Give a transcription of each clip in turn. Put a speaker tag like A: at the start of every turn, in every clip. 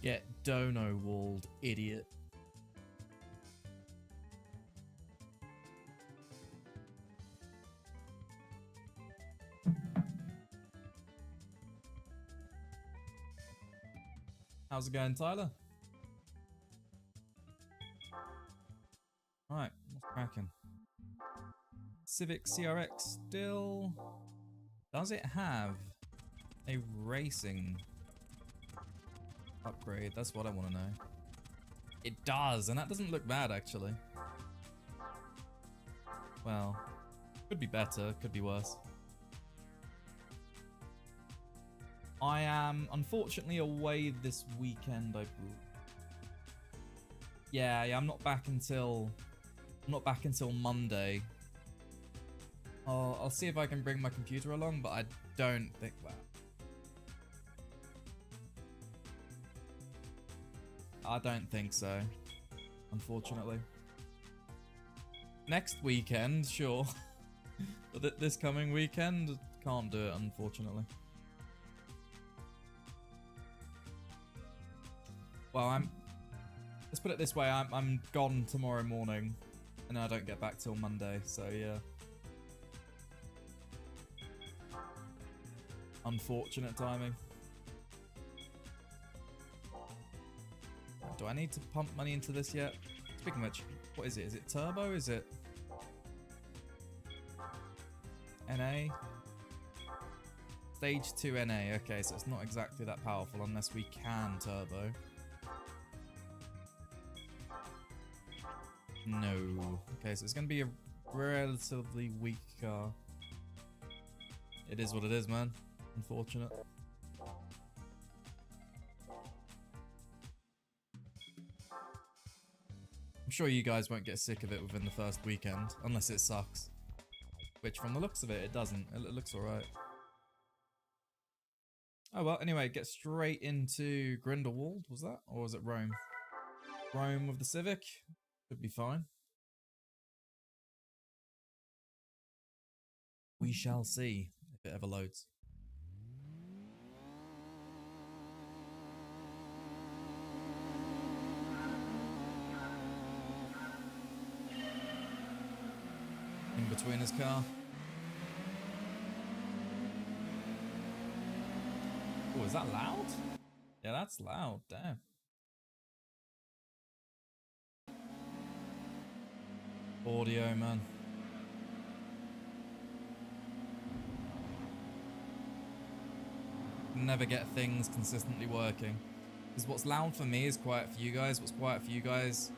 A: Get dono walled, idiot. How's it going, Tyler? Alright, what's cracking? Civic CRX still... Does it have a racing upgrade? That's what I want to know. It does, and that doesn't look bad, actually. Well, could be better, could be worse. I am unfortunately away this weekend, I believe. Yeah, I'm not back until Monday. I'll see if I can bring my computer along, but I don't think that. I don't think so, unfortunately. Next weekend, sure. But this coming weekend, can't do it, unfortunately. Well, let's put it this way, I'm gone tomorrow morning, and I don't get back till Monday, so yeah. Unfortunate timing. Do I need to pump money into this yet? Speaking of which, what is it? Is it turbo? Is it NA? Stage 2 NA, okay, so it's not exactly that powerful unless we can turbo. No. Okay, so it's going to be a relatively weak car. It is what it is, man. Unfortunate. I'm sure you guys won't get sick of it within the first weekend, unless it sucks. Which, from the looks of it, it doesn't. It looks alright. Oh well, anyway, get straight into Grindelwald, was that? Or was it Rome? Rome with the Civic? Could be fine. We shall see if it ever loads. In between his car. Oh, is that loud? Yeah, that's loud, damn. Audio, man. Never get things consistently working. Because what's loud for me is quiet for you guys. What's quiet for you guys?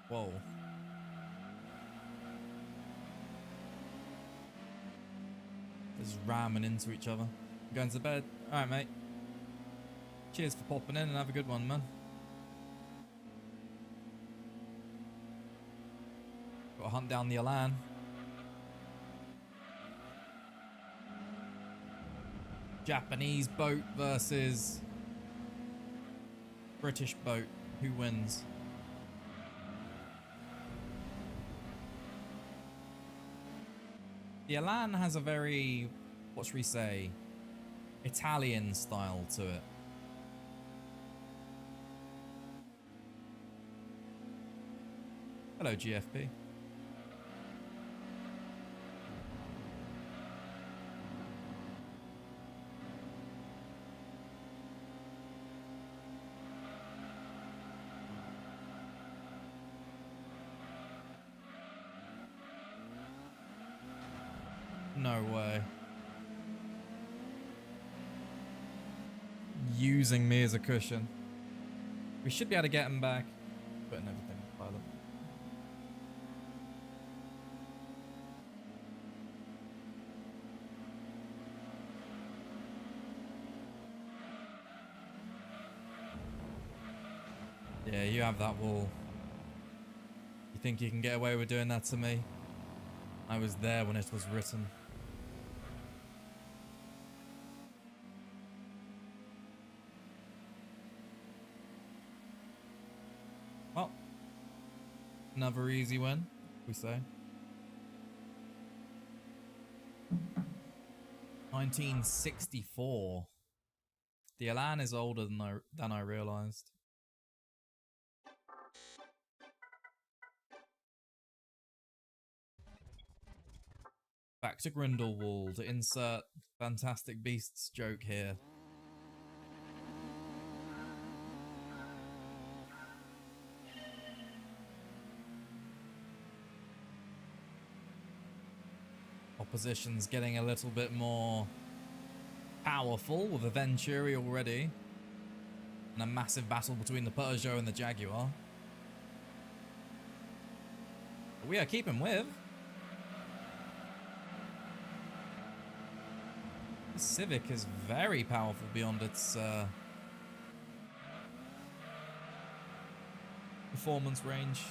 A: Whoa. Just ramming into each other. Going to bed. Alright, mate. Cheers for popping in and have a good one, man. Gotta hunt down the Elan. Japanese boat versus British boat. Who wins? The Elan has a very, what should we say, Italian style to it. Hello, GFP. No way. Using me as a cushion. We should be able to get him back. Putting everything in pilot. Yeah, you have that wall. You think you can get away with doing that to me? I was there when it was written. Well, another easy win, we say. 1964. The Elan is older than I realized. Back to Grindelwald to insert Fantastic Beasts joke here. Opposition's getting a little bit more powerful with a Venturi already. And a massive battle between the Peugeot and the Jaguar. But we are keeping with. The Civic is very powerful beyond its performance range.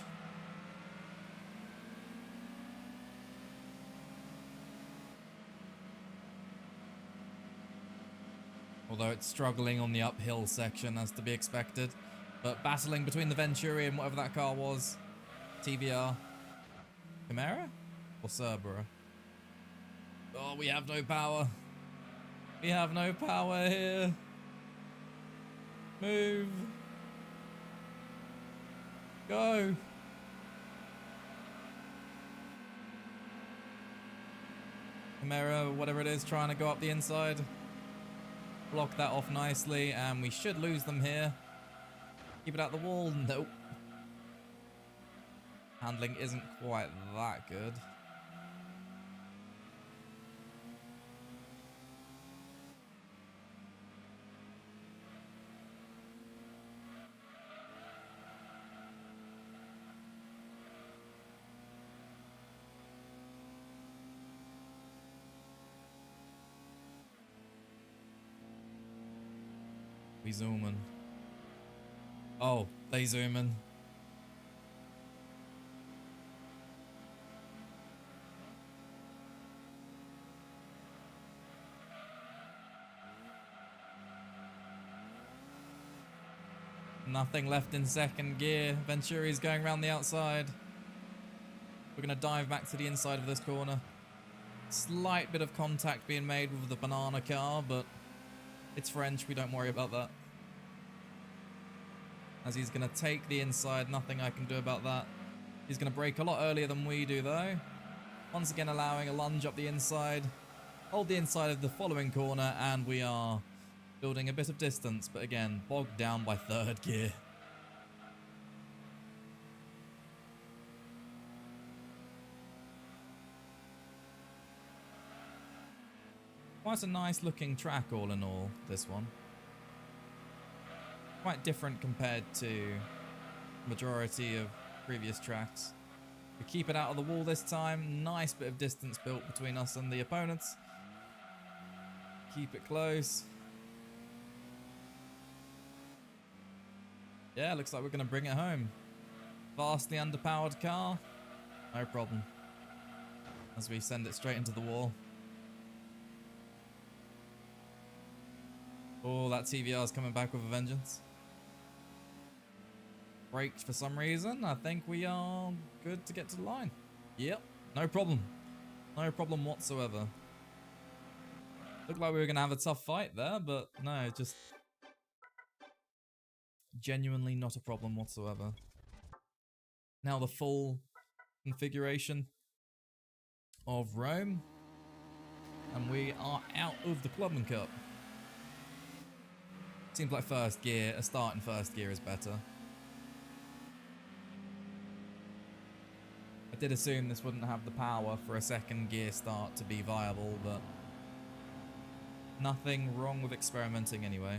A: Although it's struggling on the uphill section, as to be expected. But battling between the Venturi and whatever that car was. TVR. Chimera? Or Cerberus? Oh, we have no power. We have no power here. Move. Go. Chimera, whatever it is, trying to go up the inside. Block that off nicely, and we should lose them here. Keep it out the wall. Nope. Handling isn't quite that good. We zoom in. Oh, they zoom in. Nothing left in second gear. Venturi's going around the outside. We're going to dive back to the inside of this corner. Slight bit of contact being made with the banana car, but it's French, we don't worry about that. As he's going to take the inside, nothing I can do about that. He's going to brake a lot earlier than we do though. Once again allowing a lunge up the inside. Hold the inside of the following corner, and we are building a bit of distance, but again, bogged down by third gear. Quite a nice looking track all in all, this one. Quite different compared to the majority of previous tracks. We keep it out of the wall this time. Nice bit of distance built between us and the opponents. Keep it close. Yeah, looks like we're going to bring it home. Vastly underpowered car. No problem. As we send it straight into the wall. Oh, that TVR is coming back with a vengeance. Braked for some reason. I think we are good to get to the line. Yep, no problem. No problem whatsoever. Looked like we were going to have a tough fight there, but no, just genuinely not a problem whatsoever. Now the full configuration of Rome. And we are out of the Clubman Cup. Seems like first gear, a start in first gear is better. I did assume this wouldn't have the power for a second gear start to be viable, but nothing wrong with experimenting anyway.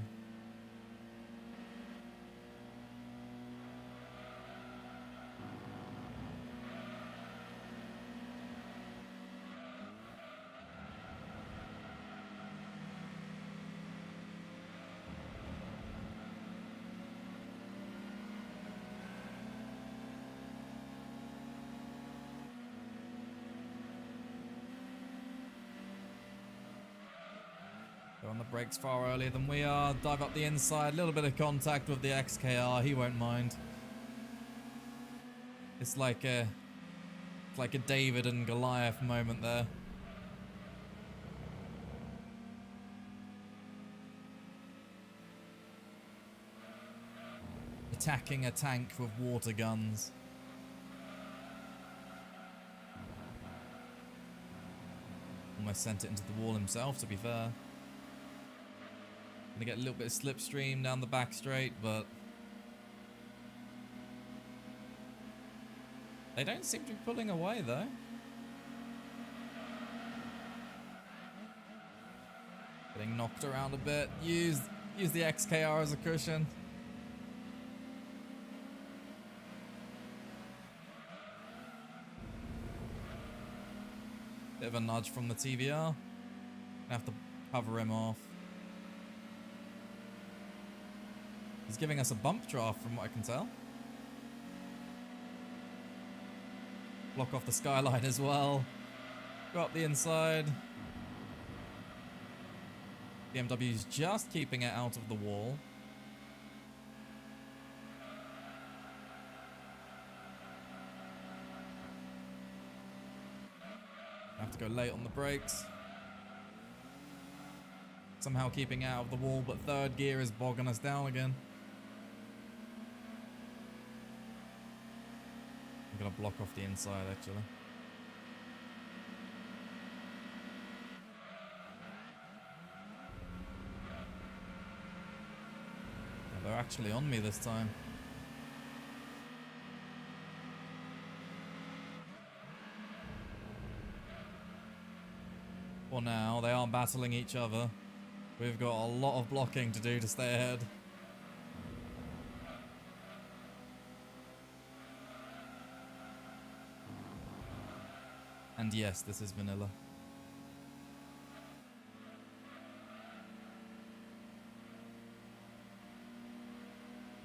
A: On the brakes far earlier than we are. Dive up the inside. A little bit of contact with the XKR. He won't mind. It's like a David and Goliath moment there. attacking a tank with water guns. Almost sent it into the wall himself, to be fair. Gonna get a little bit of slipstream down the back straight, but they don't seem to be pulling away, though. Getting knocked around a bit. Use the XKR as a cushion. Bit of a nudge from the TVR. Gonna have to cover him off. He's giving us a bump draft from what I can tell. Block off the skyline as well. Go up the inside. BMW's just keeping it out of the wall. Have to go late on the brakes. Somehow keeping out of the wall, but third gear is bogging us down again. I'm gonna block off the inside, actually. Yeah, they're actually on me this time. For now, they are battling each other. We've got a lot of blocking to do to stay ahead. And yes, this is vanilla.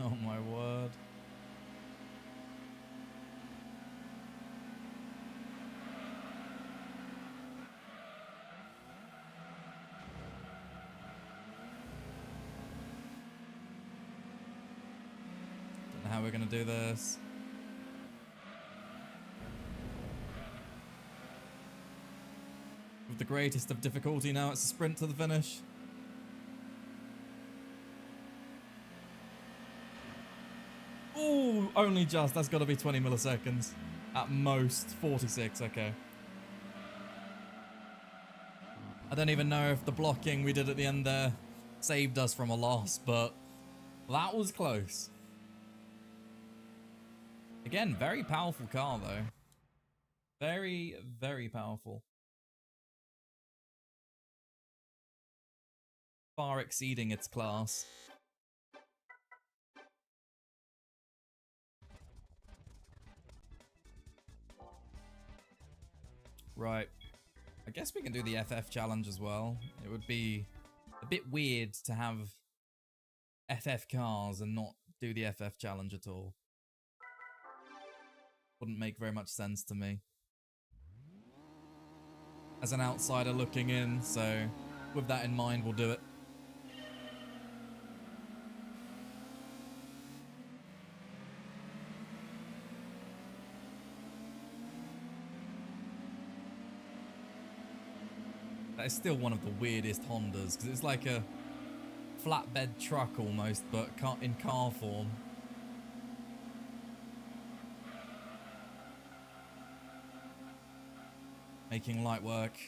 A: Oh my word. Don't know how we're gonna do this. With the greatest of difficulty now, it's a sprint to the finish. Ooh, only just. That's got to be 20 milliseconds. At most, 46, okay. I don't even know if the blocking we did at the end there saved us from a loss, but that was close. Again, very powerful car, though. Very, very powerful. Far exceeding its class. Right. I guess we can do the FF challenge as well. It would be a bit weird to have FF cars and not do the FF challenge at all. Wouldn't make very much sense to me as an outsider looking in, so with that in mind, we'll do it. That is still one of the weirdest Hondas, because it's like a flatbed truck almost, but in car form. Making light work.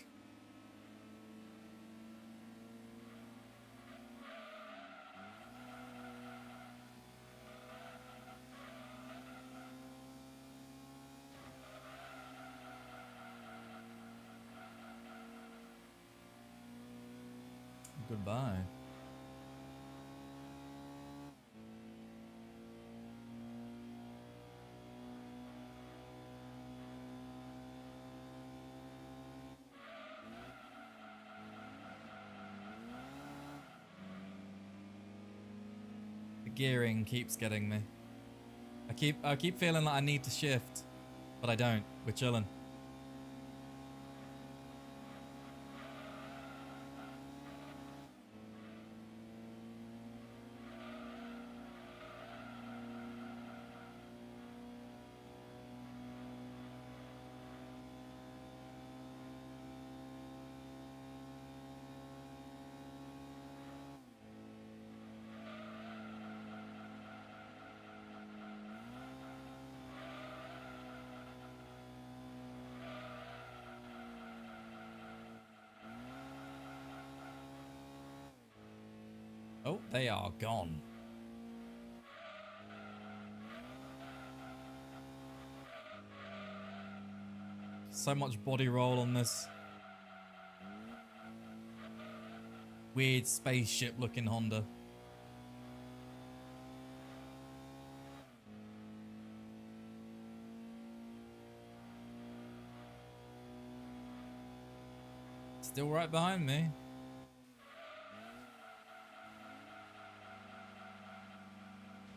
A: Goodbye. The gearing keeps getting me. I keep feeling like I need to shift, but I don't. We're chilling. Oh, they are gone. So much body roll on this weird spaceship looking Honda. Still right behind me.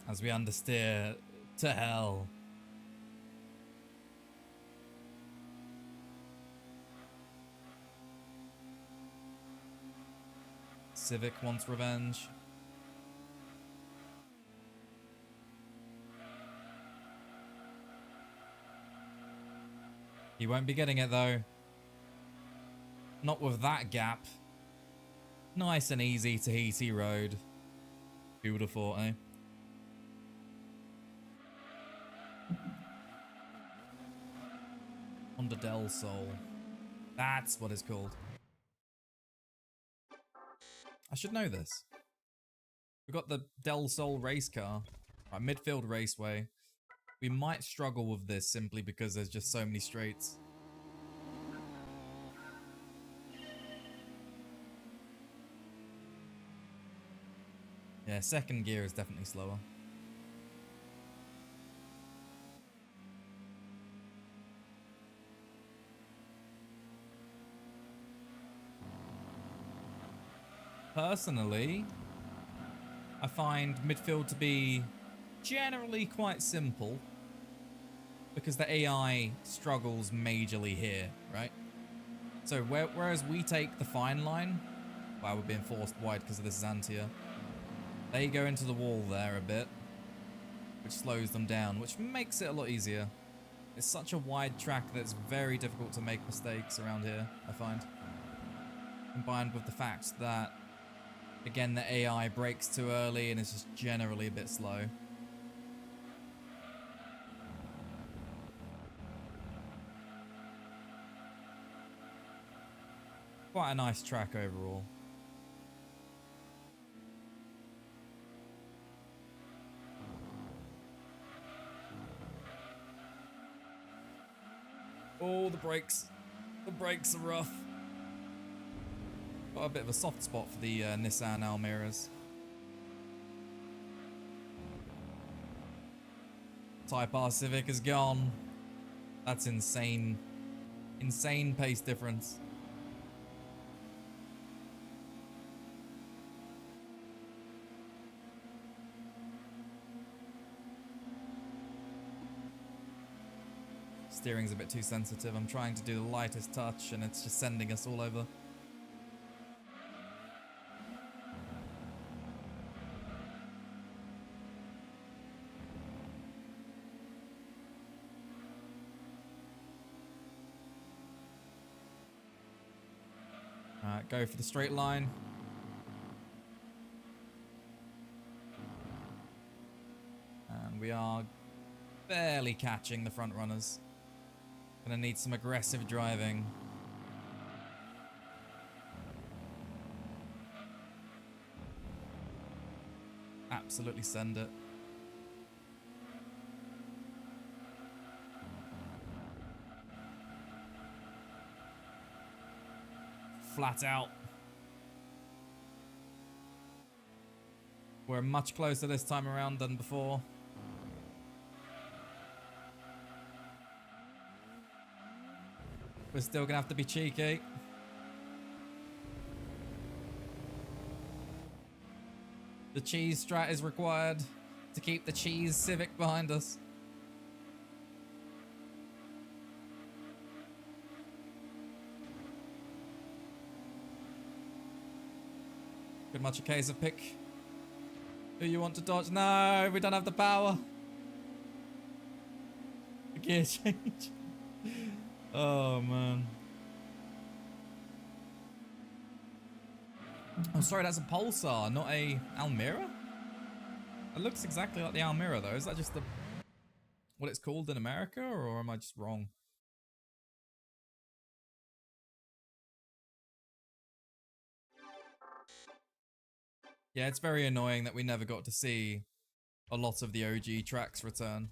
A: As we understeer to hell. Civic wants revenge. He won't be getting it though. Not with that gap. Nice and easy Tahiti Road. Beautiful, eh? Honda Del Sol. That's what it's called. I should know this. We've got the Del Sol race car. Right, midfield raceway. We might struggle with this simply because there's just so many straights. Yeah, second gear is definitely slower. Personally, I find midfield to be generally quite simple because the AI struggles majorly here, right? So whereas we take the fine line, wow, we're being forced wide because of this Xantia. They go into the wall there a bit, which slows them down, which makes it a lot easier. It's such a wide track that it's very difficult to make mistakes around here, I find. Combined with the fact that, again, the AI brakes too early and is just generally a bit slow. Quite a nice track overall. Oh, the brakes. The brakes are rough. Got a bit of a soft spot for the Nissan Almeras. Type R Civic is gone. That's insane. Insane pace difference. Steering's a bit too sensitive. I'm trying to do the lightest touch and it's just sending us all over. Alright, go for the straight line. And we are barely catching the front runners. Gonna need some aggressive driving. Absolutely send it. Flat out. We're much closer this time around than before. We're still gonna have to be cheeky. The cheese strat is required to keep the cheese Civic behind us. Pretty much a case of pick who you want to dodge. No, we don't have the power. The gear change. Oh, man. Oh, sorry, that's a Pulsar, not a Almera? It looks exactly like the Almera, though. Is that just what it's called in America, or am I just wrong? Yeah, it's very annoying that we never got to see a lot of the OG tracks return.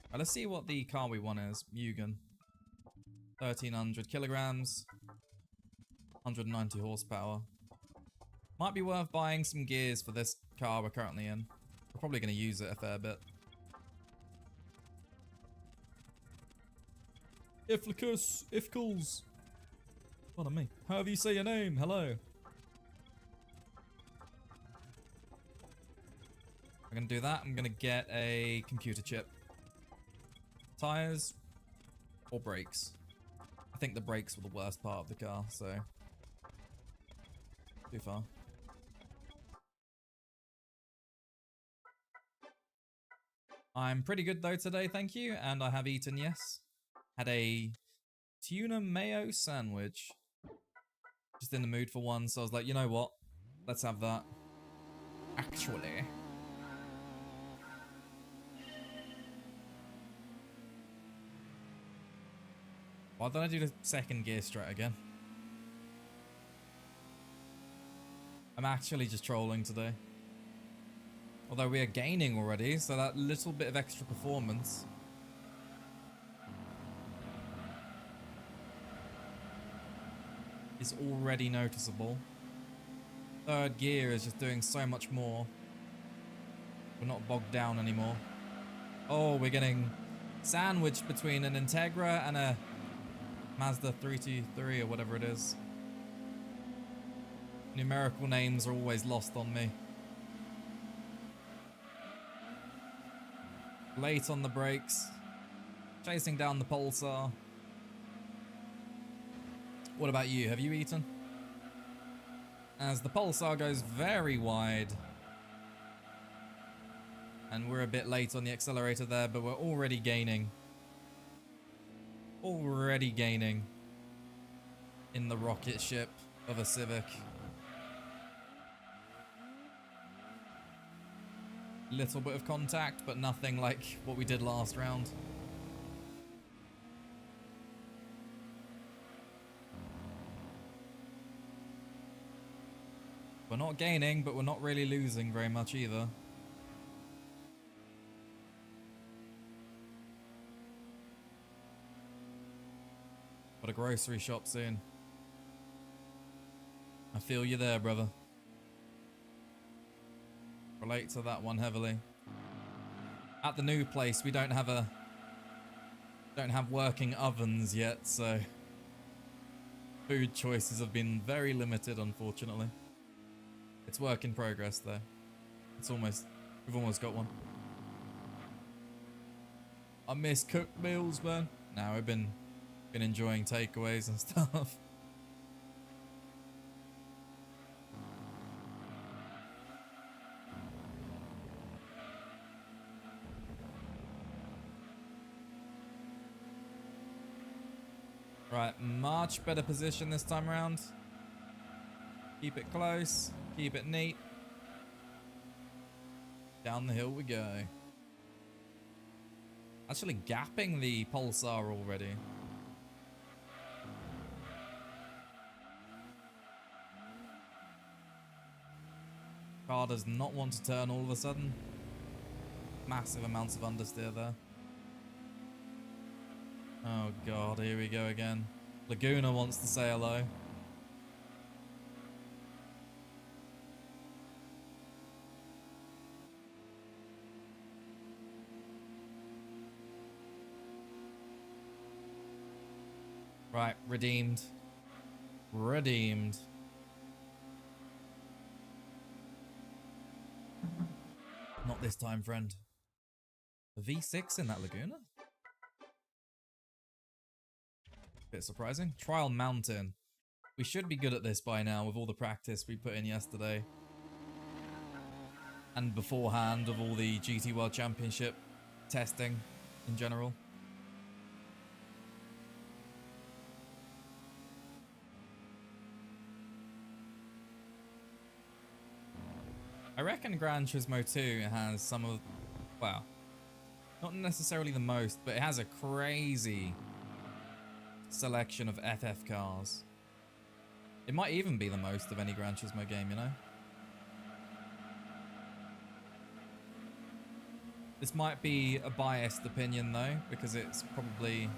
A: Right, let's see what the car we want is. Mugen. 1,300 kilograms. 190 horsepower. Might be worth buying some gears for this car we're currently in. We're probably going to use it a fair bit. Ifcools. Pardon me. However you say your name. Hello. I'm going to do that. I'm going to get a computer chip. Tires or brakes. I think the brakes were the worst part of the car, so too far. I'm pretty good though today, thank you, and I have eaten, yes. Had a tuna mayo sandwich. Just in the mood for one, so I was like, you know what? Let's have that. Actually. Why don't I do the second gear strat again? I'm actually just trolling today. Although we are gaining already, so that little bit of extra performance is already noticeable. Third gear is just doing so much more. We're not bogged down anymore. Oh, we're getting sandwiched between an Integra and a Mazda 323 or whatever it is. Numerical names are always lost on me. Late on the brakes. Chasing down the Pulsar. What about you? Have you eaten? As the Pulsar goes very wide. And we're a bit late on the accelerator there, but we're already gaining. Already gaining in the rocket ship of a Civic. Little bit of contact, but nothing like what we did last round. We're not gaining, but we're not really losing very much either. Got a grocery shop soon. I feel you there, brother. Relate to that one heavily. At the new place, we don't have working ovens yet, so food choices have been very limited, unfortunately. It's work in progress, though. We've almost got one. I miss cooked meals, man. Now I've been enjoying takeaways and stuff. Right, much better position this time around. Keep it close, keep it neat. Down the hill we go. Actually gapping the Pulsar already. Car does not want to turn all of a sudden. Massive amounts of understeer there. Oh god, here we go again. Laguna wants to say hello. Right, redeemed. Redeemed. Not this time, friend. A V6 in that Laguna? Bit surprising. Trial Mountain. We should be good at this by now with all the practice we put in yesterday. And beforehand of all the GT World Championship testing in general. I reckon Gran Turismo 2 has some of, well, not necessarily the most, but it has a crazy selection of FF cars. It might even be the most of any Gran Turismo game, you know? This might be a biased opinion though, because it's probably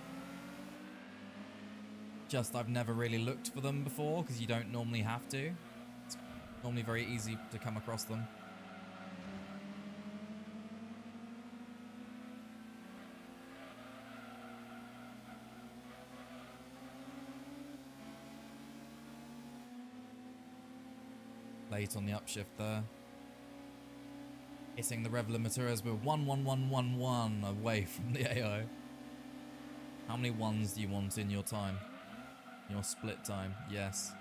A: just I've never really looked for them before, because you don't normally have to. It's normally very easy to come across them. Late on the upshift there. Hitting the rev limiter as we're 11111 away from the AO. How many ones do you want in your time? Your split time? Yes.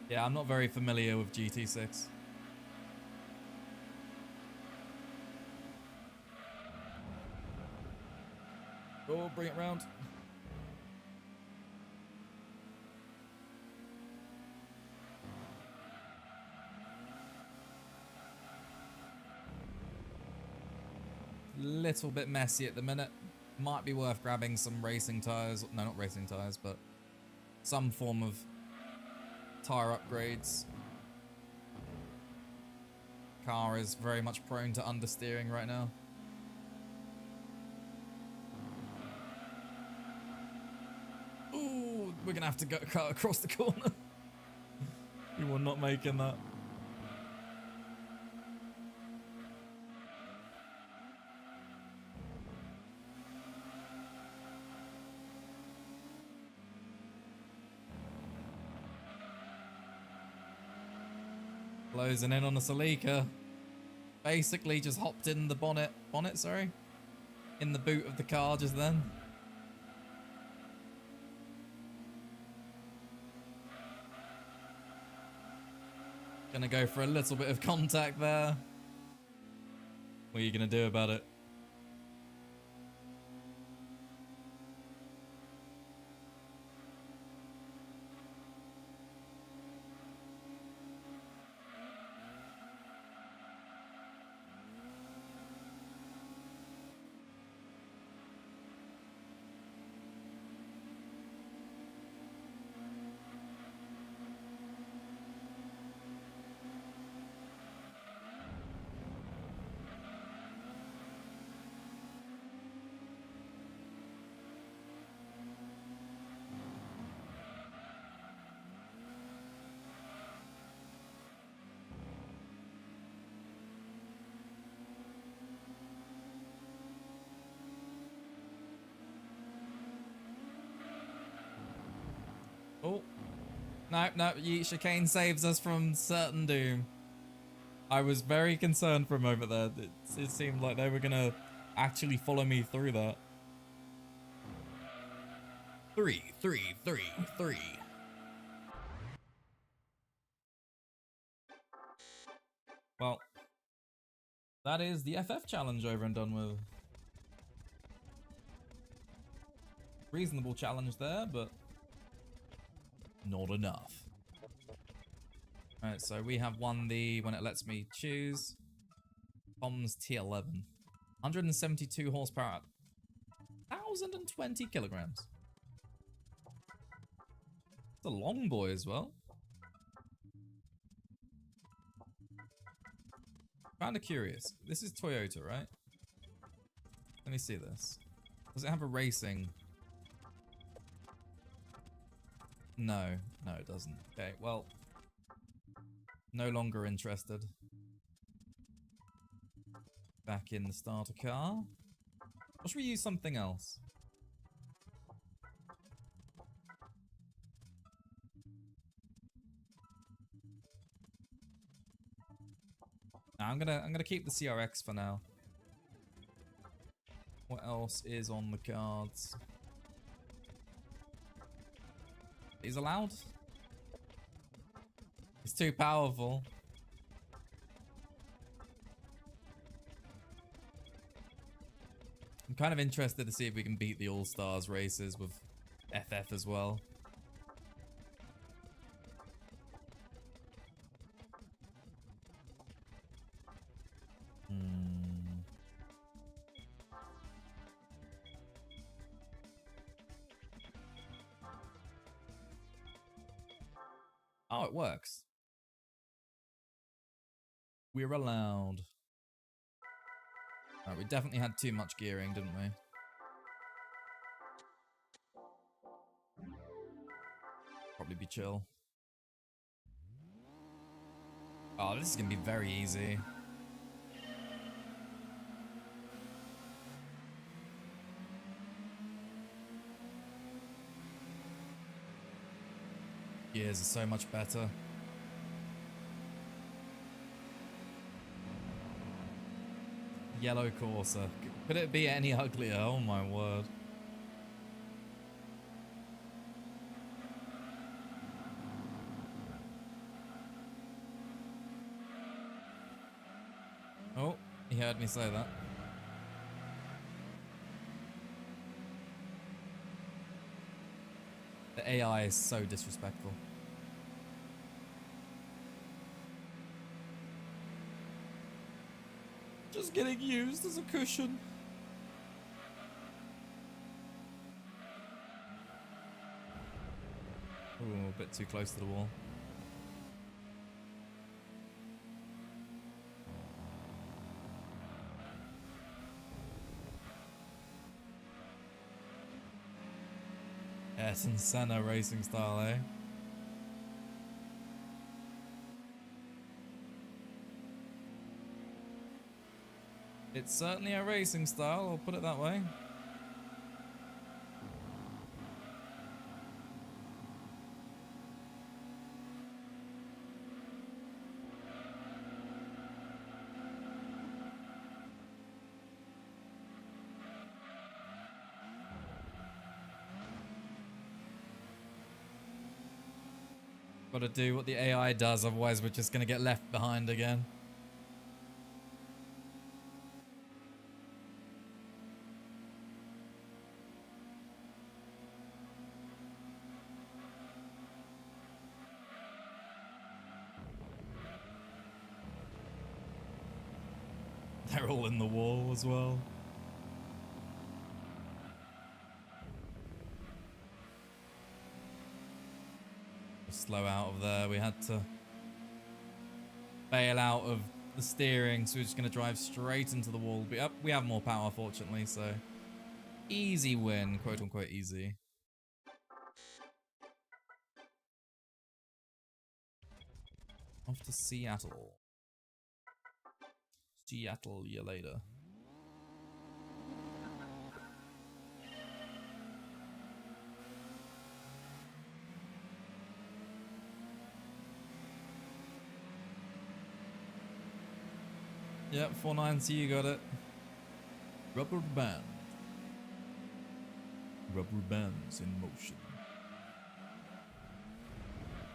A: Yeah, I'm not very familiar with GT6. Oh, bring it round. Little bit messy at the minute. Might be worth grabbing some racing tires. No, not racing tires, but some form of tire upgrades. Car is very much prone to understeering right now. Ooh, we're gonna have to go cut across the corner. We were not making that. Closing in on the Celica. Basically just hopped in the bonnet, sorry, in the boot of the car just then. Gonna go for a little bit of contact there. What are you gonna do about it? Oh. No, chicane saves us from certain doom. I was very concerned for a moment there. It seemed like they were gonna actually follow me through that. 3, 3, 3, 3. Well, that is the FF challenge over and done with. Reasonable challenge there, but not enough. Alright, so we have won the, when it lets me choose, Tom's T11. 172 horsepower, 1,020 kilograms. It's a long boy as well. Kinda curious. This is Toyota, right? Let me see this. Does it have a racing? No, it doesn't. Okay, well, no longer interested. Back in the starter car. Or should we use something else? I'm gonna keep the CRX for now. What else is on the cards? Is allowed? It's too powerful. I'm kind of interested to see if we can beat the All-Stars races with FF as well. Oh, it works. We're allowed. Alright, we definitely had too much gearing, didn't we? Probably be chill. Oh, this is gonna be very easy. Gears are so much better. Yellow Corsair. Could it be any uglier? Oh my word. Oh, he heard me say that. The AI is so disrespectful. Just getting used as a cushion. Ooh, a bit too close to the wall. Yes, and Senna racing style, eh? It's certainly a racing style, I'll put it that way. Gotta do what the AI does, otherwise we're just gonna get left behind again. They're all in the wall as well. Slow out of there. We had to bail out of the steering, so we're just going to drive straight into the wall. But we have more power, fortunately, so easy win, quote unquote easy. Off to Seattle. Seattle, you later. Yep, 490, you got it. Rubber band. Rubber bands in motion.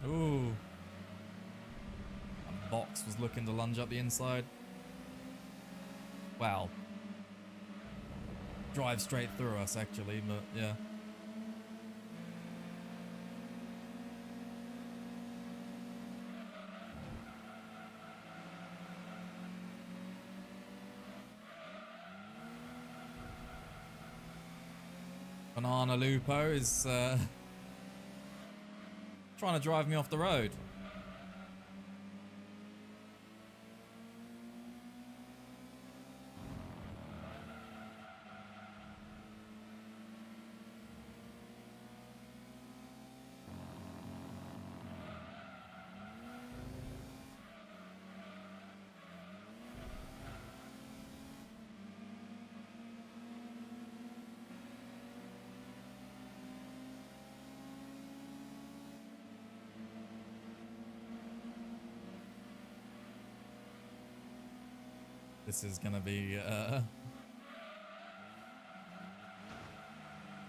A: Ooh. That box was looking to lunge up the inside. Wow. Drive straight through us, actually, but yeah. Banana Lupo is trying to drive me off the road. This is gonna be,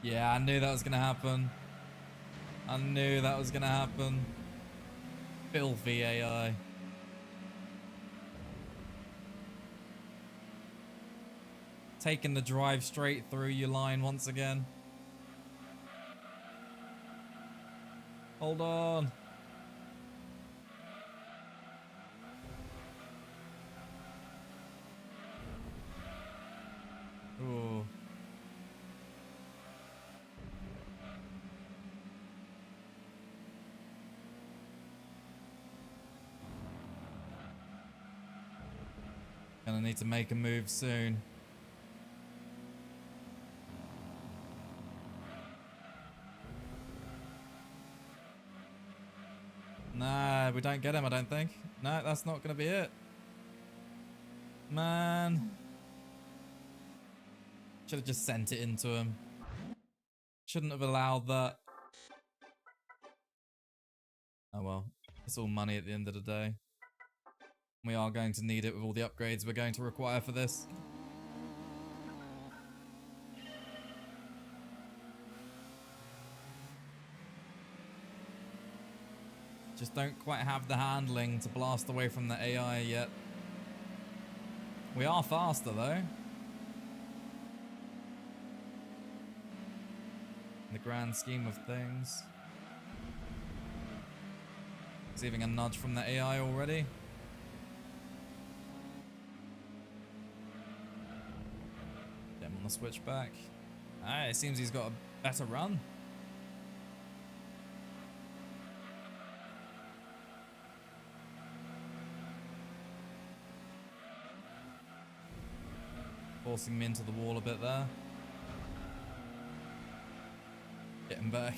A: yeah, I knew that was gonna happen. I knew that was gonna happen. Filthy AI. Taking the drive straight through your line once again. Hold on. Ooh. Gonna need to make a move soon. Nah, we don't get him, I don't think. No, that's not gonna be it. Man. Should have just sent it into him. Shouldn't have allowed that. Oh well. It's all money at the end of the day. We are going to need it with all the upgrades we're going to require for this. Just don't quite have the handling to blast away from the AI yet. We are faster though. In the grand scheme of things. Receiving a nudge from the AI already. Get him on the switchback. Ah, it seems he's got a better run. Forcing me into the wall a bit there. Get him back.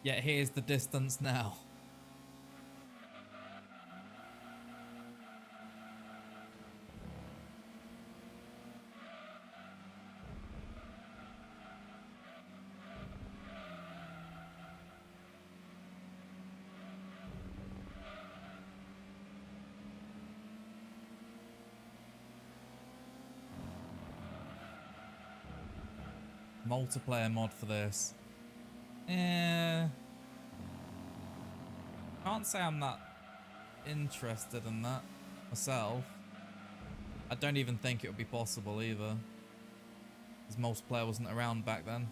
A: Yet here's the distance now. Multiplayer mod for this. Can't say I'm that interested in that myself. I don't even think it would be possible either, because multiplayer wasn't around back then.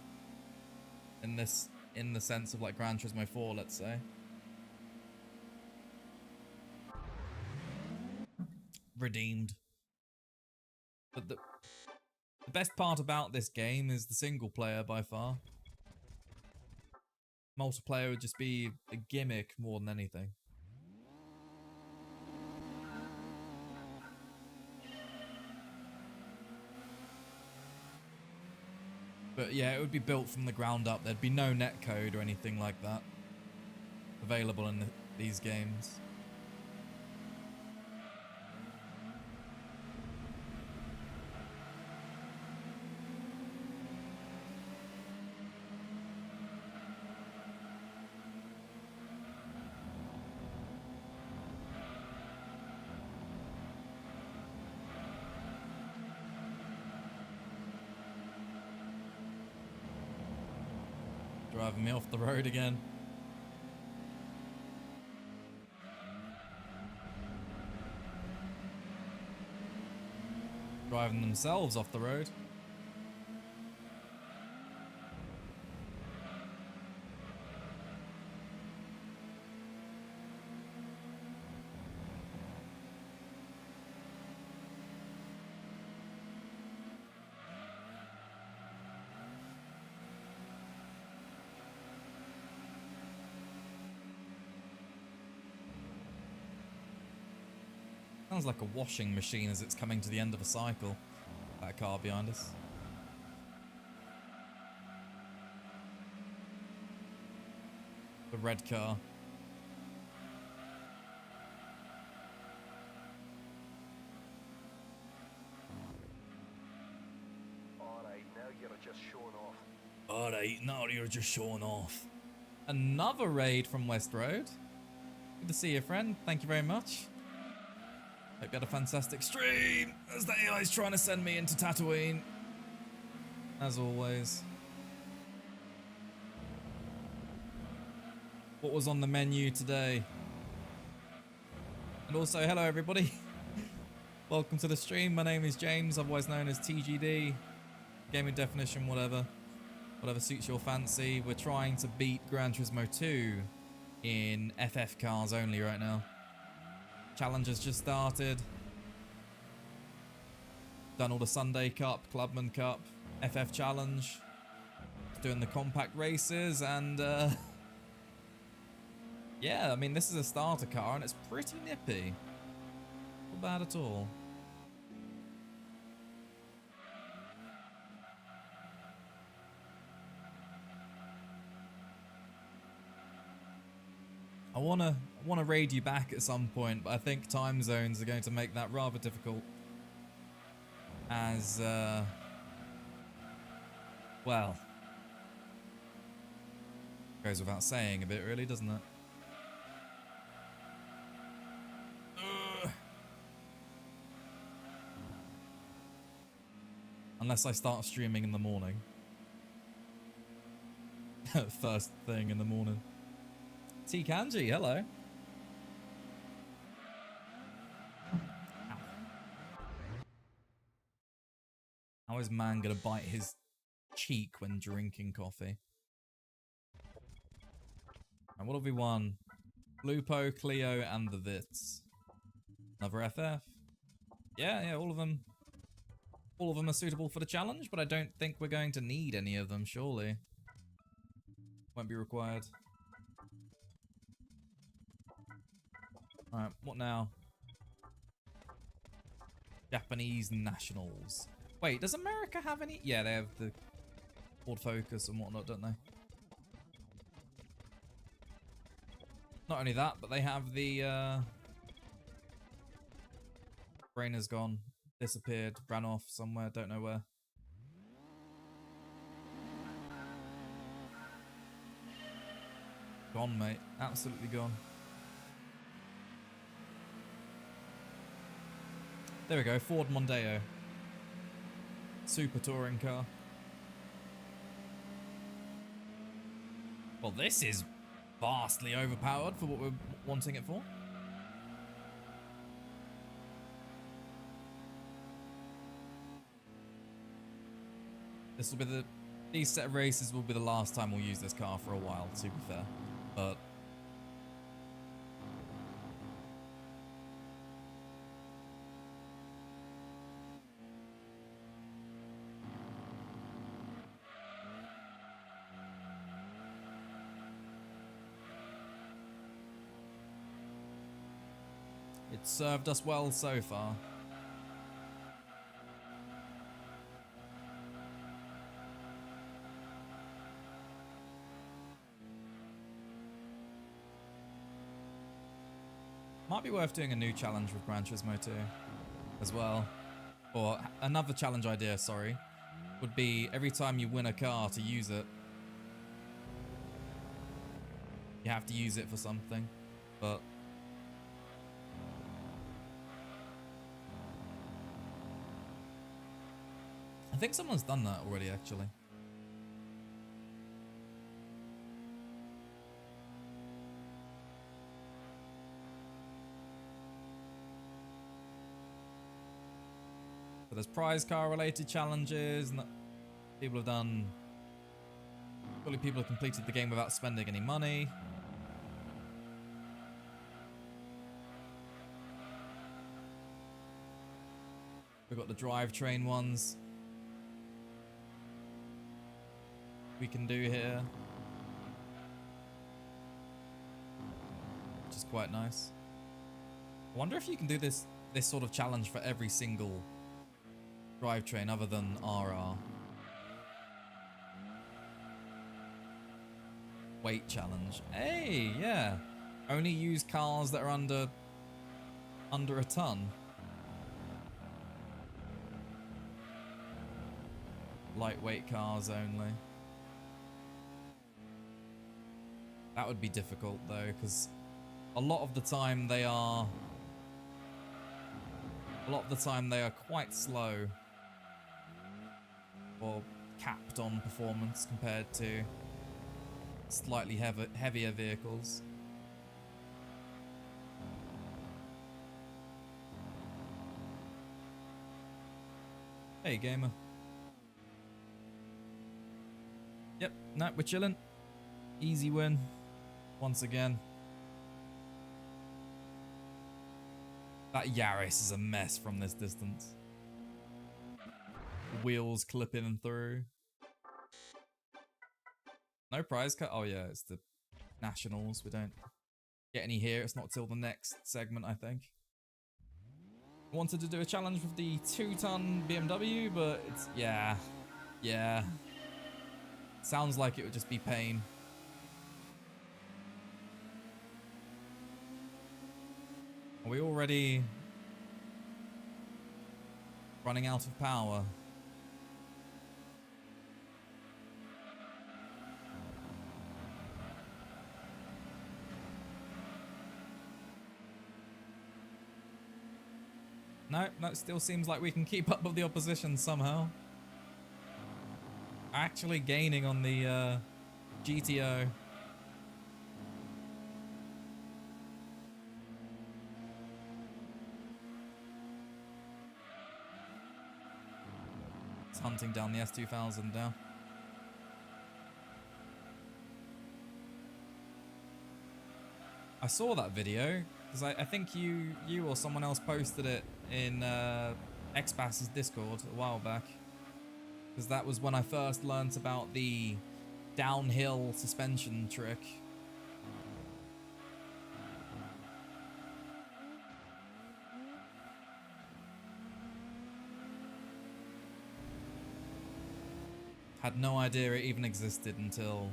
A: In the sense of like Gran Turismo 4, let's say. Redeemed. But the best part about this game is the single player by far. Multiplayer would just be a gimmick more than anything. But yeah, it would be built from the ground up. There'd be no netcode or anything like that available in these games. Driving me off the road again. Driving themselves off the road. Sounds like a washing machine as it's coming to the end of a cycle. That car behind us. The red car.
B: Alright, now you're just showing off.
A: Alright, now you're just showing off. Another raid from West Road. Good to see you, friend. Thank you very much. Hope you had a fantastic stream as the AI's trying to send me into Tatooine. As always. What was on the menu today? And also, hello everybody. Welcome to the stream. My name is James, otherwise known as TGD. Gaming definition, whatever. Whatever suits your fancy. We're trying to beat Gran Turismo 2 in FF cars only right now. Challenge has just started. Done all the Sunday Cup, Clubman Cup, FF Challenge. Doing the compact races and yeah, I mean this is a starter car and it's pretty nippy. Not bad at all. I wanna raid you back at some point, but I think time zones are going to make that rather difficult. As well, goes without saying a bit, really, doesn't it? Unless I start streaming in the morning. First thing in the morning. T Kanji, hello. Ow. How is man gonna bite his cheek when drinking coffee? And what have we won? Lupo, Clio, and the Vits. Another FF. Yeah, all of them. All of them are suitable for the challenge, but I don't think we're going to need any of them, surely. Won't be required. Alright, what now? Japanese nationals. Wait, does America have any? Yeah, they have the Ford Focus and whatnot, don't they? Not only that, but they have the brain is gone, disappeared, ran off somewhere, don't know where. Gone, mate. Absolutely gone. There we go, Ford Mondeo. Super touring car. Well, this is vastly overpowered for what we're wanting it for. This will be these set of races will be the last time we'll use this car for a while, to be fair. But it's served us well so far. Might be worth doing a new challenge with Gran Turismo 2 as well. Or another challenge idea, sorry, would be every time you win a car to use it. You have to use it for something, but I think someone's done that already, actually. So there's prize car related challenges, and people have done. Surely people have completed the game without spending any money. We've got the drivetrain ones we can do here, which is quite nice. I wonder if you can do this sort of challenge for every single drivetrain other than RR. Weight challenge. Hey, yeah. Only use cars that are under a ton. Lightweight cars only. That would be difficult though, because a lot of the time they are quite slow or capped on performance compared to slightly heavier vehicles. Hey gamer. Yep, no, we're chilling. Easy win once again. That Yaris is a mess from this distance. Wheels clipping through. No prize cut? Oh yeah, it's the Nationals. We don't get any here. It's not till the next segment, I think. Wanted to do a challenge with the 2-ton BMW, but it's, yeah. Sounds like it would just be pain. Are we already running out of power? No, it still seems like we can keep up with the opposition somehow. Actually gaining on the GTO. It's hunting down the S2000 now. I saw that video because I think you or someone else posted it in Xbass's Discord a while back. Because that was when I first learnt about the downhill suspension trick. Had no idea it even existed until,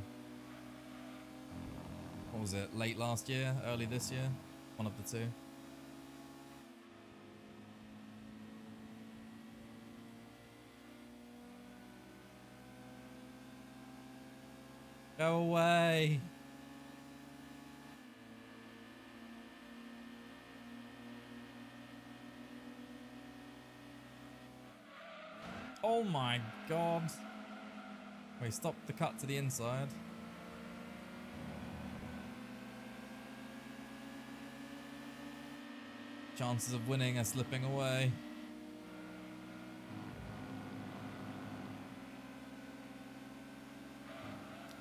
A: what was it, late last year, early this year? One of the two. Go away. Oh my god. Wait, stop the cut to the inside. Chances of winning are slipping away.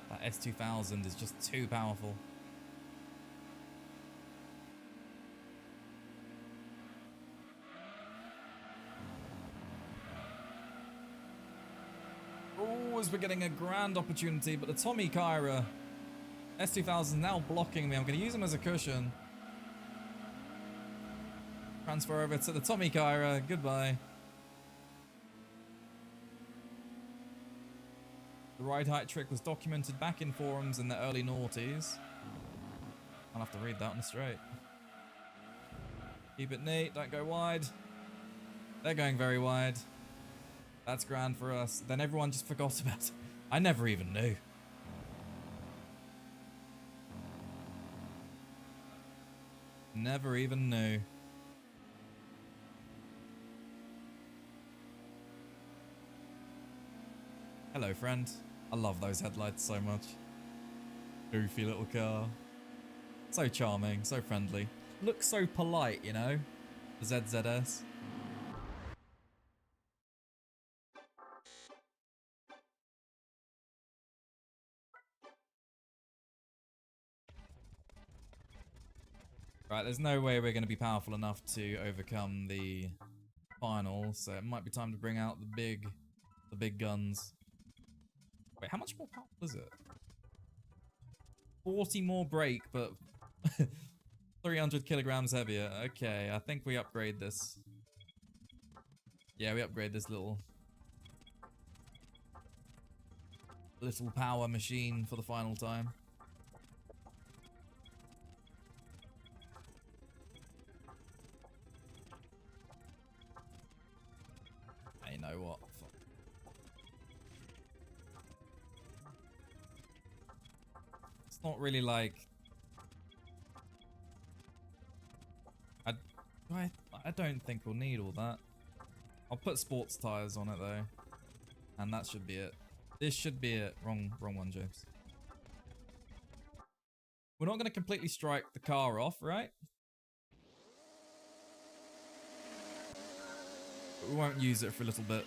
A: That S2000 is just too powerful. Oh, as we're getting a grand opportunity, but the Tommy Kyra S2000 now blocking me. I'm going to use him as a cushion. Transfer over to the Tommy Kyra. Goodbye. The ride height trick was documented back in forums in the early noughties. I'll have to read that one straight. Keep it neat, don't go wide. They're going very wide. That's grand for us. Then everyone just forgot about it. I never even knew. Never even knew. Hello, friend. I love those headlights so much. Goofy little car. So charming, so friendly. Looks so polite, you know? The ZZS. Right, there's no way we're going to be powerful enough to overcome the final, so it might be time to bring out the big guns. Wait, how much more powerful is it? 40 more brake, but 300 kilograms heavier. Okay, I think we upgrade this. Yeah, we upgrade this little power machine for the final time. Hey, you know what? It's not really like... I don't think we'll need all that. I'll put sports tires on it though. And that should be it. This should be it. Wrong one, James. We're not going to completely strike the car off, right? But we won't use it for a little bit.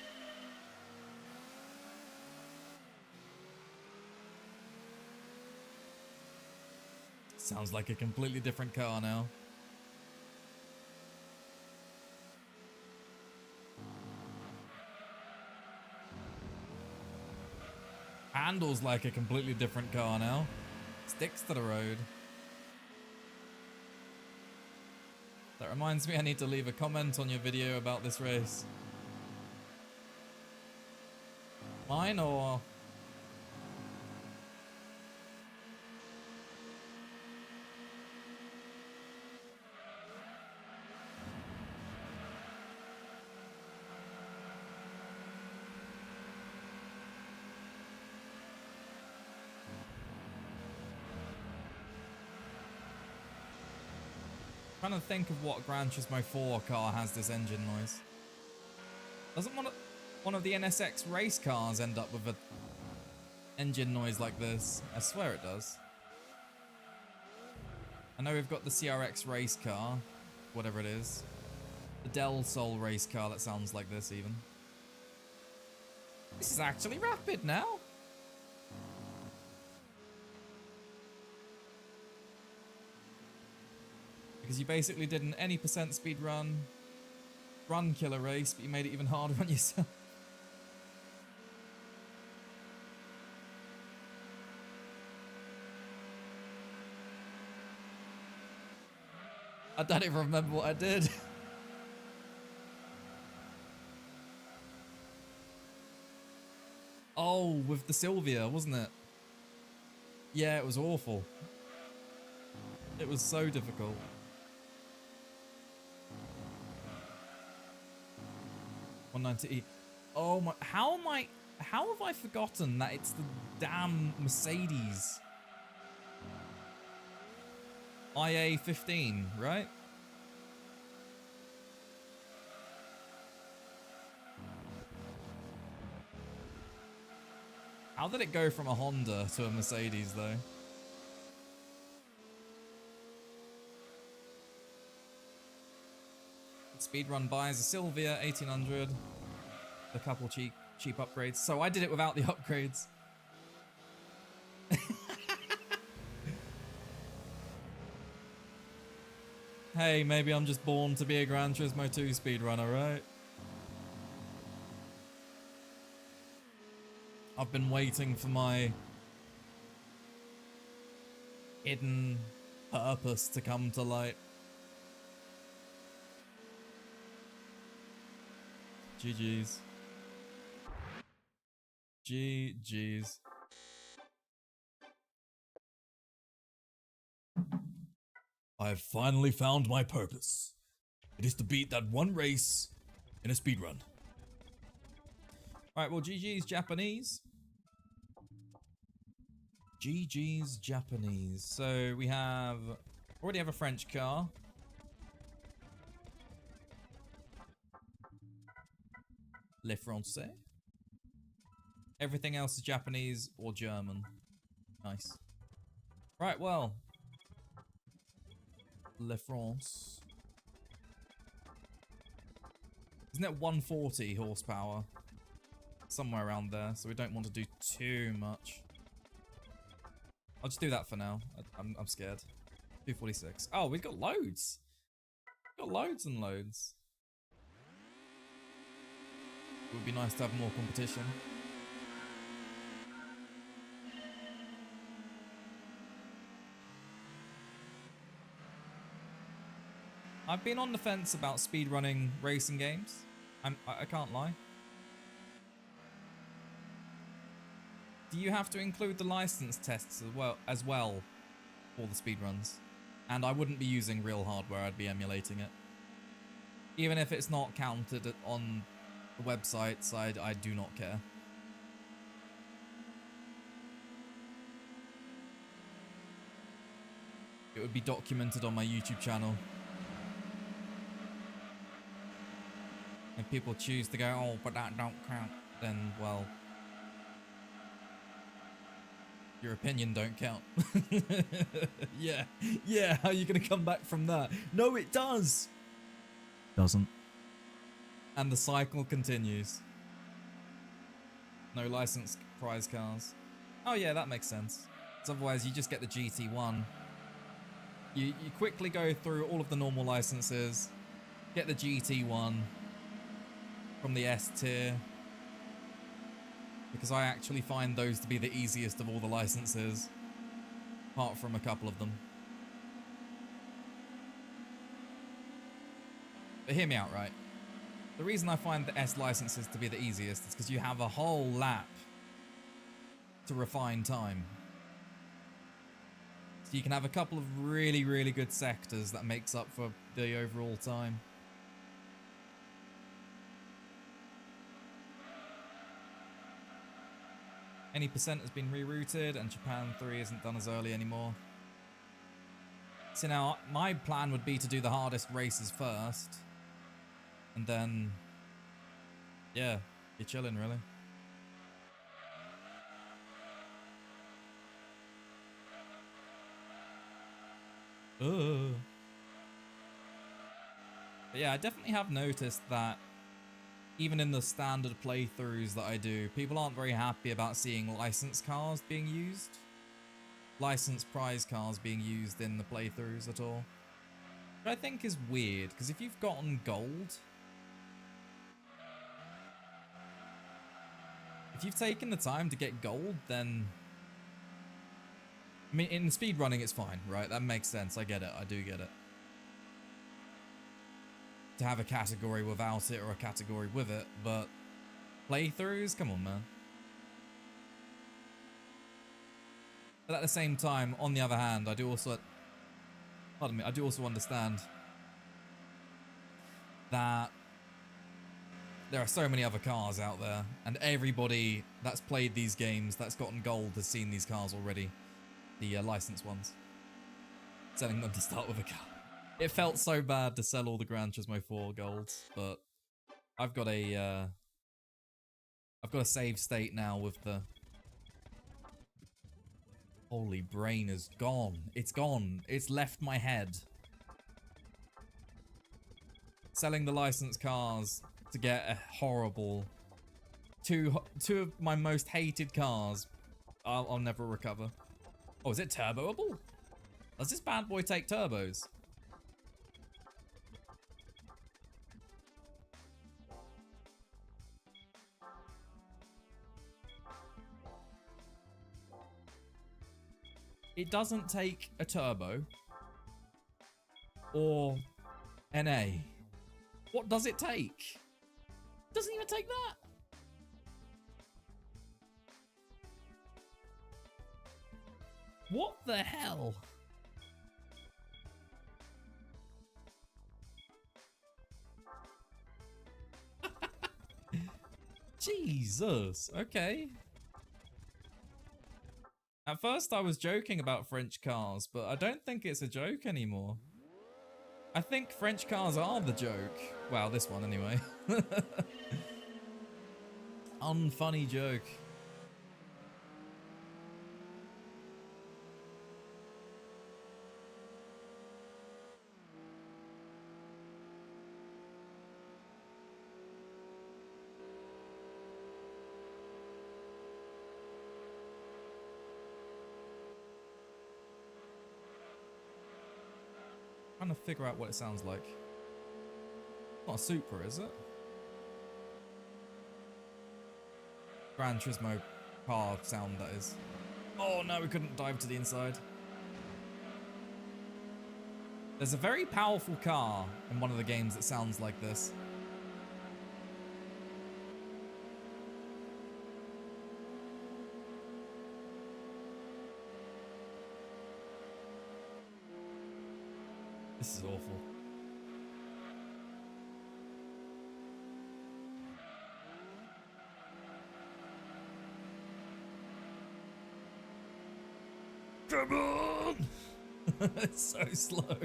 A: Sounds like a completely different car now. Handles like a completely different car now. Sticks to the road. That reminds me I need to leave a comment on your video about this race. Mine or... Trying to think of what Gran Turismo 4 car has this engine noise. Doesn't one of the NSX race cars end up with an engine noise like this? I swear it does. I know we've got the CRX race car, whatever it is. The Del Sol race car that sounds like this even. This is actually rapid now. Because you basically did an any percent speed run killer race, but you made it even harder on yourself. I don't even remember what I did. Oh, with the Sylvia, wasn't it? Yeah, it was awful. It was so difficult. 190E. Oh my, how have I forgotten that it's the damn Mercedes IA15, right? How did it go from a Honda to a Mercedes though? Speedrun buys a Sylvia 1800, a couple cheap upgrades. So I did it without the upgrades. Hey, maybe I'm just born to be a Gran Turismo 2 speedrunner, right? I've been waiting for my hidden purpose to come to light. GG's. GG's. I have finally found my purpose. It is to beat that one race in a speedrun. Alright, well, GG's Japanese. GG's Japanese. So we already have a French car. Le Français. Everything else is Japanese or German. Nice. Right, well. Le France. Isn't it 140 horsepower? Somewhere around there, so we don't want to do too much. I'll just do that for now. I'm scared. 246. Oh, we've got loads. We've got loads and loads. It would be nice to have more competition. I've been on the fence about speedrunning racing games. I can't lie. Do you have to include the license tests as well for the speedruns? And I wouldn't be using real hardware, I'd be emulating it. Even if it's not counted on the website side, I do not care. it would be documented on my YouTube channel. If people choose to go, oh, but that don't count, then, well, your opinion don't count. Yeah, how are you going to come back from that? No, it does. Doesn't. And the cycle continues. No licensed prize cars. Oh yeah, that makes sense. Because otherwise you just get the GT1. You quickly go through all of the normal licenses, get the GT1 from the S tier, because I actually find those to be the easiest of all the licenses, apart from a couple of them. But hear me out, right? The reason I find the S licenses to be the easiest is because you have a whole lap to refine time. So you can have a couple of really, really good sectors that makes up for the overall time. Any percent has been rerouted and Japan 3 isn't done as early anymore. So now my plan would be to do the hardest races first. And then, yeah, you're chilling really. But yeah, I definitely have noticed that even in the standard playthroughs that I do, people aren't very happy about seeing licensed cars being used. Licensed prize cars being used in the playthroughs at all. Which I think is weird, because if you've gotten gold, if you've taken the time to get gold, then, I mean, in speedrunning it's fine, right? That makes sense. I get it. I do get it. To have a category without it or a category with it, but playthroughs? Come on, man. But at the same time, on the other hand, I do also, pardon me, I do also understand that there are so many other cars out there, and everybody that's played these games that's gotten gold has seen these cars already. The licensed ones. Selling them to start with a car. It felt so bad to sell all the Gran Turismo 4 golds, but I've got a save state now with the... Holy brain is gone. It's gone. It's left my head. Selling the licensed cars to get a horrible... Two of my most hated cars, I'll never recover. Oh, is it turboable? Does this bad boy take turbos? It doesn't take a turbo or NA. What does it take? It doesn't even take that. What the hell? Jesus, okay. At first I was joking about French cars, but I don't think it's a joke anymore. I think French cars are the joke. Well, this one anyway. Unfunny joke. Trying to figure out what it sounds like. Not a Supra, is it? Gran Turismo car sound, that is. Oh no, we couldn't dive to the inside. There's a very powerful car in one of the games that sounds like this. This is awful. Come on! It's so slow.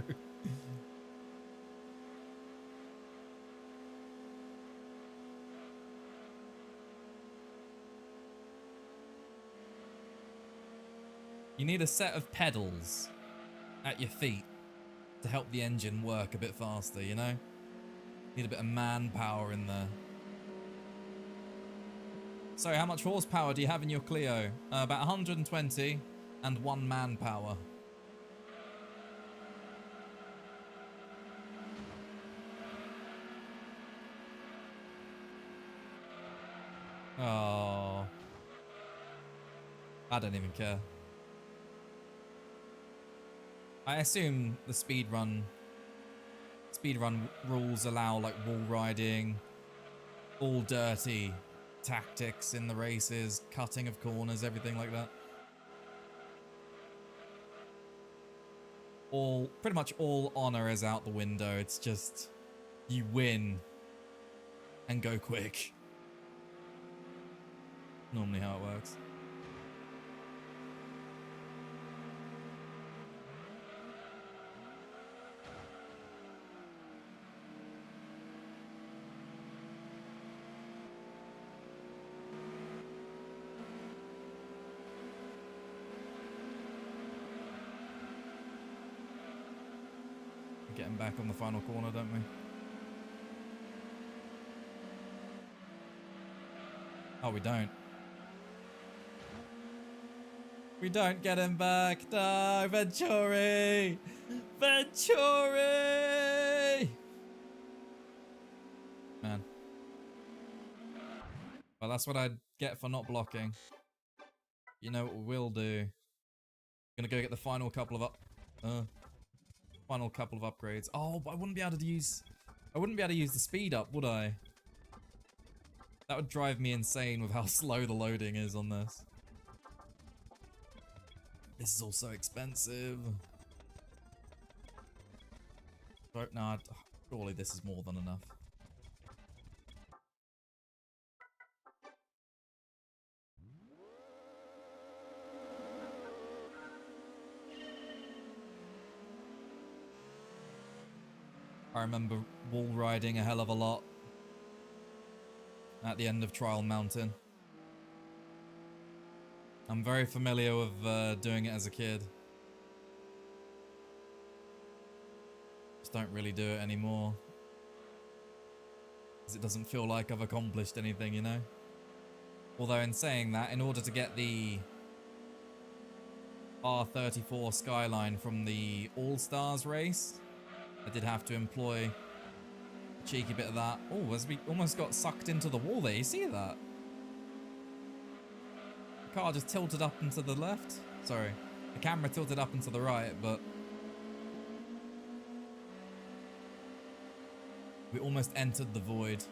A: You need a set of pedals at your feet to help the engine work a bit faster, you know? Need a bit of manpower in there. Sorry, how much horsepower do you have in your Clio? About 120 and 1 manpower. Oh. I don't even care. I assume the speedrun rules allow like wall riding, all dirty tactics in the races, cutting of corners, everything like that. Pretty much all honor is out the window. It's just you win and go quick. Normally how it works. Getting back on the final corner, don't we? Oh, we don't. We don't get him back. No, Venturi! Venturi! Man. Well, that's what I'd get for not blocking. You know what we'll do? Gonna go get the final couple of upgrades. Oh, but I wouldn't be able to use the speed up, would I? That would drive me insane with how slow the loading is on this. This is also expensive. But no, surely this is more than enough. I remember wall riding a hell of a lot at the end of Trial Mountain. I'm very familiar with doing it as a kid. Just don't really do it anymore. Because it doesn't feel like I've accomplished anything, you know? Although in saying that, in order to get the R34 Skyline from the All-Stars race, I did have to employ a cheeky bit of that. Oh, as we almost got sucked into the wall there, you see that? The car just tilted up and to the left. Sorry, the camera tilted up and to the right, but we almost entered the void.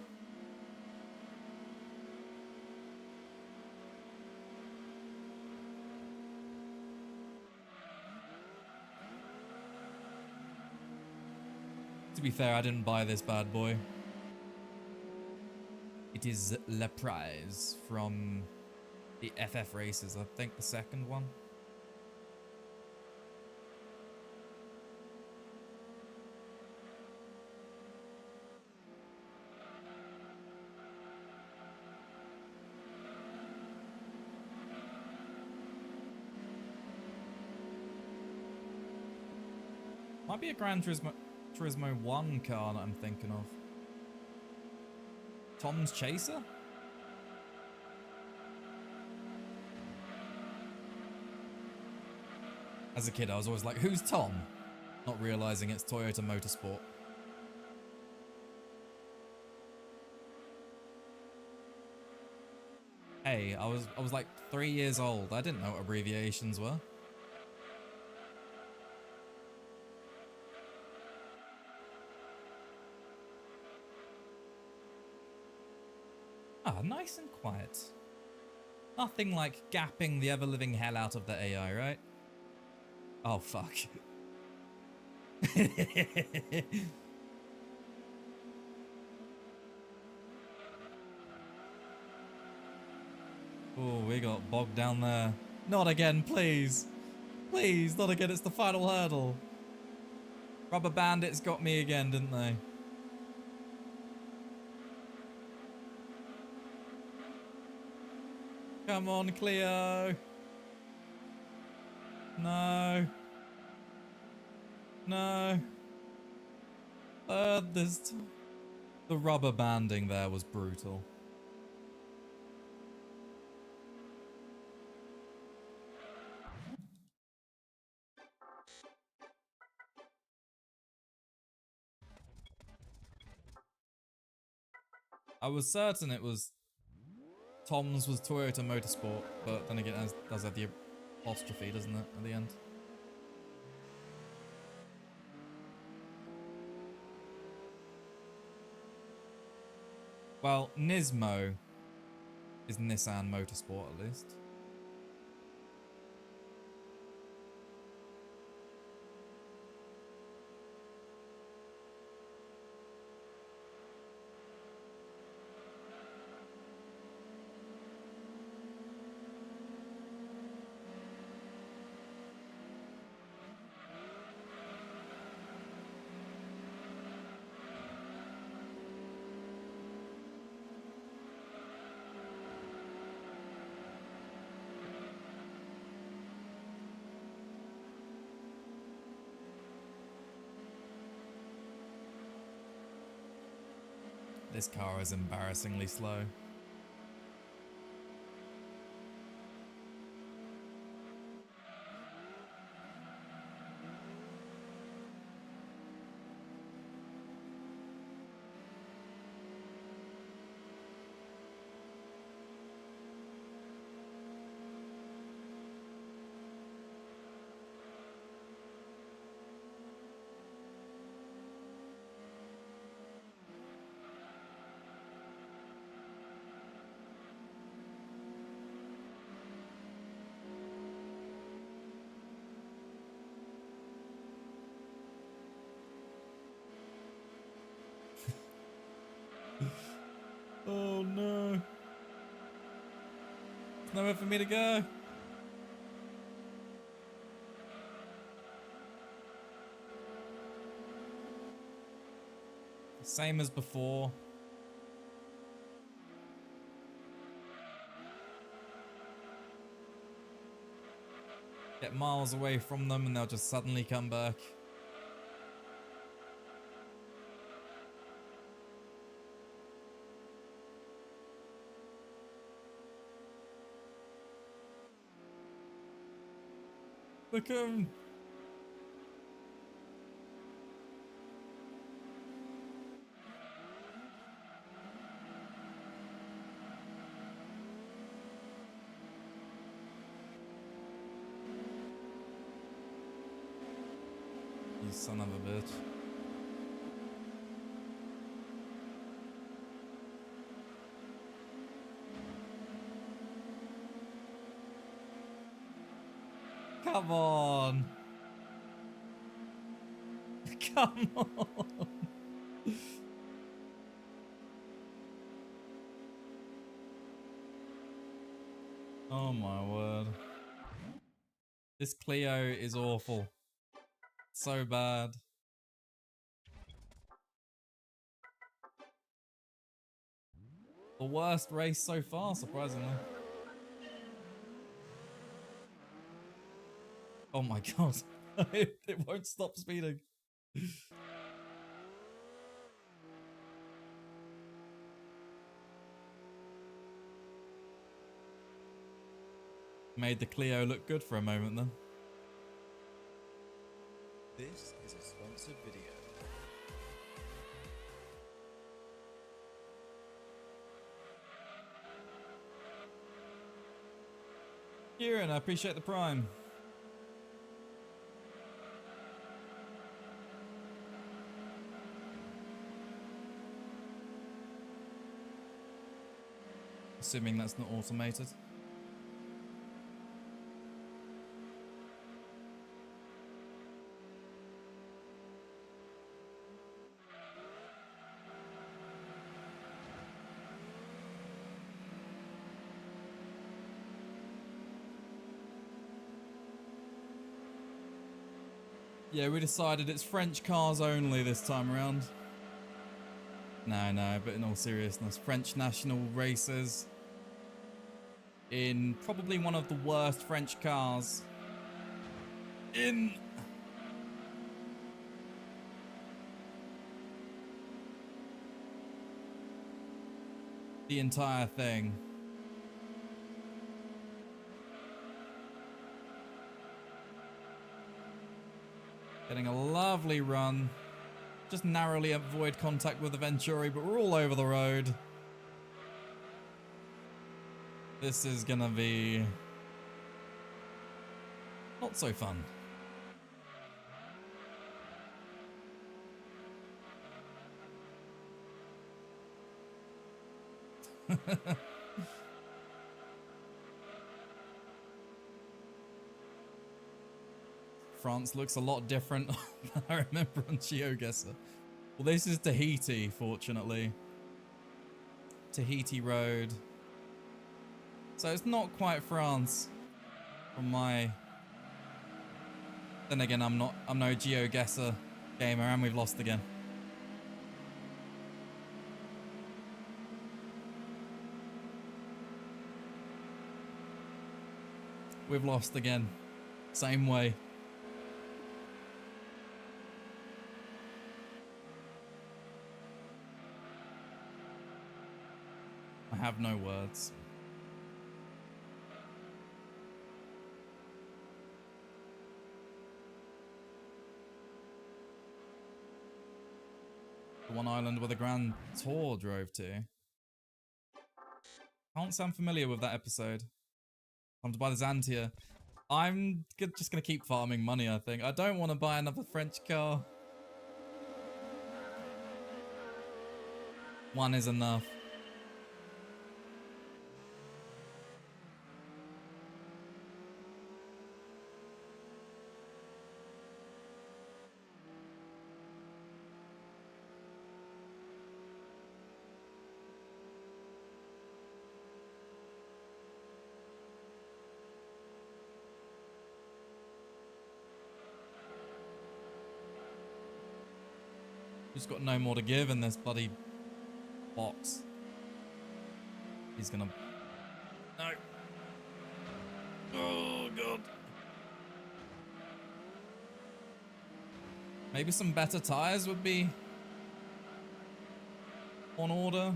A: To be fair, I didn't buy this bad boy. It is Le Prize from the FF races, I think the second one. Might be a Gran Turismo 1 car that I'm thinking of. Tom's Chaser? As a kid, I was always like, who's Tom? Not realizing it's Toyota Motorsport. Hey, I was like 3 years old. I didn't know what abbreviations were. Ah, nice and quiet. Nothing like gapping the ever-living hell out of the AI, right? Oh, fuck. Oh, we got bogged down there. Not again, please. Please, not again. It's the final hurdle. Rubber bandits got me again, didn't they? Come on, Cleo. No. No. The rubber banding there was brutal. I was certain it was Tom's was Toyota Motorsport, but then again, it does have the apostrophe, doesn't it, at the end? Well, Nismo is Nissan Motorsport, at least. This car is embarrassingly slow. Oh no. There's nowhere for me to go. Same as before. Get miles away from them and they'll just suddenly come back. Look at him. You son of a bitch. Come on. Come on. Oh my word. This Clio is awful. So bad. The worst race so far, surprisingly. Oh my god. It won't stop speeding. Made the Clio look good for a moment then.
B: This is a sponsored video.
A: Kieran, I appreciate the prime. Assuming that's not automated. Yeah, we decided it's French cars only this time around. No, but in all seriousness, French national races in probably one of the worst French cars in the entire thing. Getting a lovely run. Just narrowly avoid contact with the Venturi, but we're all over the road. This is gonna be not so fun. France looks a lot different than I remember on GeoGuessr. Well, this is Tahiti, fortunately. Tahiti Road. So it's not quite France from my... Then again, I'm no GeoGuessr gamer, and we've lost again. We've lost again. Same way. I have no words. The one island where the Grand Tour drove to. Can't sound familiar with that episode. Time to buy the Xantia. I'm just gonna keep farming money, I think. I don't want to buy another French car. One is enough. Just got no more to give in this bloody box. He's gonna... No. Oh, God. Maybe some better tires would be on order.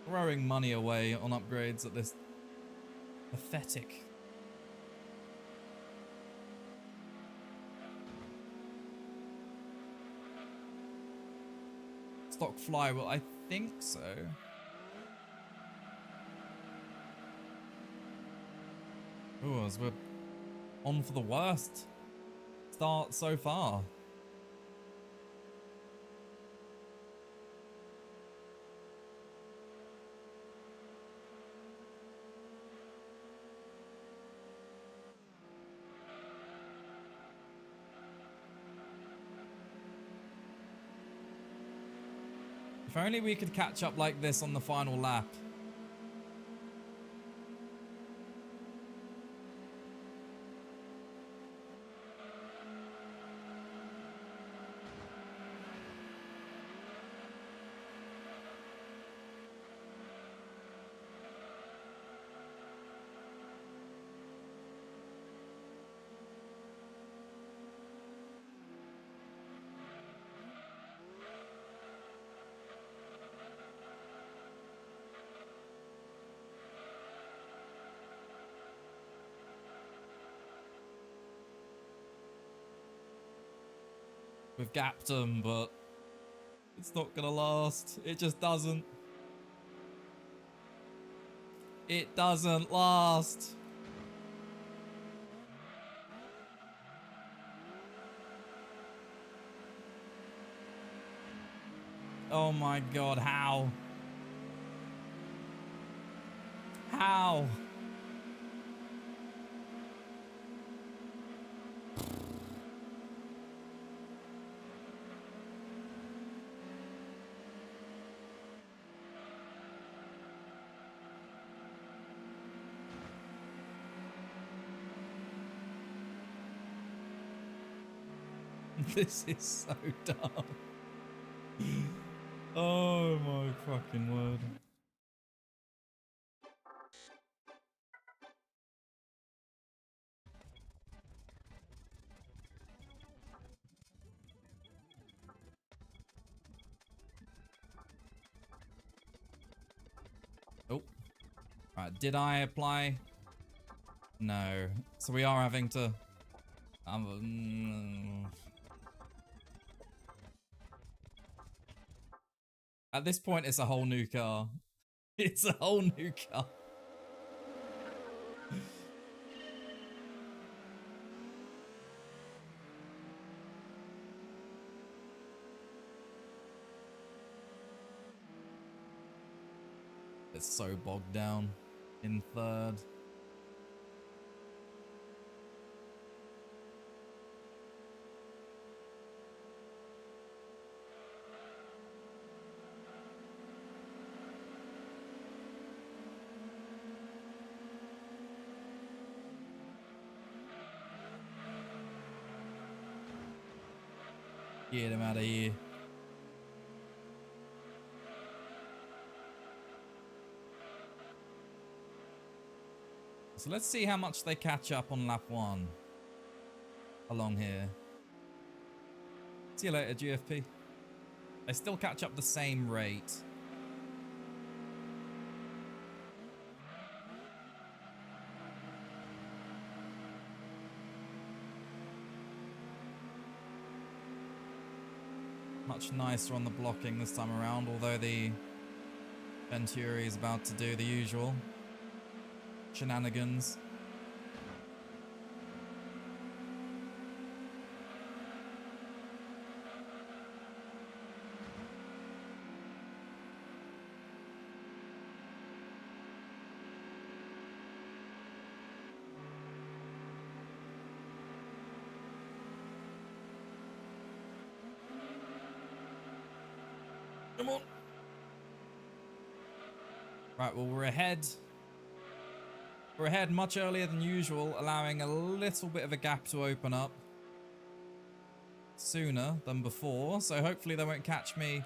A: Throwing money away on upgrades at this pathetic... stock flywheel, I think so. Ooh, as we're on for the worst start so far. If only we could catch up like this on the final lap. We've gapped them, but it's not gonna last. It just doesn't. It doesn't last. Oh my God, how? How? This is so dumb. Oh my fucking word. Oh. Right, did I apply? No. So we are having to... At this point, it's a whole new car. It's a whole new car. It's so bogged down in third. Get him out of here. So let's see how much they catch up on lap 1 along here. See you later, GFP. They still catch up the same rate. Much nicer on the blocking this time around, although the Venturi is about to do the usual shenanigans. Come on. Right, well, we're ahead. We're ahead much earlier than usual, allowing a little bit of a gap to open up sooner than before. So hopefully they won't catch me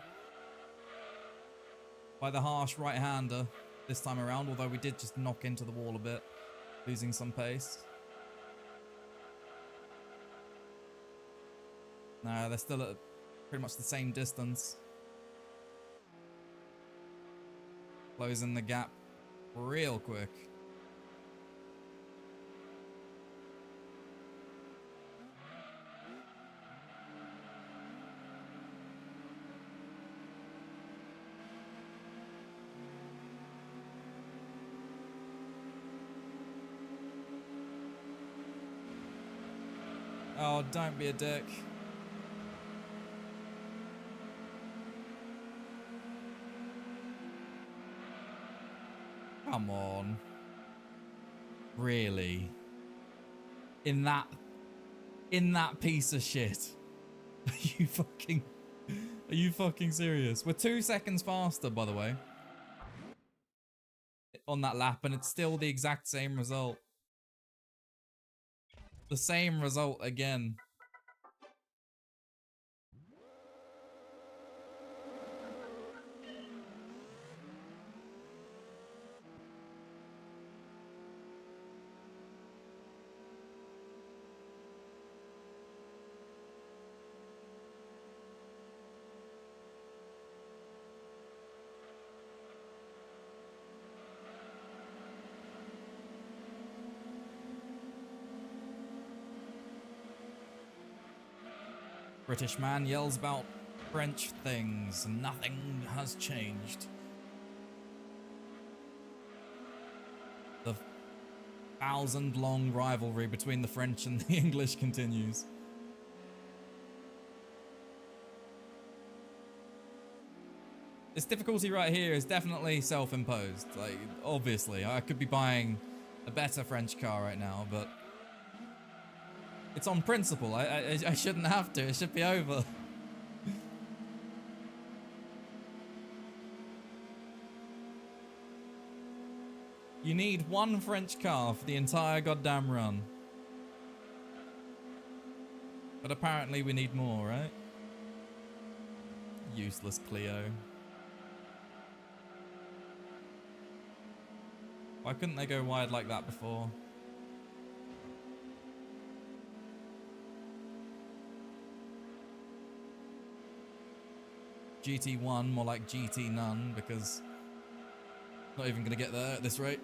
A: by the harsh right-hander this time around, although we did just knock into the wall a bit, losing some pace. No, they're still at pretty much the same distance. Closing the gap real quick. Oh, don't be a dick. Come on. Really? In that piece of shit? Are you fucking serious? We're 2 seconds faster, by the way, on that lap, and it's still the exact same result. The same result again. British man yells about French things. Nothing has changed. The 1,000-long rivalry between the French and the English continues. This difficulty right here is definitely self-imposed. Like, obviously, I could be buying a better French car right now, but it's on principle. I shouldn't have to. It should be over. You need one French car for the entire goddamn run. But apparently we need more, right? Useless Clio. Why couldn't they go wide like that before? GT1, more like GT none, because not even gonna get there at this rate.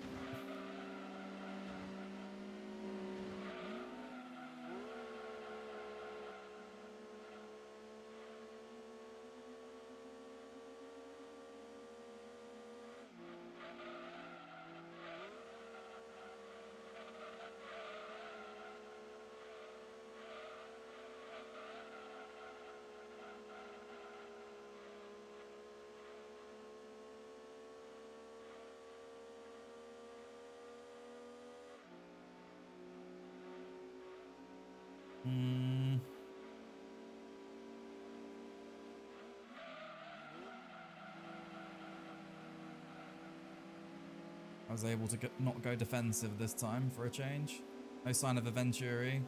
A: I was able to not go defensive this time for a change. No sign of a Venturi.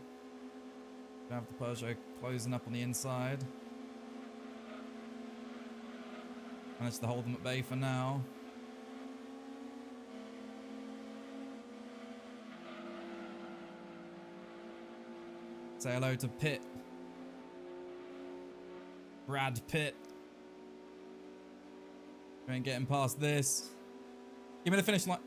A: Have the Peugeot closing up on the inside. Managed to hold them at bay for now. Say hello to Pitt. Brad Pitt. We ain't getting past this. Give me the finish line.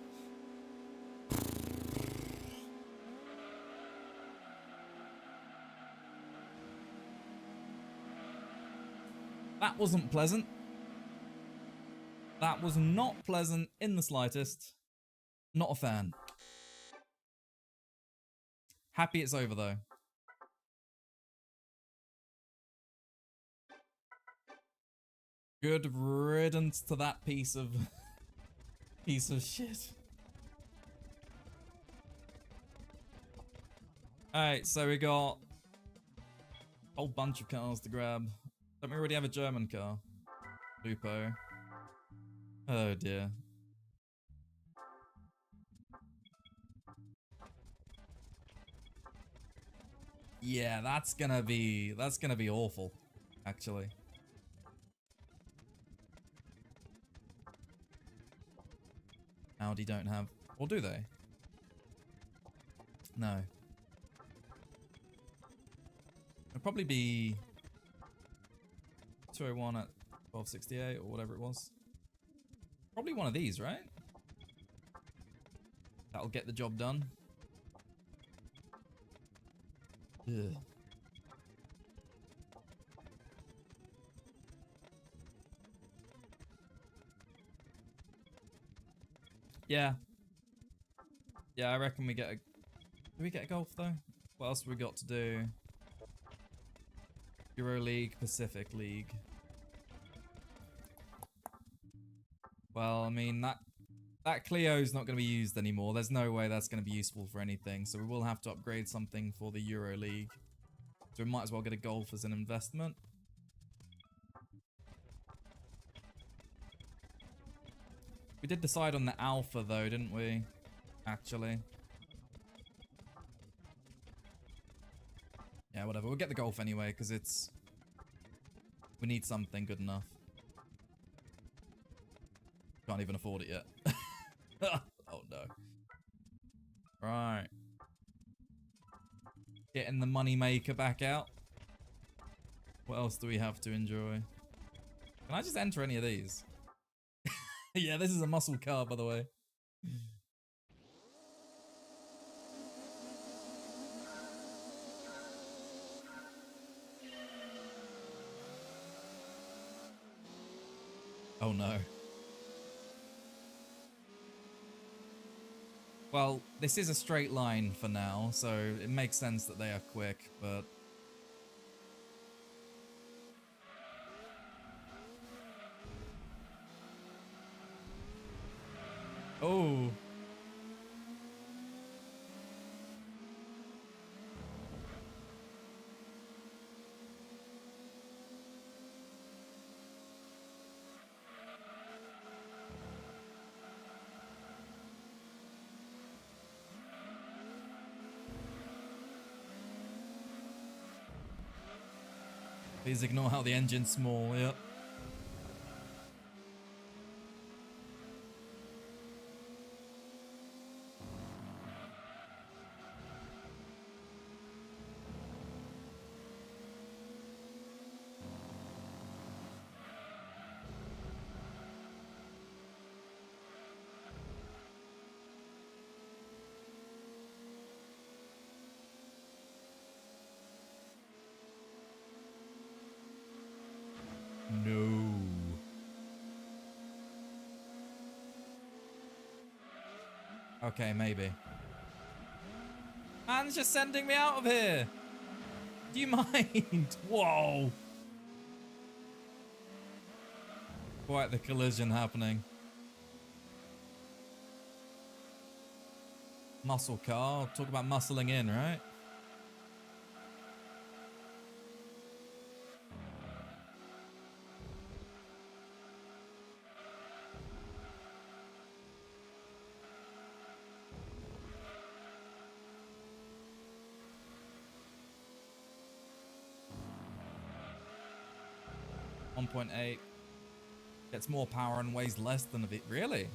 A: That wasn't pleasant. That was not pleasant in the slightest. Not a fan. Happy it's over though. Good riddance to that piece of shit. Alright, so we got a whole bunch of cars to grab. Don't we already have a German car? Lupo. Oh dear. Yeah, that's gonna be awful, actually. Audi don't have, or do they? No. It'll probably be 201 at 1268 or whatever it was. Probably one of these, right? That'll get the job done. Ugh. Yeah. Yeah, I reckon we get a... Do we get a Golf though? What else have we got to do? Euro League, Pacific League. Well, I mean, that Clio's not going to be used anymore. There's no way that's going to be useful for anything. So we will have to upgrade something for the Euro League. So we might as well get a Golf as an investment. We did decide on the Alpha though, didn't we? Actually. Yeah, whatever. We'll get the Golf anyway, because it's... We need something good enough. Can't even afford it yet. Oh no. Right. Getting the money maker back out. What else do we have to enjoy? Can I just enter any of these? Yeah, this is a muscle car, by the way. Oh no. Well, this is a straight line for now, so it makes sense that they are quick, but... Oh. Please ignore how the engine's small, yep. No. Okay, maybe. Man's just sending me out of here. Do you mind? Whoa. Quite the collision happening. Muscle car. Talk about muscling in, right? .8 gets more power and weighs less than a V. Really?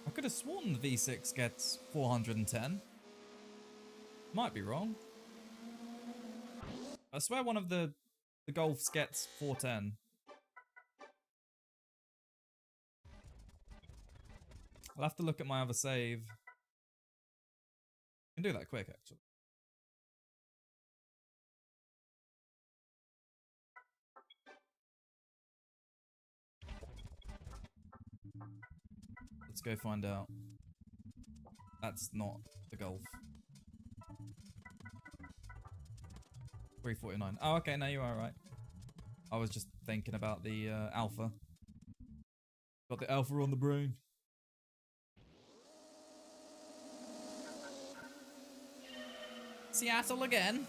A: I could have sworn the V6 gets 410. Might be wrong. I swear one of the Golfs gets 410. I'll have to look at my other save. I can do that quick, actually. Let's go find out. That's not the Golf. 349. Oh, okay, no, you are right. I was just thinking about the Alpha. Got the Alpha on the brain. Seattle again.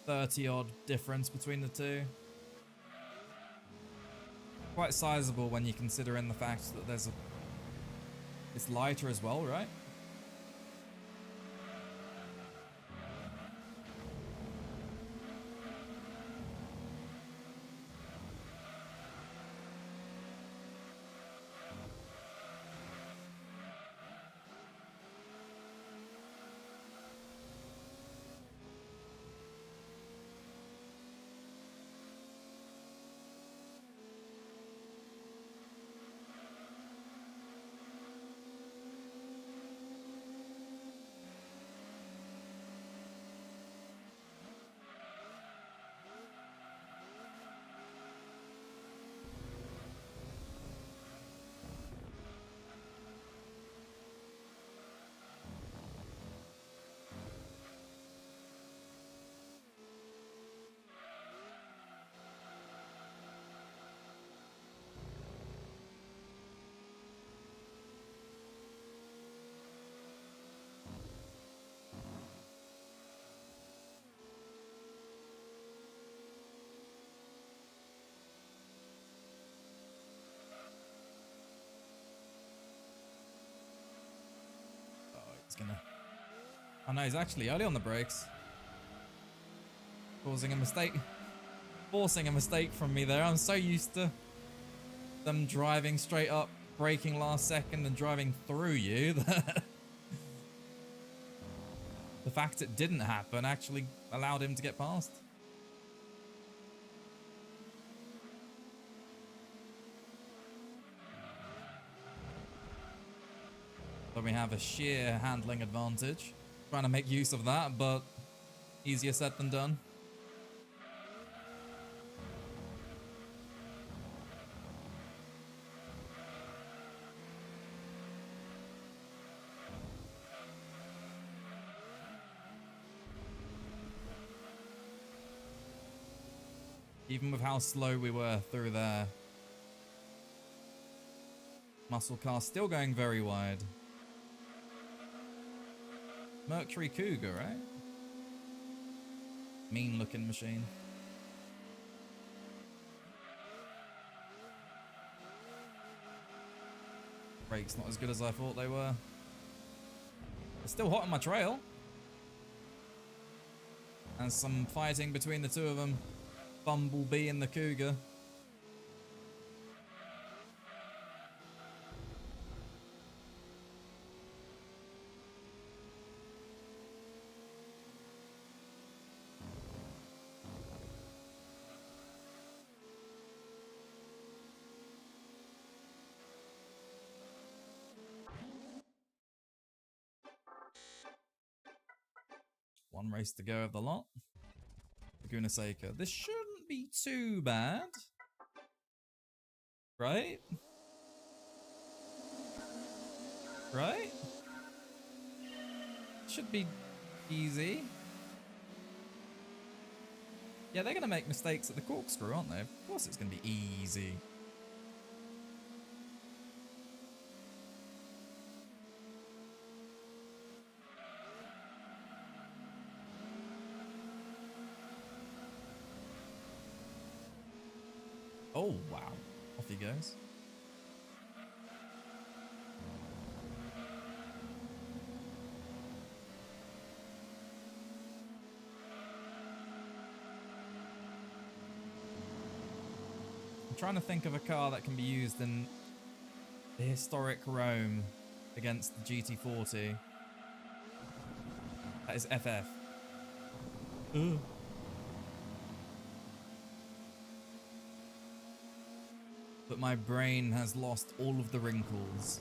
A: $30-odd difference between the two. Quite sizable when you consider in the fact that there's a... It's lighter as well, right? He's gonna... Oh no, he's actually early on the brakes. Causing a mistake. Forcing a mistake from me there. I'm so used to them driving straight up, braking last second and driving through you that the fact it didn't happen actually allowed him to get past. So we have a sheer handling advantage. Trying to make use of that, but easier said than done. Even with how slow we were through there. Muscle car still going very wide. Mercury Cougar, right? Mean looking machine. Brakes not as good as I thought they were. They're still hot on my trail. And some fighting between the two of them. Bumblebee and the Cougar. One race to go of the lot. Laguna Seca. This shouldn't be too bad. Right? Right? Should be easy. Yeah, they're going to make mistakes at the corkscrew, aren't they? Of course it's going to be easy. Oh, wow. Off he goes. I'm trying to think of a car that can be used in the historic Rome against the GT40. That is FF. Ugh. But my brain has lost all of the wrinkles.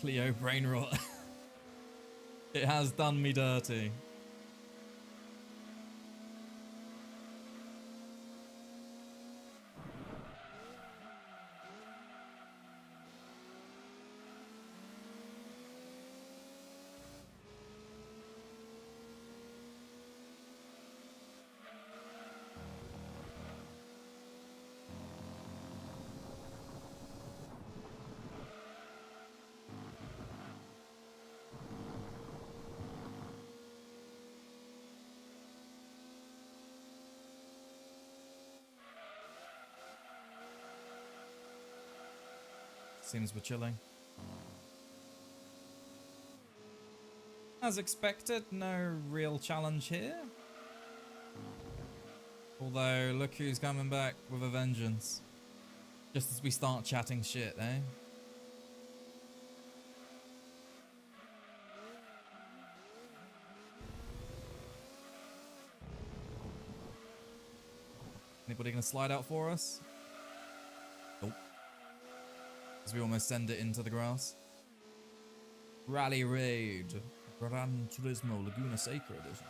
A: Clio brain rot. It has done me dirty. Seems we're chilling. As expected, no real challenge here. Although, look who's coming back with a vengeance. Just as we start chatting shit, eh? Anybody gonna slide out for us? Nope. As we almost send it into the grass. Rally Raid. Gran Turismo Laguna Seca Edition.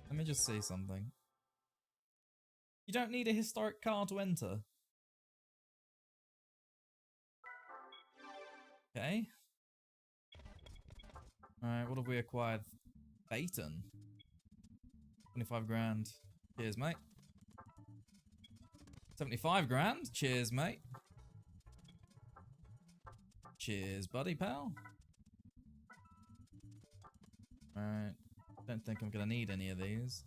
A: Let me just say something. You don't need a historic car to enter. Okay. Alright, what have we acquired? Phaeton. 25 grand. Cheers, mate. 75 grand. Cheers, mate. Cheers, buddy pal. Alright. Don't think I'm gonna need any of these.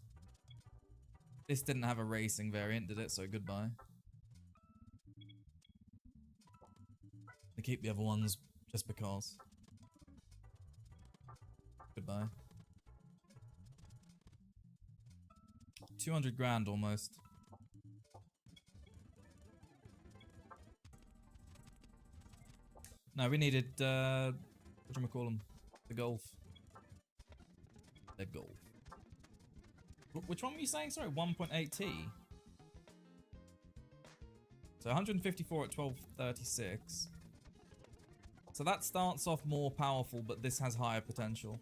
A: This didn't have a racing variant, did it? So goodbye. I keep the other ones just because. Goodbye. 200 grand almost. No, we needed, what do we call them? The Golf. The Golf. Which one were you saying? Sorry, 1.8T. So 154 at 1236. So that starts off more powerful, but this has higher potential.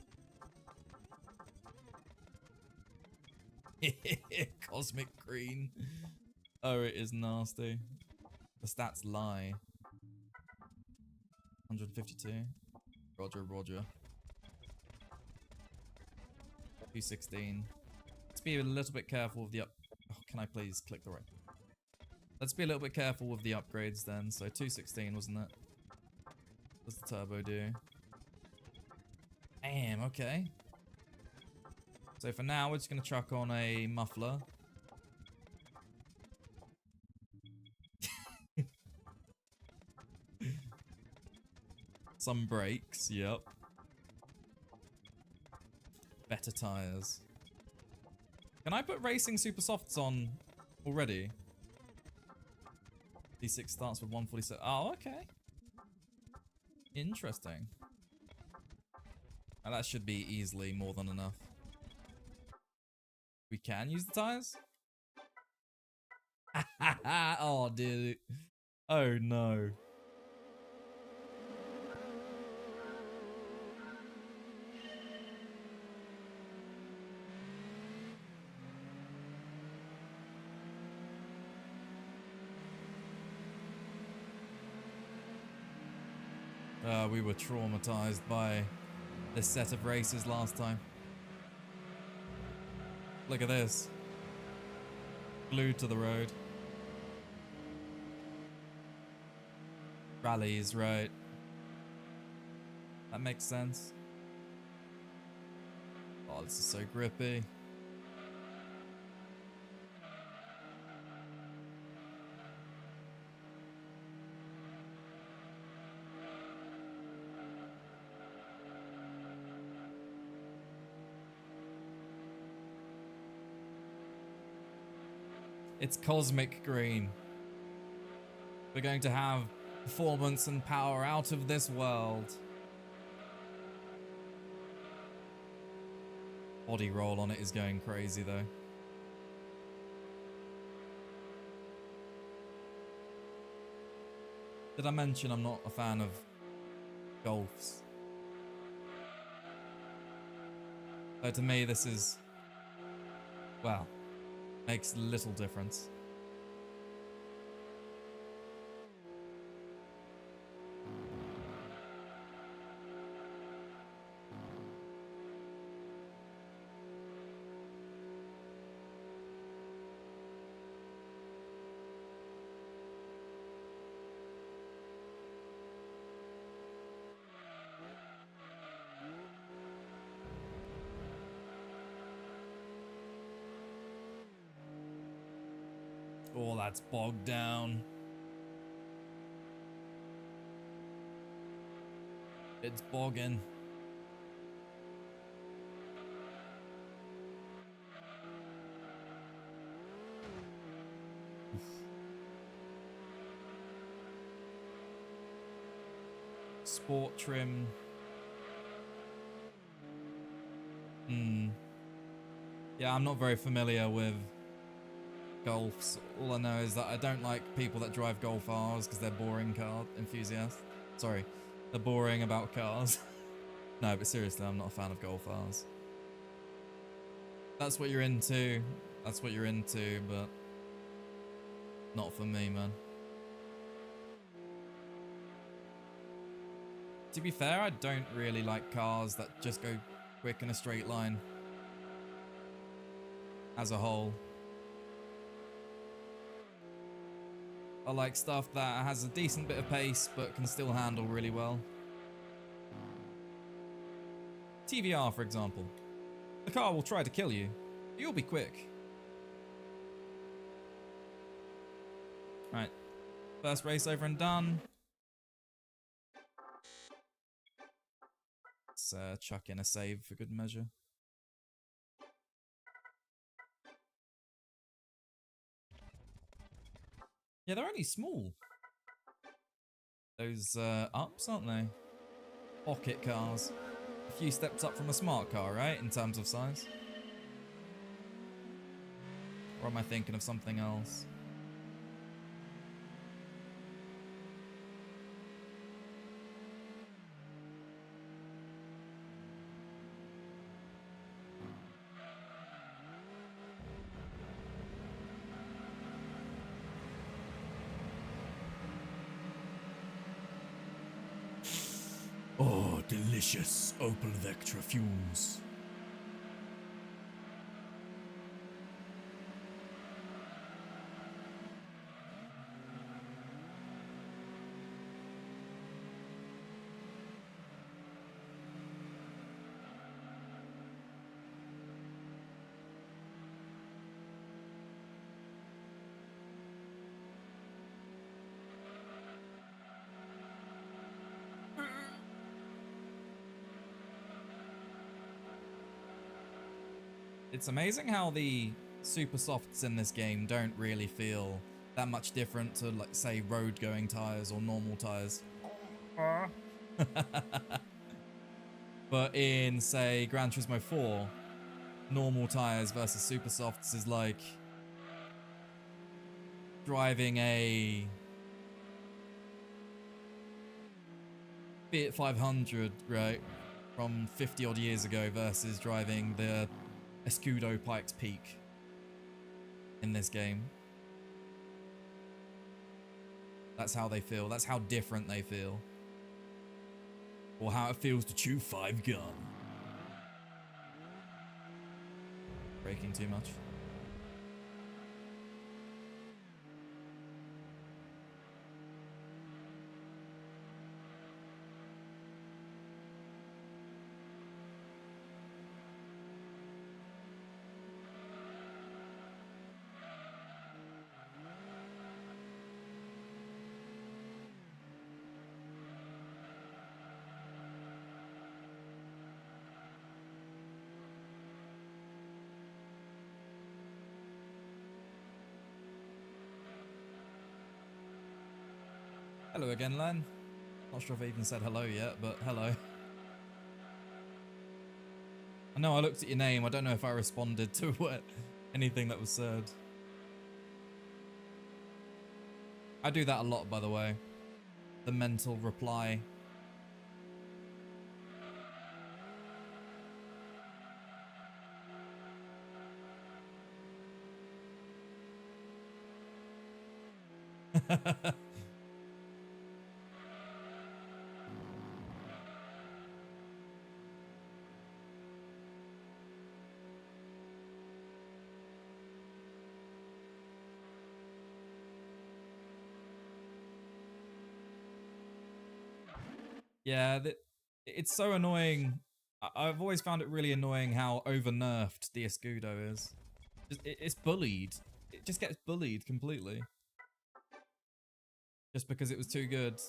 A: Cosmic green. Oh, it is nasty. The stats lie. 152. Roger, roger. 216. Let's be a little bit careful with the up. Oh, can I please click the right? Let's be a little bit careful with the upgrades then. So 216, wasn't it? What does the turbo do? Damn, okay. So for now, we're just going to chuck on a muffler. Some brakes, yep. Better tires. Can I put racing super softs on already? D6 starts with 147. Oh, okay. Interesting. Now that should be easily more than enough. We can use the tires? Oh, dude. Oh, no. We were traumatized by this set of races last time. Look at this. Glued to the road. Rallies, right. That makes sense. Oh, this is so grippy. It's cosmic green. We're going to have performance and power out of this world. Body roll on it is going crazy though. Did I mention I'm not a fan of Golfs? So to me this is, well, makes little difference. Oh, that's bogged down. It's bogging. Oof. Sport trim. Yeah, I'm not very familiar with Golfs. All I know is that I don't like people that drive Golf Rs because they're boring car enthusiasts. Sorry, they're boring about cars. No, but seriously, I'm not a fan of Golf Rs. That's what you're into. That's what you're into, but not for me, man. To be fair, I don't really like cars that just go quick in a straight line. as a whole. I like stuff that has a decent bit of pace but can still handle really well. TVR, for example. The car will try to kill you, but you'll be quick. Right, first race over and done. Let's chuck in a save for good measure. Yeah, they're only small. Those ups, aren't they? Pocket cars. A few steps up from a smart car, right? In terms of size. Or am I thinking of something else? Oh, delicious Opel Vectra fumes. It's amazing how the super softs in this game don't really feel that much different to, like, say, road going tires or normal tires. But in, say, Gran Turismo 4, normal tires versus super softs is like driving a Fiat 500, right, from 50 odd years ago versus driving the Escudo Pikes Peak in this game. That's how they feel. That's how different they feel. Or how it feels to chew 5 gum. Braking too much. Hello again, Len. Not sure if I even said hello yet, but hello. I know I looked at your name. I don't know if I responded to anything that was said. I do that a lot, by the way. The mental reply. Yeah, it's so annoying. I've always found it really annoying how over-nerfed the Escudo is. It's bullied. It just gets bullied completely. Just because it was too good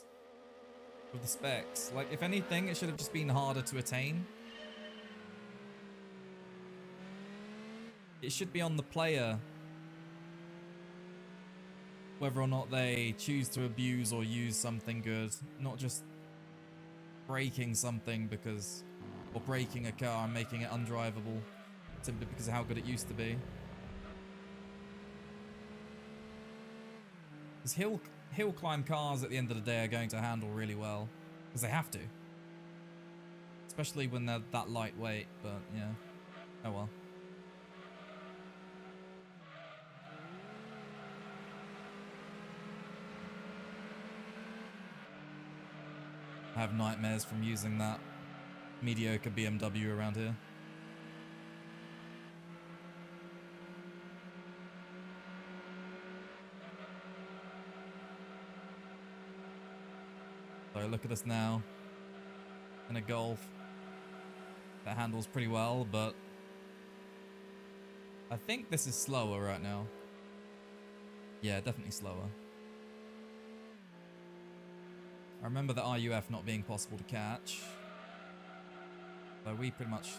A: with the specs. Like, if anything, it should have just been harder to attain. It should be on the player whether or not they choose to abuse or use something good, not just breaking something because, or breaking a car and making it undrivable simply because of how good it used to be. Because hill climb cars at the end of the day are going to handle really well because they have to, especially when they're that lightweight. But yeah, oh well. I have nightmares from using that mediocre BMW around here. So look at us now. In a Golf. That handles pretty well, but I think this is slower right now. Yeah, definitely slower. I remember the RUF not being possible to catch. So we pretty much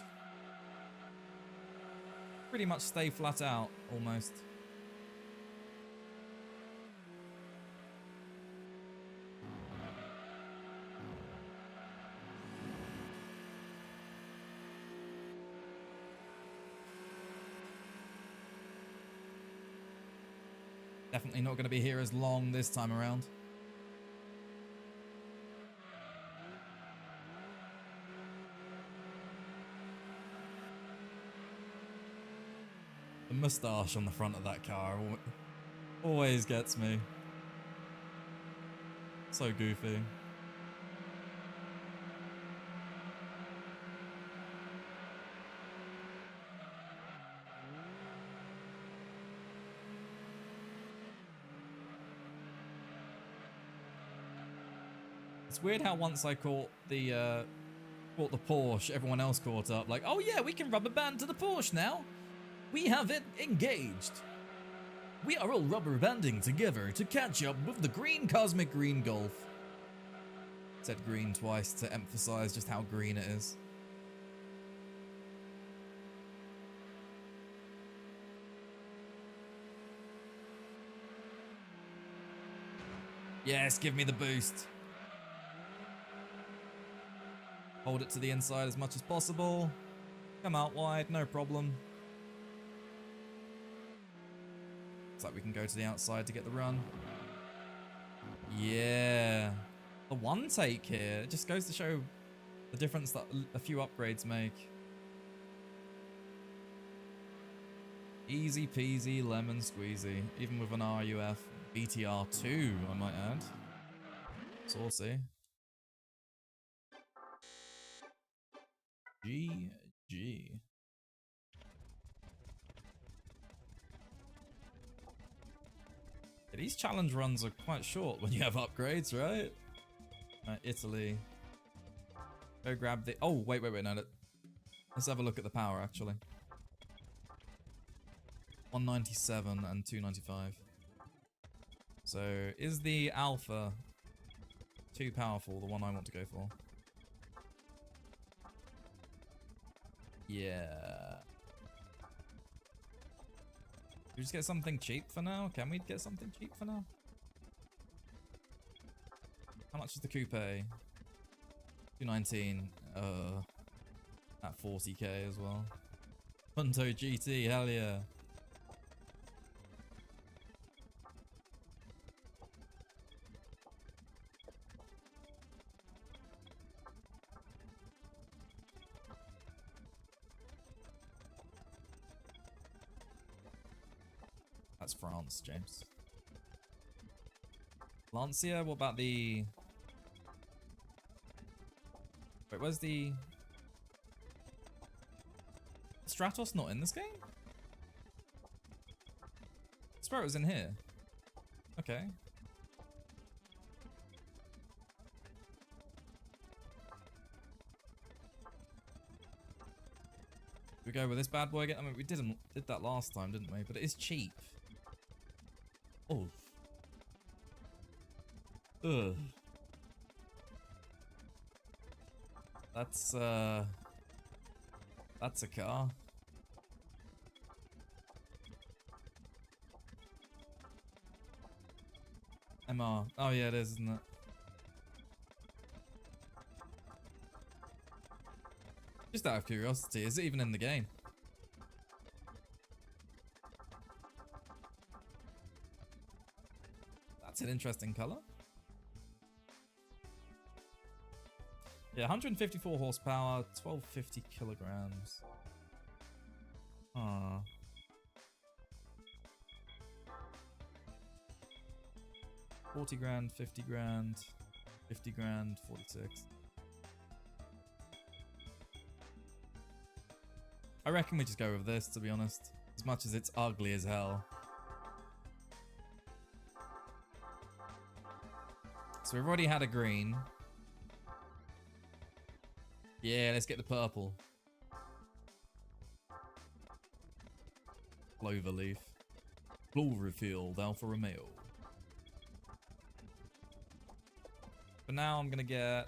A: stay flat out, almost. Definitely not going to be here as long this time around. The moustache on the front of that car always gets me. So goofy. It's weird how once I caught the Porsche, everyone else caught up. Like, oh yeah, we can rubber band to the Porsche now. We have it engaged. We are all rubber banding together to catch up with the green cosmic green Golf. Said green twice to emphasize just how green it is. Yes, give me the boost. Hold it to the inside as much as possible. Come out wide, no problem. Looks like we can go to the outside to get the run. Yeah. The one take here, it just goes to show the difference that a few upgrades make. Easy peasy lemon squeezy, even with an RUF BTR2, I might add. Saucy. GG. These challenge runs are quite short when you have upgrades, right? Italy. Go grab the... Oh, wait, no. Let's have a look at the power, actually. 197 and 295. So, is the Alpha too powerful, the one I want to go for? Yeah. We just get something cheap for now? Can we get something cheap for now? How much is the coupe? 219. At 40k as well. Punto GT, hell yeah. That's France, James. Lancia, what about the... Wait, where's the... Stratos not in this game? I swear it was in here. Okay. We go with this bad boy again? I mean, we did that last time, didn't we? But it is cheap. Oh. Ugh. That's a car. MR. Oh yeah, it is, isn't it? Just out of curiosity, is it even in the game? That's an interesting color. Yeah, 154 horsepower, 1250 kilograms. Ah. 40 grand, 50 grand, 50 grand, 46. I reckon we just go with this, to be honest. As much as it's ugly as hell. So we've already had a green. Yeah, let's get the purple. Cloverleaf. Cloverfield, Alfa Romeo. But now I'm gonna get...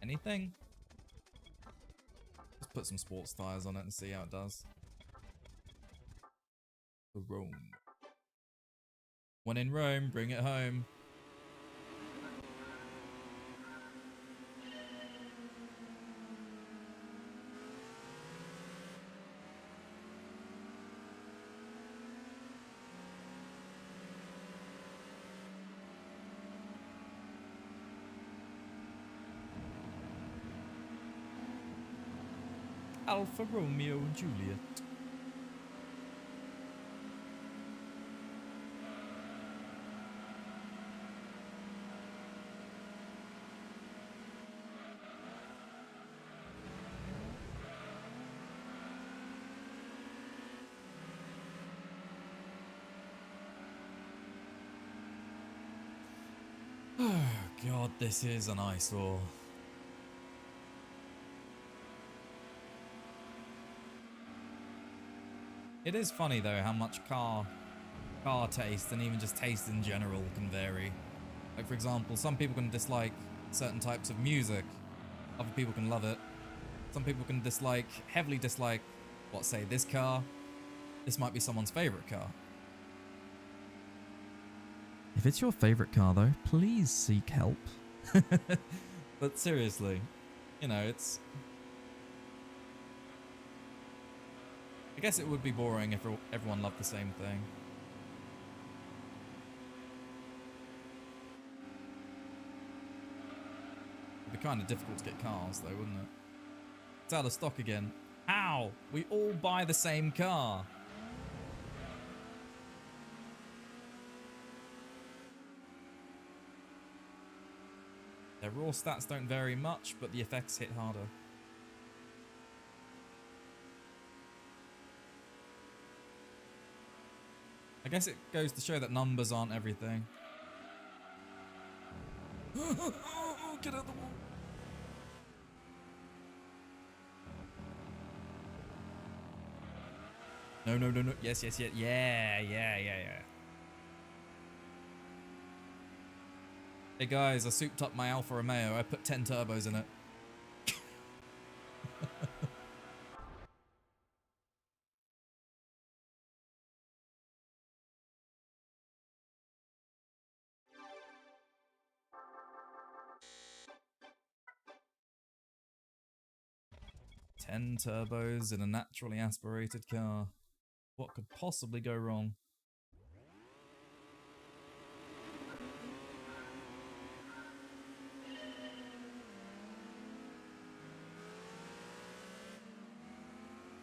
A: anything? Let's put some sports tires on it and see how it does. Rome. When in Rome, bring it home. Alfa Romeo and Juliet. Oh god, this is an eyesore. It is funny though how much car taste and even just taste in general can vary. Like for example, some people can dislike certain types of music, other people can love it. Some people can heavily dislike, say this car. This might be someone's favorite car. If it's your favorite car though, please seek help. But seriously, you know, it's... I guess it would be boring if everyone loved the same thing. It'd be kind of difficult to get cars though, wouldn't it? It's out of stock again. How? We all buy the same car. Their raw stats don't vary much, but the effects hit harder. I guess it goes to show that numbers aren't everything. Get out of the wall. No, no, no, no. Yes, yes, yes. Yeah. Hey guys, I souped up my Alfa Romeo. I put 10 turbos in it. 10 turbos in a naturally aspirated car. What could possibly go wrong?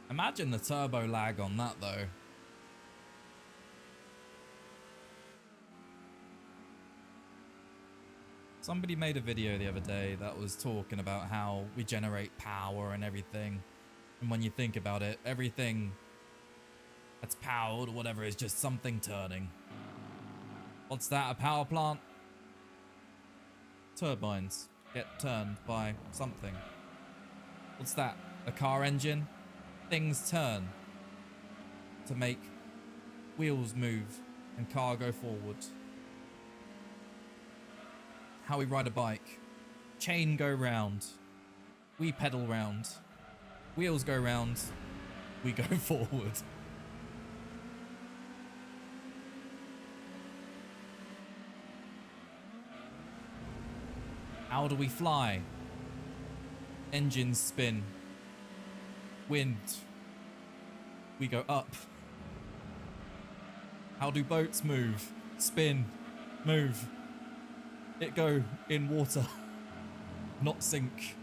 A: Imagine the turbo lag on that though. Somebody made a video the other day that was talking about how we generate power and everything. And when you think about it, everything that's powered or whatever is just something turning. What's that, a power plant? Turbines get turned by something. What's that, a car engine? Things turn to make wheels move and car go forward. How we ride a bike. Chain go round. We pedal round. Wheels go round. We go forward. How do we fly? Engines spin. Wind. We go up. How do boats move? Spin. Move. It go in water, not sink.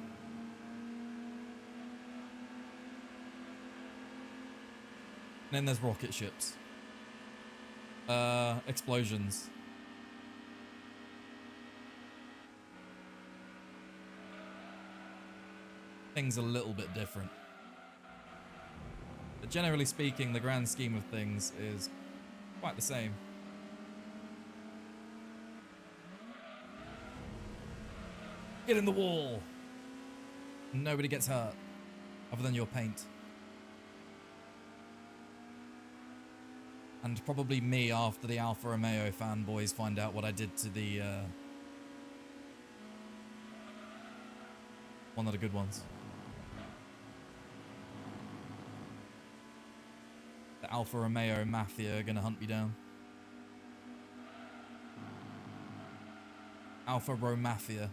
A: And then there's rocket ships. Explosions. Things a little bit different. But generally speaking, the grand scheme of things is quite the same. Get in the wall. Nobody gets hurt. Other than your paint. And probably me after the Alfa Romeo fanboys find out what I did to the, one of the good ones. The Alfa Romeo Mafia are gonna hunt me down. Alfa Romafia.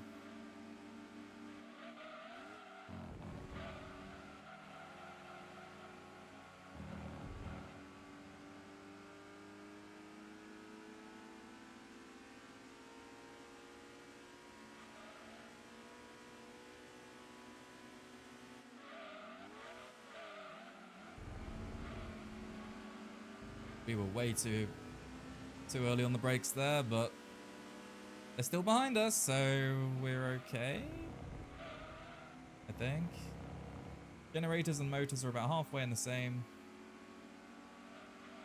A: We were way too early on the brakes there, but they're still behind us, so we're okay, I think. Generators and motors are about halfway in the same.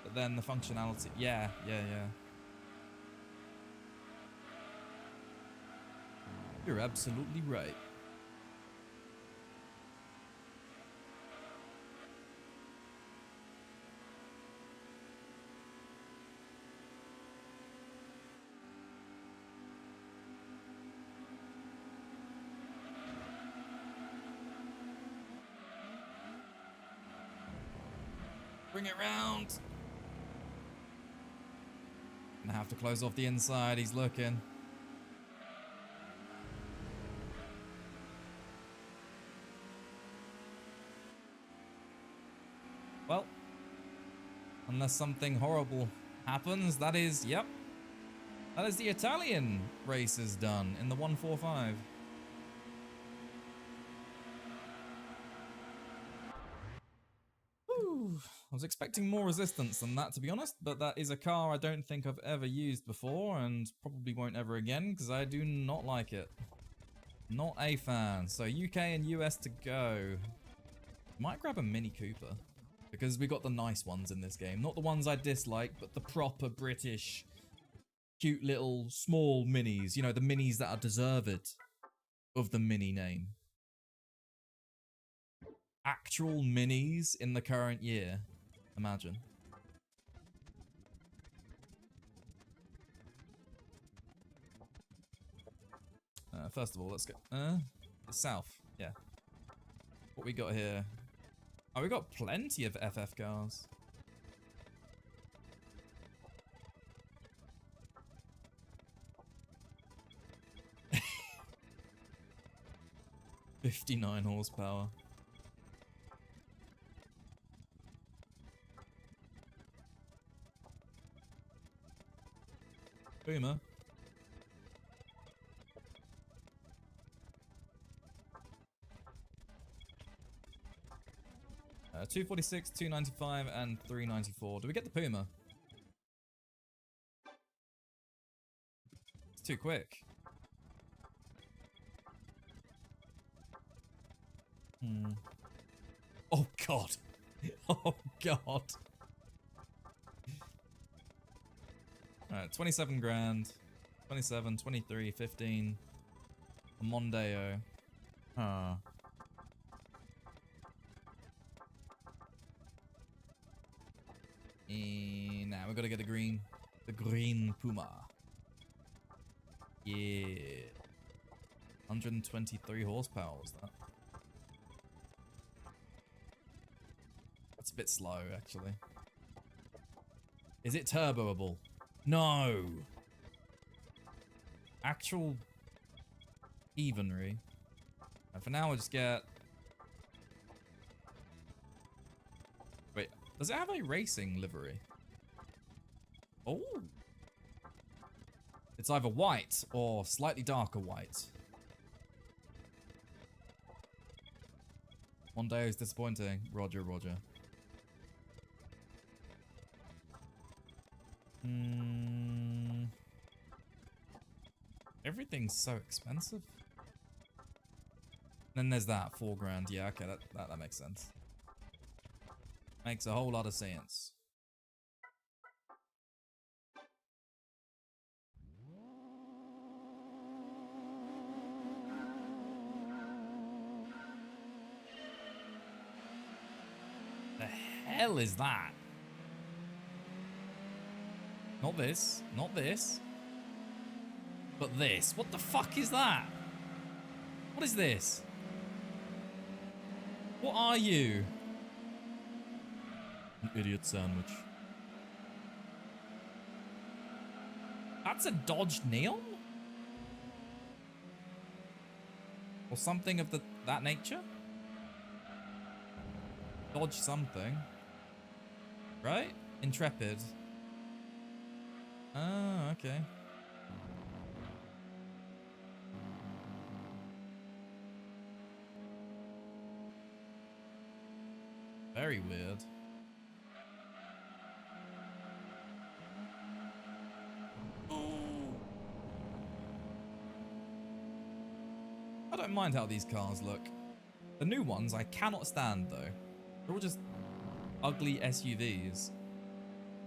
A: But then the functionality, yeah. You're absolutely right. Bring it round. Gonna have to close off the inside. He's looking. Well, unless something horrible happens, that is, yep. That is the Italian races done in the 145. I was expecting more resistance than that, to be honest, but that is a car I don't think I've ever used before and probably won't ever again because I do not like it. Not a fan. So UK and US to go. Might grab a Mini Cooper because we got the nice ones in this game. Not the ones I dislike, but the proper British, cute little small minis. You know, the minis that are deserved of the Mini name. Actual minis in the current year. Imagine. First of all, let's go. South. Yeah. What we got here? Oh, we got plenty of FF cars. $59 horsepower. Boomer. 246, 295, and 394. Do we get the Puma? It's too quick. Oh god. Oh god. Alright, 27 grand. 27, 23, 15. A Mondeo. Huh. Nah, we gotta get the green Puma. Yeah. 123 horsepower was that? That's a bit slow, actually. Is it turboable? No! Actual evenry. And for now, we'll just get... Wait, does it have a racing livery? Oh! It's either white or slightly darker white. Mondeo is disappointing. Roger, roger. Everything's so expensive. Then there's that, 4 grand. Yeah, okay, that makes sense. Makes a whole lot of sense. hell is that? Not this. Not this. But this. What the fuck is that? What is this? What are you? An idiot sandwich. That's a Dodge Neon? Or something of that nature? Dodge something. Right? Intrepid. Ah, okay. Very weird. I don't mind how these cars look. The new ones I cannot stand though. They're all just ugly SUVs,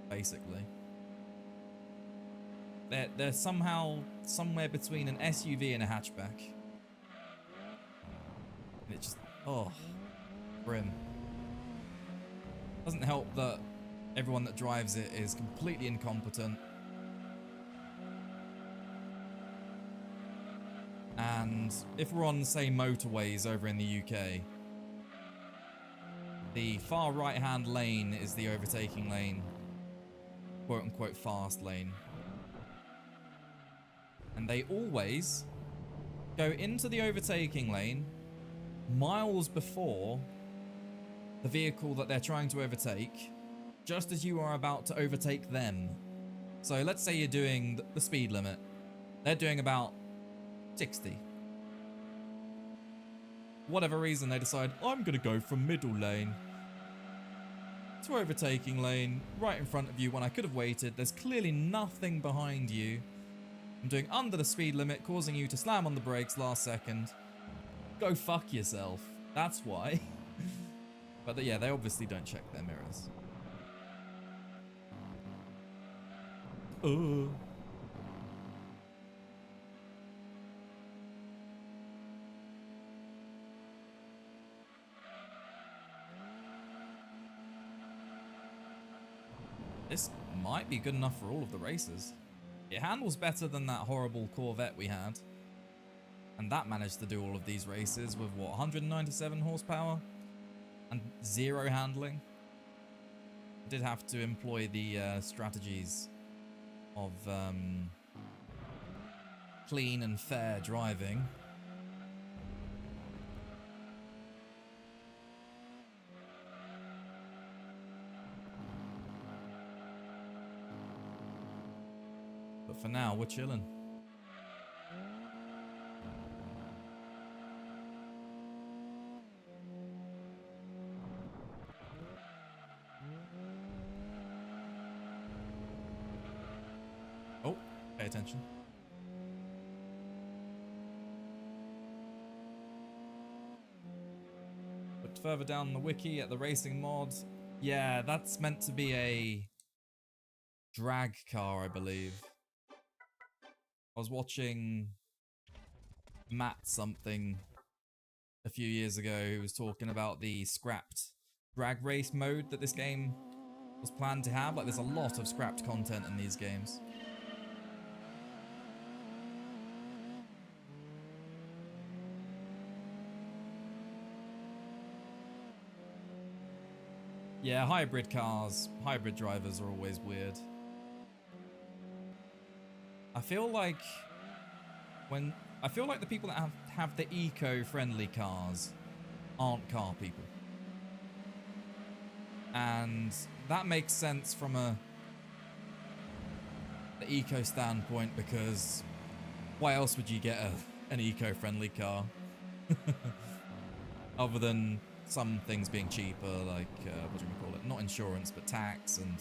A: basically. They're somehow somewhere between an SUV and a hatchback. And it just, oh, grim. Doesn't help that everyone that drives it is completely incompetent. And if we're on, say, motorways over in the UK, the far right-hand lane is the overtaking lane, quote-unquote fast lane. And they always go into the overtaking lane miles before the vehicle that they're trying to overtake, just as you are about to overtake them. So let's say you're doing the speed limit. They're doing about 60. Whatever reason, they decide, I'm going to go from middle lane to overtaking lane right in front of you when I could have waited. There's clearly nothing behind you. I'm doing under the speed limit, causing you to slam on the brakes last second. Go fuck yourself. That's why. But yeah, they obviously don't check their mirrors. This might be good enough for all of the races. It handles better than that horrible Corvette we had. And that managed to do all of these races with, what, 197 horsepower? And 0 handling. I did have to employ the strategies of clean and fair driving. But for now, we're chilling. Oh, pay attention. Looked further down the wiki at the racing mod. Yeah, that's meant to be a drag car, I believe. I was watching Matt something a few years ago who was talking about the scrapped drag race mode that this game was planned to have. Like, there's a lot of scrapped content in these games. Yeah, hybrid cars, hybrid drivers are always weird. I feel like the people that have the eco-friendly cars aren't car people. And that makes sense from the eco standpoint, because why else would you get an eco-friendly car? Other than some things being cheaper, like, what do we call it? Not insurance, but tax, and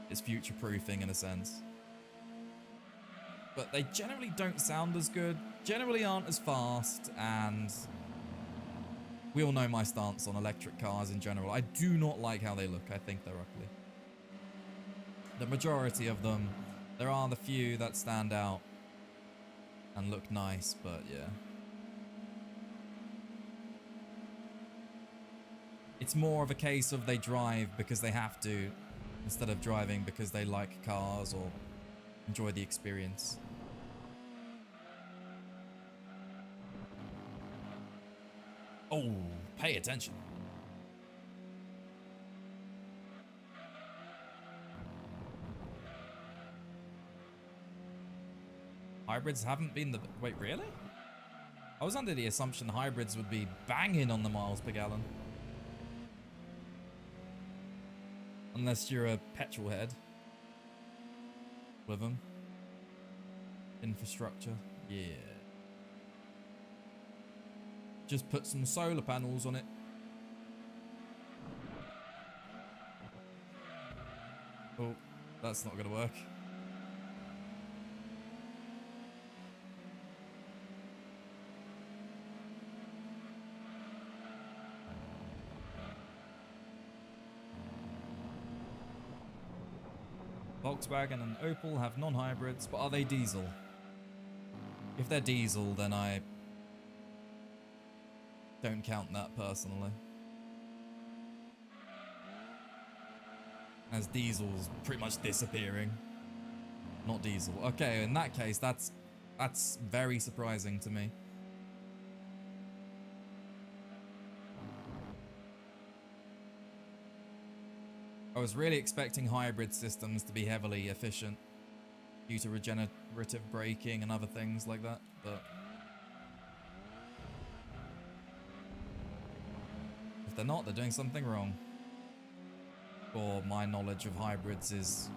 A: it's future-proofing in a sense. But they generally don't sound as good, generally aren't as fast, and we all know my stance on electric cars in general. I do not like how they look. I think they're ugly. The majority of them, there are the few that stand out and look nice, but yeah. It's more of a case of they drive because they have to, instead of driving because they like cars or enjoy the experience. Oh, pay attention. Hybrids haven't been the... Wait, really? I was under the assumption hybrids would be banging on the miles per gallon. Unless you're a petrol head. With them. Infrastructure. Yeah. Just put some solar panels on it. Oh, that's not going to work. Volkswagen and Opel have non-hybrids, but are they diesel? If they're diesel, then I don't count that personally. As diesel's pretty much disappearing. Not diesel. Okay, in that case, that's very surprising to me. I was really expecting hybrid systems to be heavily efficient due to regenerative braking and other things like that, but if they're not, they're doing something wrong. Or my knowledge of hybrids is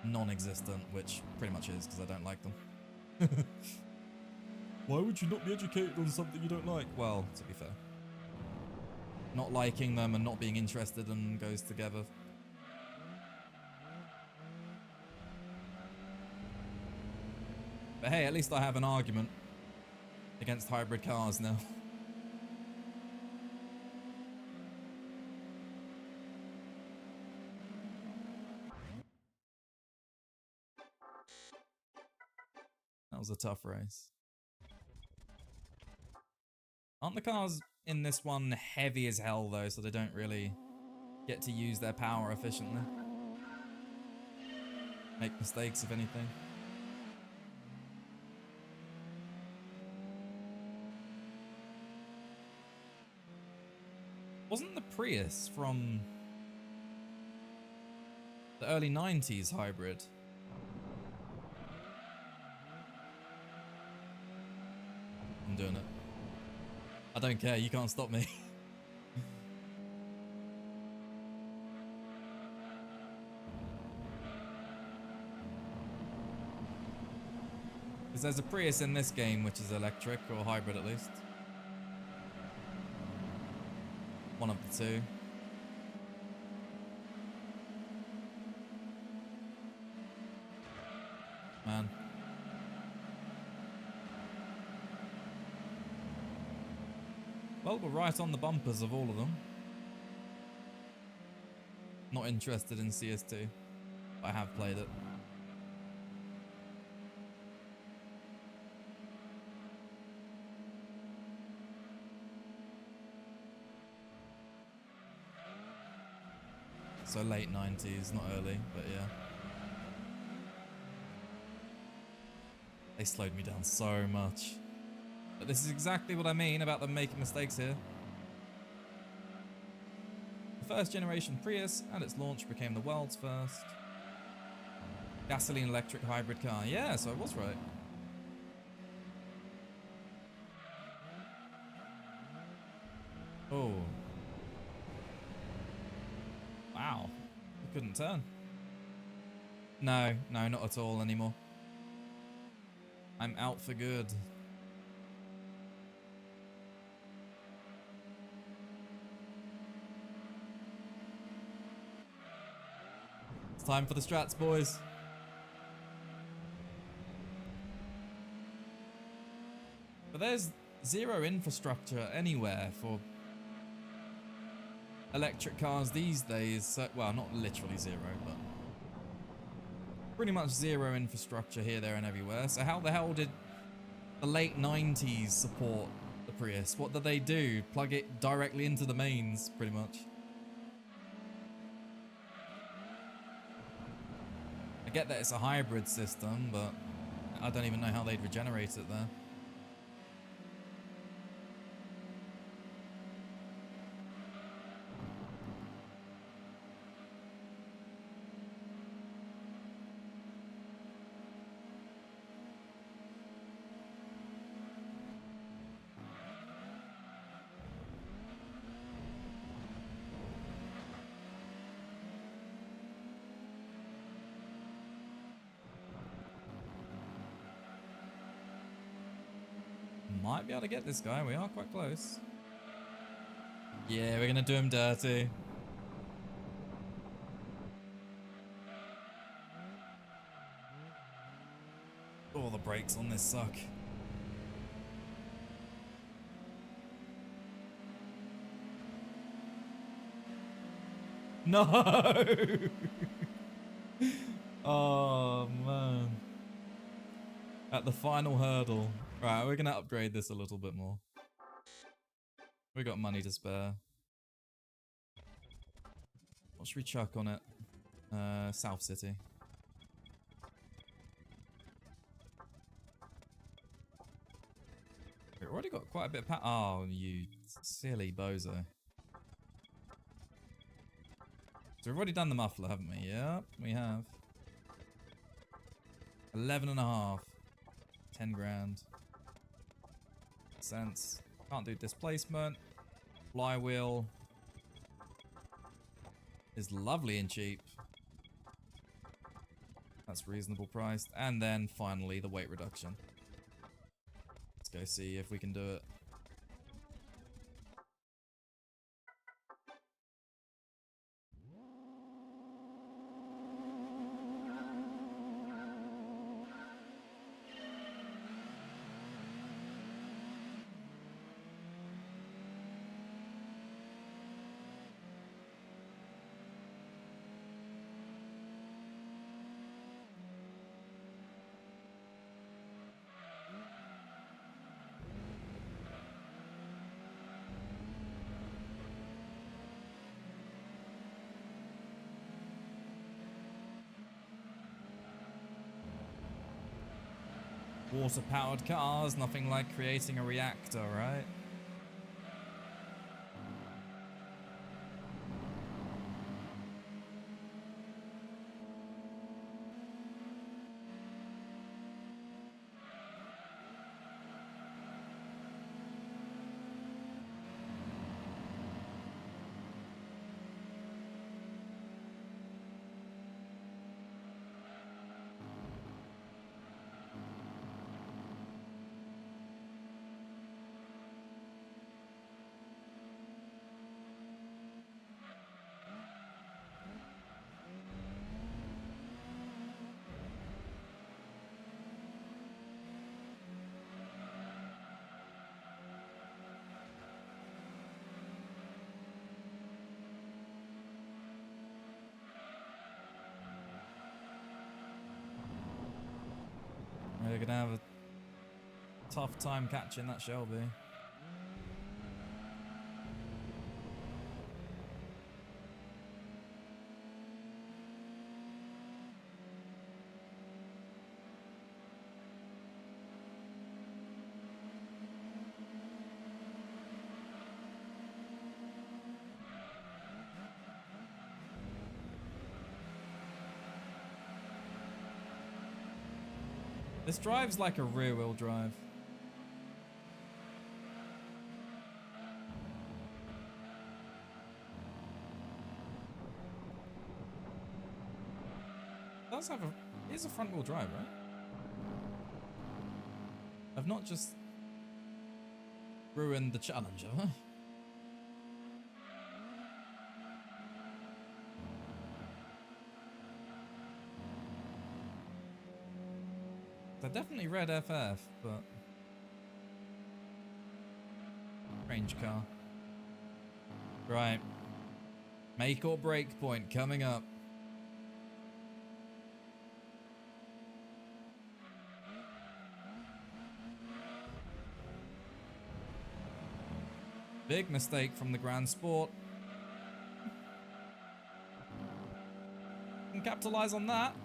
A: non-existent, which pretty much is because I don't like them. Why would you not be educated on something you don't like? Well, to be fair. Not liking them and not being interested in them goes together. But hey, at least I have an argument against hybrid cars now. That was a tough race. Aren't the cars in this one heavy as hell though, so they don't really get to use their power efficiently? Make mistakes, if anything. Wasn't the Prius from the early 90s hybrid? I'm doing it. I don't care, you can't stop me. Because there's a Prius in this game which is electric, or hybrid at least. One of the two. Man. Well, we're right on the bumpers of all of them. Not interested in CS2. I have played it. So late 90s, not early, but yeah. They slowed me down so much. But this is exactly what I mean about them making mistakes here. The first generation Prius at its launch became the world's first gasoline electric hybrid car. Yeah, so I was right. Oh. Wow. I couldn't turn. No, not at all anymore. I'm out for good. It's time for the strats, boys. But there's zero infrastructure anywhere for electric cars these days. So, well, not literally zero, but pretty much zero infrastructure here, there, and everywhere. So how the hell did the late 90s support the Prius. What do they do? Plug it directly into the mains, pretty much. I get that it's a hybrid system, but I don't even know how they'd regenerate it there. Might be able to get this guy. We are quite close. Yeah, we're going to do him dirty. Oh, the brakes on this suck. No! Oh, man. At the final hurdle. Right, we're going to upgrade this a little bit more. We got money to spare. What should we chuck on it? South City. We've already got quite a bit of oh, you silly bozo. So we've already done the muffler, haven't we? Yep, we have. 11.5. 10 grand. Sense. Can't do displacement. Flywheel is lovely and cheap. That's reasonable priced. And then finally the weight reduction. Let's go see if we can do it. Water-powered cars, nothing like creating a reactor, right? They're gonna have a tough time catching that Shelby. This drives like a rear-wheel drive. It does have a... It is a front-wheel drive, right? I've not just ruined the Challenger. I definitely read FF, but strange car. Right. Make or break point coming up. Big mistake from the Grand Sport. Can capitalize on that.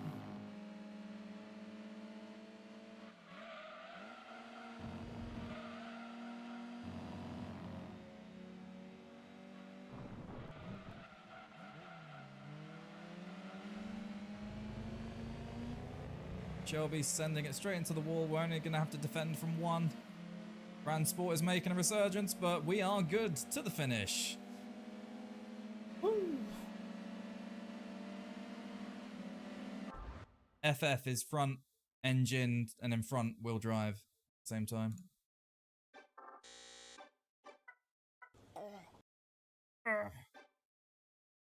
A: Shelby's sending it straight into the wall. We're only going to have to defend from one. Grand Sport is making a resurgence, but we are good to the finish. Woo. FF is front engine and then front wheel drive at the same time.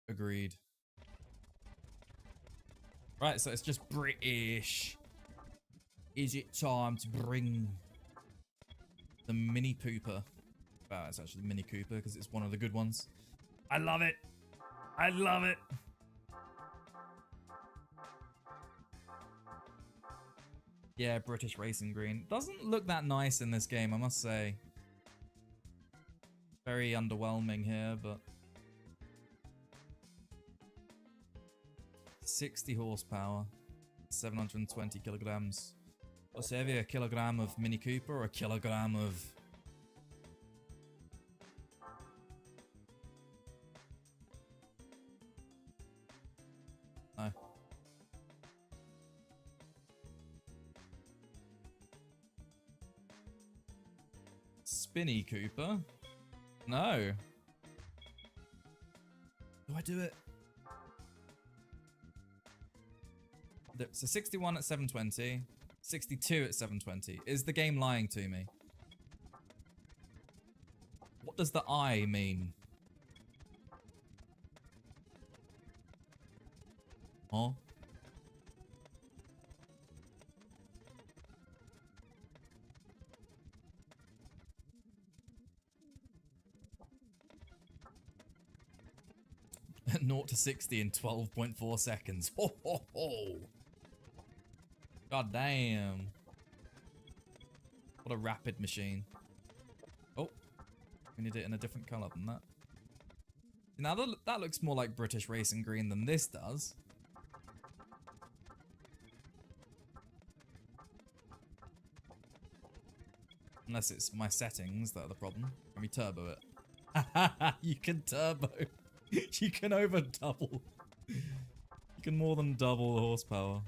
A: Agreed. Right, so it's just British. Is it time to bring the Mini Cooper? Well, it's actually the Mini Cooper because it's one of the good ones. I love it. I love it. Yeah, British Racing Green. Doesn't look that nice in this game, I must say. Very underwhelming here, but 60 horsepower, 720 kilograms. What's heavier, a kilogram of Mini Cooper or a kilogram of... No. Spinny Cooper? No. Do I do it? So 61 at 720. 62 at 720. Is the game lying to me? What does the I mean? Huh? At 0 to 60 in 12.4 seconds. Ho ho ho! God damn. What a rapid machine. Oh, we need it in a different color than that. Now that looks more like British Racing Green than this does. Unless it's my settings that are the problem. Let me turbo it. You can turbo. You can over double. You can more than double the horsepower.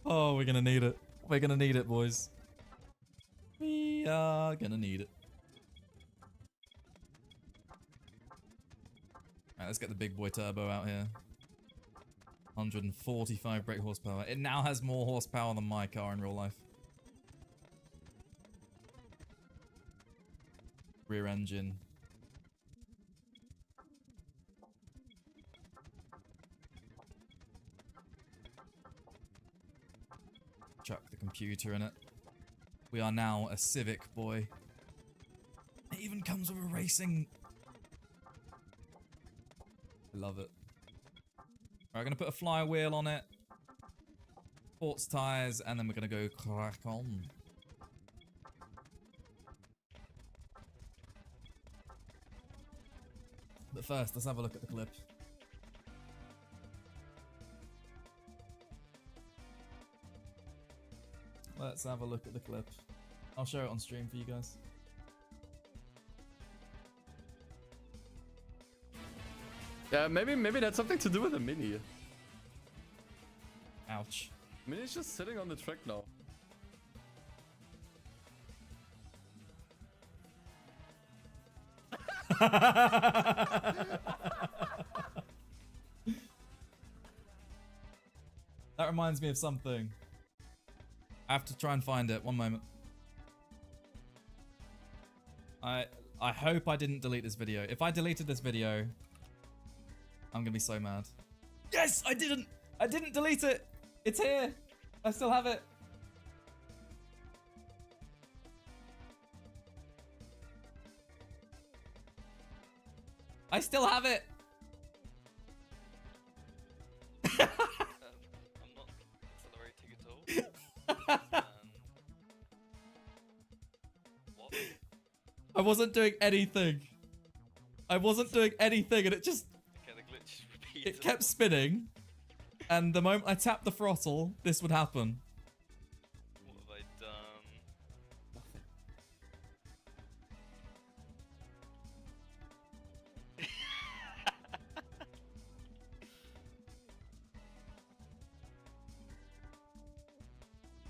A: Oh, we're gonna need it. We're gonna need it, boys. We are gonna need it. Alright, let's get the big boy turbo out here. 145 brake horsepower. It now has more horsepower than my car in real life. Rear engine. Chuck the computer in it. We are now a Civic, boy. It even comes with a racing. I love it. Alright, gonna put a flywheel on it. Sports tires, and then we're gonna go crack on. But first, let's have a look at the clip. Let's have a look at the clip. I'll show it on stream for you guys.
C: Yeah, maybe that's something to do with the Mini.
A: Ouch.
C: Mini's just sitting on the track now.
A: That reminds me of something. I have to try and find it. One moment. I hope I didn't delete this video. If I deleted this video, I'm gonna be so mad. Yes, I didn't. I didn't delete it. It's here. I still have it. I still have it.
D: I'm not accelerating at all. What?
A: I wasn't doing anything. I wasn't doing anything and it just,
D: Okay, the glitch is repeated.
A: it kept spinning. And the moment I tapped the throttle, this would happen.
D: What have I done?
C: Nothing.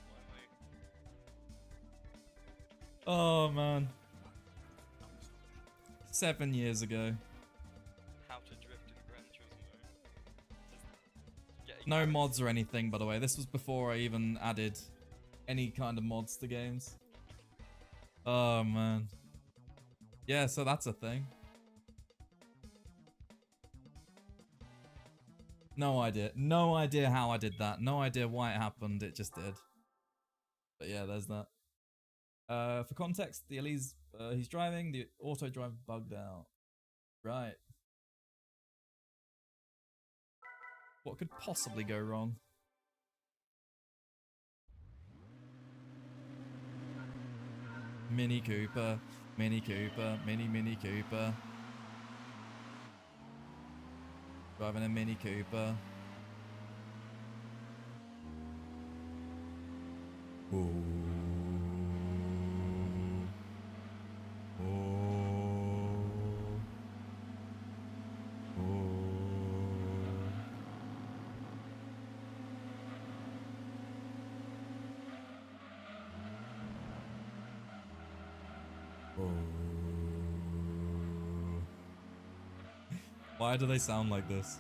D: Why am I...
A: Oh man. 7 years ago.
D: How to drift in Gran Turismo. Just getting
A: No
D: out.
A: mods or anything, by the way. This was before I even added any kind of mods to games. Oh man. Yeah, so that's a thing. No idea. No idea how I did that. No idea why it happened. It just did. But yeah, there's that. For context, the Elise, he's driving. The auto drive bugged out. Right. What could possibly go wrong? Mini Cooper, Mini Cooper, Mini Cooper. Driving a Mini Cooper. Ooh. Why do they sound like this?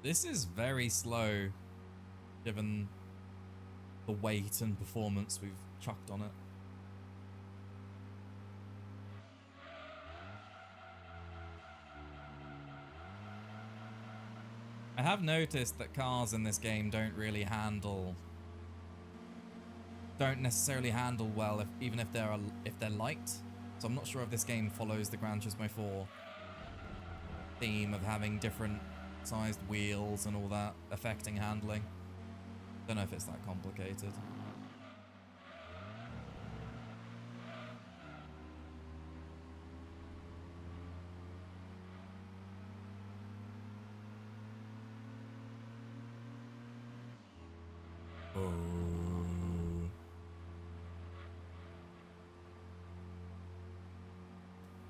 A: This is very slow, given the weight and performance we've chucked on it. I have noticed that cars in this game don't necessarily handle well, even if they're light. So I'm not sure if this game follows the Gran Turismo 4 theme of having different sized wheels and all that affecting handling. Don't know if it's that complicated.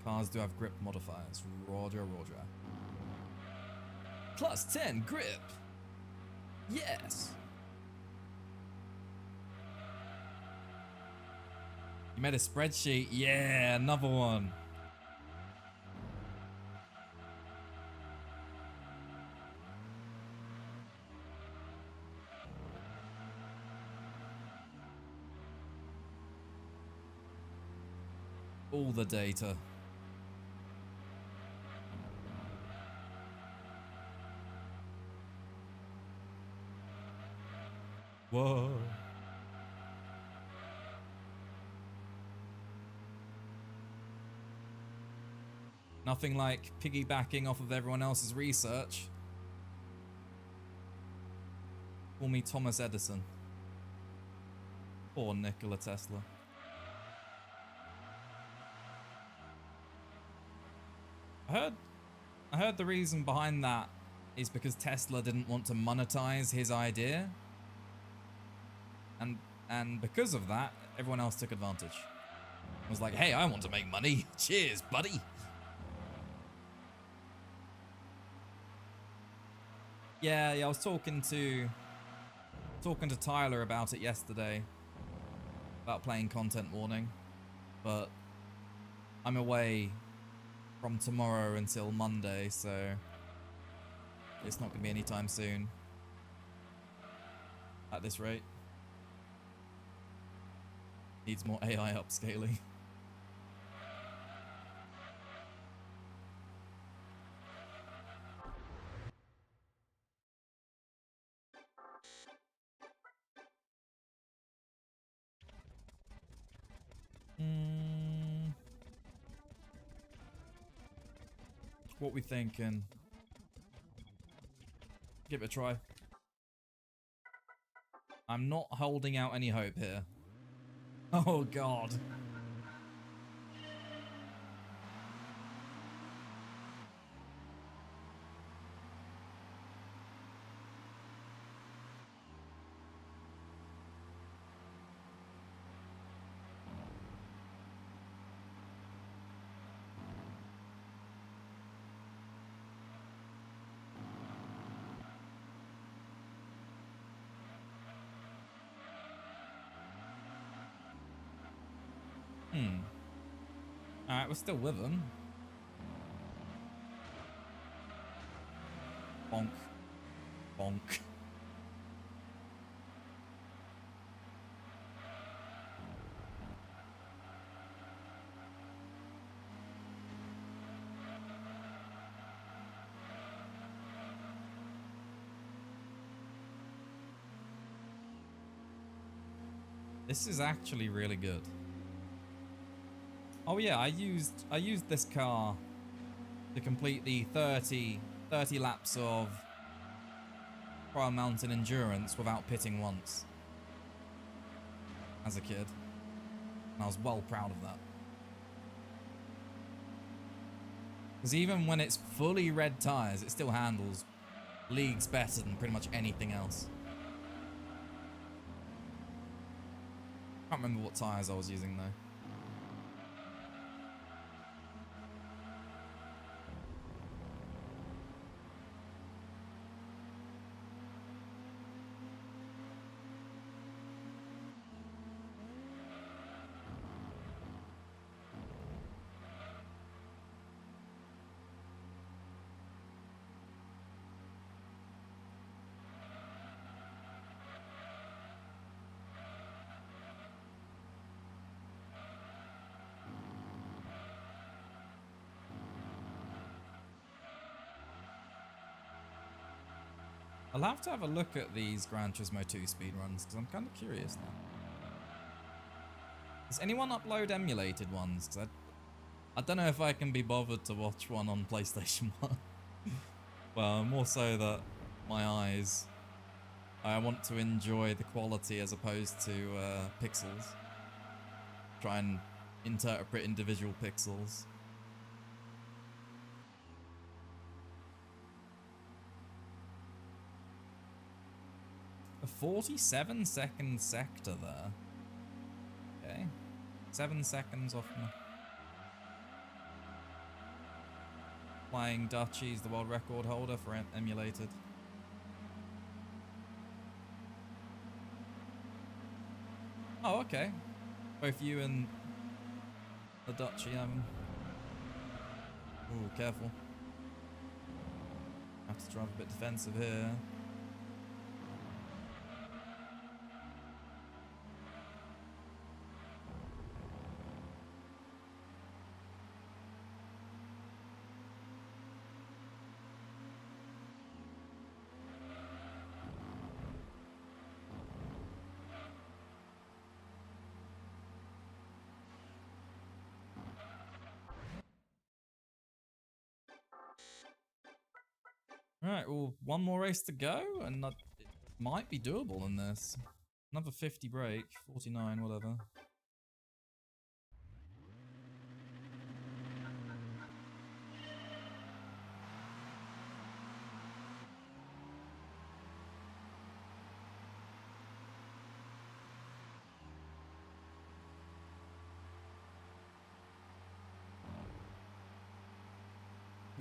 A: Cars do have grip modifiers. Roger, roger. Plus 10 grip. Yes. You made a spreadsheet. Yeah, another one. All the data. Whoa. Nothing like piggybacking off of everyone else's research. Call me Thomas Edison. Or Nikola Tesla. I heard the reason behind that is because Tesla didn't want to monetize his idea. And because of that, everyone else took advantage. It was like, hey, I want to make money. Cheers, buddy. Yeah, I was talking to Tyler about it yesterday. About playing content warning. But I'm away from tomorrow until Monday, so it's not going to be anytime soon. At this rate. Needs more AI upscaling. What we thinking? Give it a try. I'm not holding out any hope here. Oh god. Alright, we're still with them. Bonk. Bonk. This is actually really good. Oh yeah, I used this car to complete the 30 laps of Trial Mountain Endurance without pitting once as a kid. And I was well proud of that. Because even when it's fully red tires, it still handles leagues better than pretty much anything else. Can't remember what tires I was using though. I'll have to have a look at these Gran Turismo 2 speedruns because I'm kind of curious now. Does anyone upload emulated ones? Because I don't know if I can be bothered to watch one on PlayStation 1. Well, more so that my eyes, I want to enjoy the quality as opposed to pixels. Try and interpret individual pixels. A 47-second sector there. Okay. 7 seconds off my... Flying Dutchie's the world record holder for emulated. Oh, okay. Both you and the Dutchie, Ooh, careful. Have to drive a bit defensive here. Alright, well, one more race to go, and it might be doable in this. Another 50 break, 49, whatever.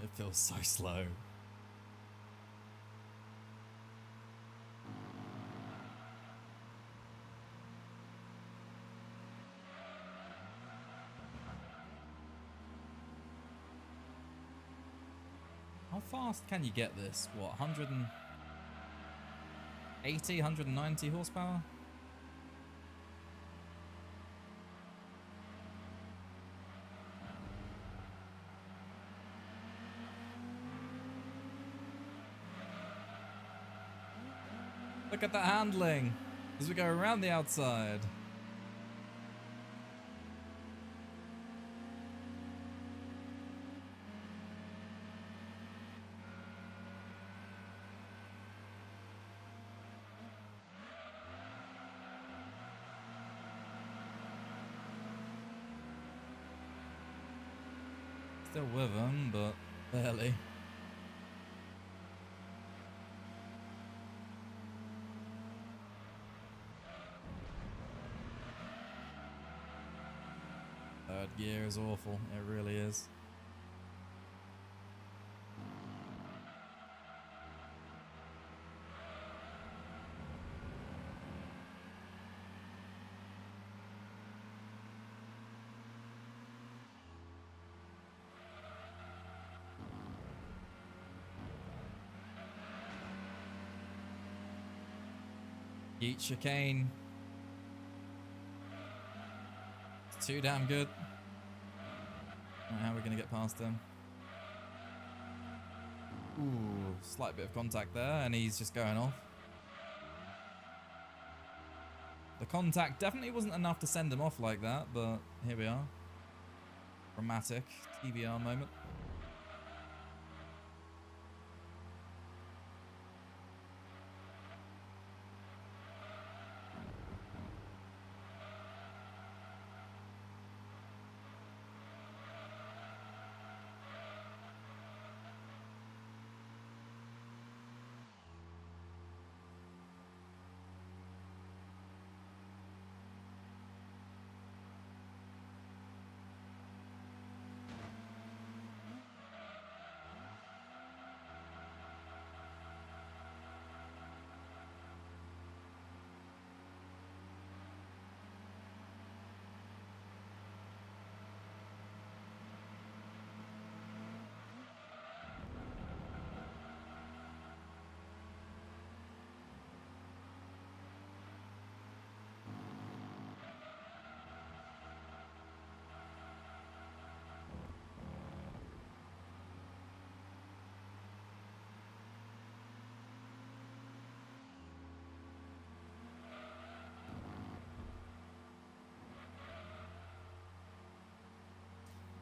A: It feels so slow. How fast can you get this? What, 180, 190 horsepower? Look at that handling as we go around the outside. Still with him, but barely. Third gear is awful. It really is. Yeet chicane. It's too damn good. Right, how are we going to get past him? Ooh, slight bit of contact there, and he's just going off. The contact definitely wasn't enough to send him off like that, but here we are. Dramatic TVR moment.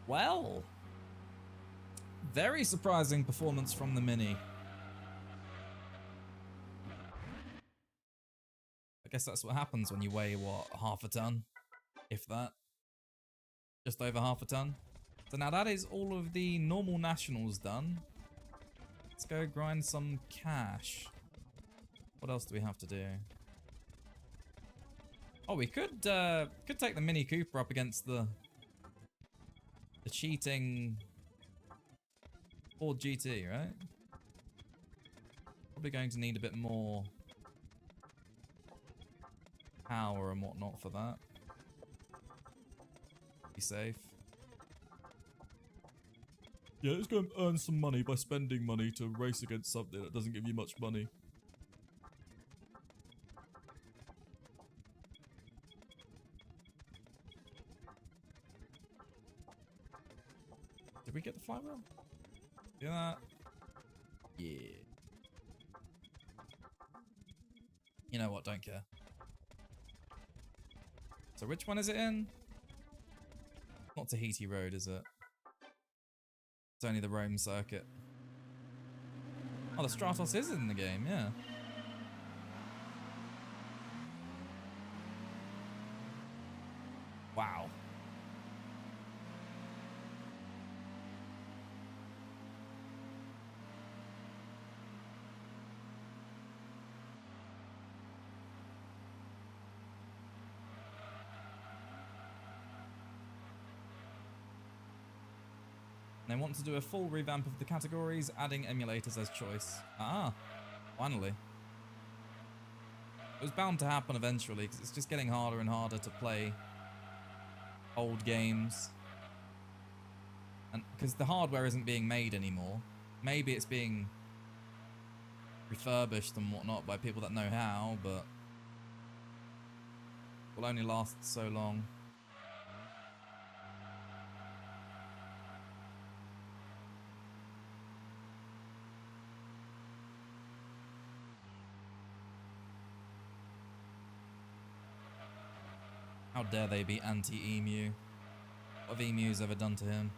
A: Well, very surprising performance from the Mini. I guess that's what happens when you weigh, what, half a ton? If that. Just over half a ton. So now that is all of the normal nationals done. Let's go grind some cash. What else do we have to do? Oh, we could take the Mini Cooper up against the cheating Ford GT, right? Probably going to need a bit more power and whatnot for that. Be safe. Yeah, let's go and earn some money by spending money to race against something that doesn't give you much money. Did we get the fly wheel? Yeah. Yeah. You know what? Don't care. So which one is it in? Not Tahiti Road, is it? It's only the Rome circuit. Oh, the Stratos is in the game, yeah. Wow. They want to do a full revamp of the categories, adding emulators as choice. Ah, finally. It was bound to happen eventually, because it's just getting harder and harder to play old games. And because the hardware isn't being made anymore. Maybe it's being refurbished and whatnot by people that know how, but it will only last so long. How dare they be anti-emu? What have emus ever done to him?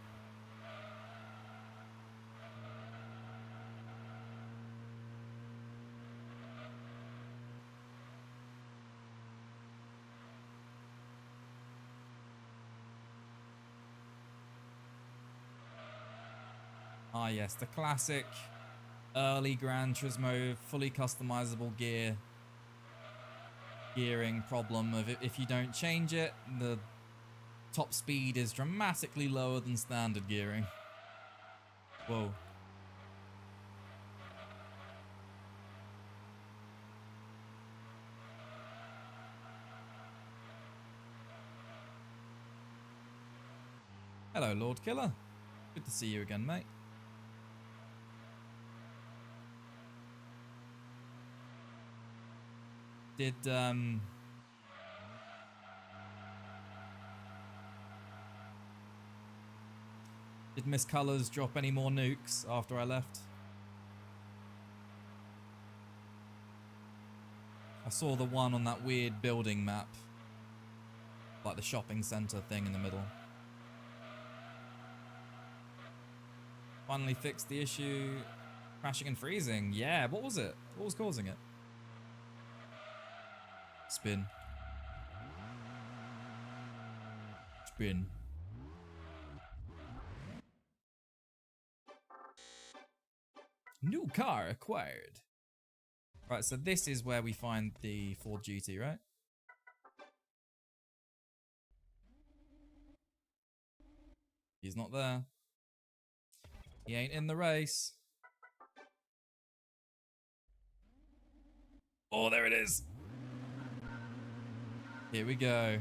A: Ah, yes, the classic early Gran Turismo fully customizable gearing problem of if you don't change it, the top speed is dramatically lower than standard gearing. Whoa. Hello, Lord Killer. Good to see you again, mate. Did Miss Colors drop any more nukes after I left? I saw the one on that weird building map. Like the shopping center thing in the middle. Finally fixed the issue. Crashing and freezing. Yeah, what was it? What was causing it? Spin. Spin. New car acquired. Right, so this is where we find the Ford GT, right? He's not there. He ain't in the race. Oh, there it is. Here we go.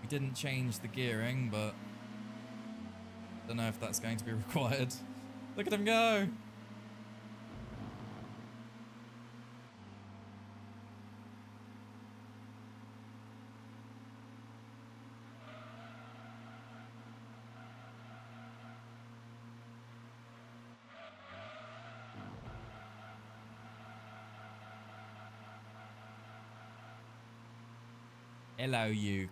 A: We didn't change the gearing, but don't know if that's going to be required. Look at him go. Hello, you.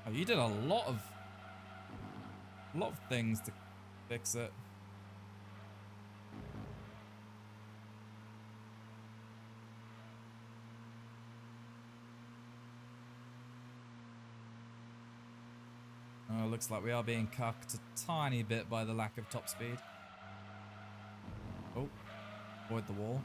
A: Oh, you did a lot of things to fix it. Oh, looks like we are being cucked a tiny bit by the lack of top speed. Oh, avoid the wall.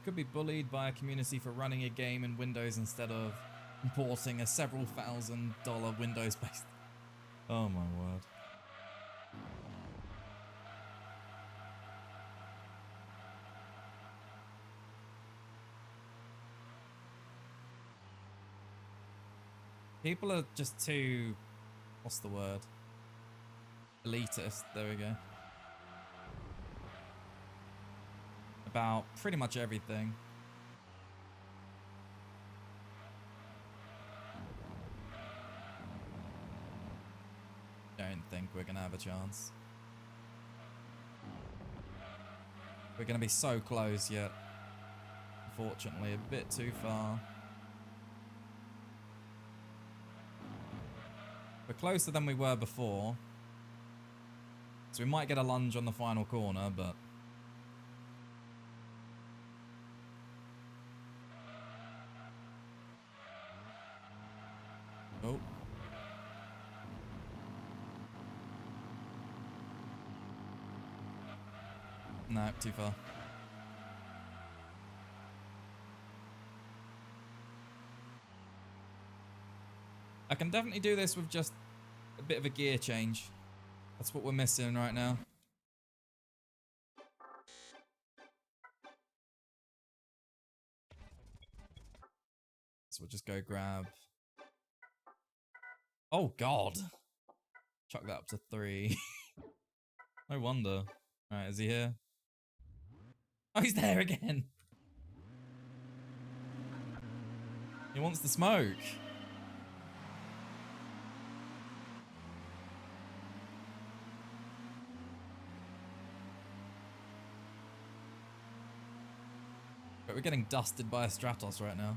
A: Could be bullied by a community for running a game in Windows instead of importing a several $1,000 Windows-based. Oh my word. People are just too, what's the word? Elitist, there we go. About pretty much everything. Don't think we're gonna have a chance. We're gonna be so close yet. Unfortunately, a bit too far. We're closer than we were before. So we might get a lunge on the final corner, but... Oh. No, too far. I can definitely do this with just a bit of a gear change. That's what we're missing right now. So we'll just go grab... Oh, God. Chuck that up to 3. No wonder. Alright, is he here? Oh, he's there again. He wants the smoke. But we're getting dusted by a Stratos right now.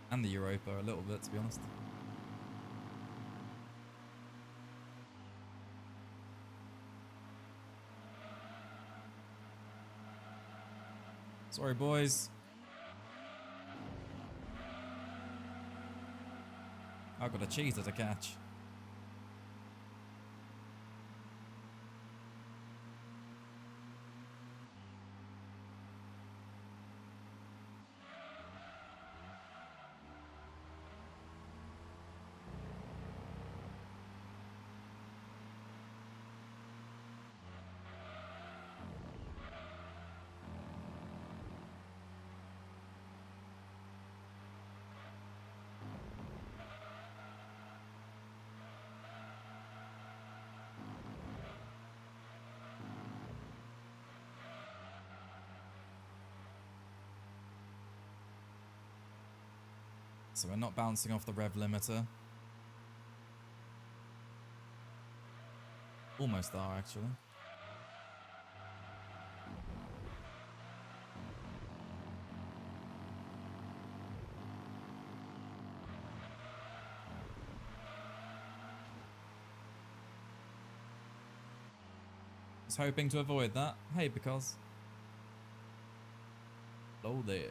A: And the Europa a little bit, to be honest. Sorry, boys. I've got a cheater to catch. So we're not bouncing off the rev limiter. Almost are, actually. Was hoping to avoid that. Hey, because... Hello there.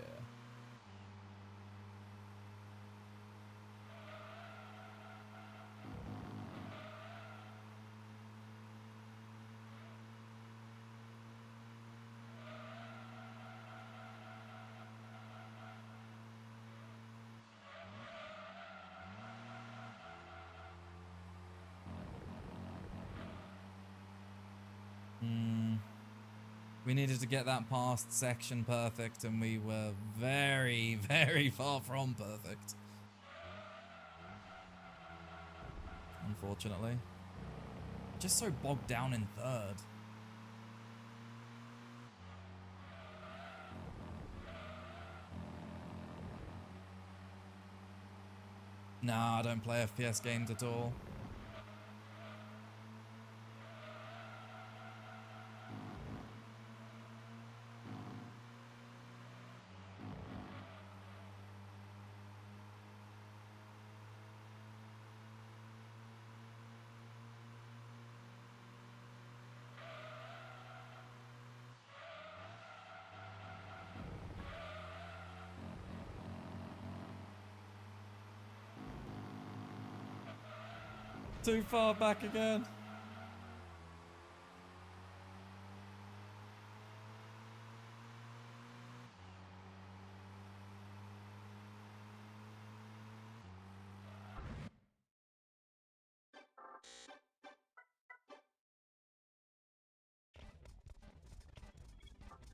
A: We needed to get that past section perfect, and we were very, very far from perfect. Unfortunately. Just so bogged down in third. Nah, I don't play FPS games at all. Too far back again.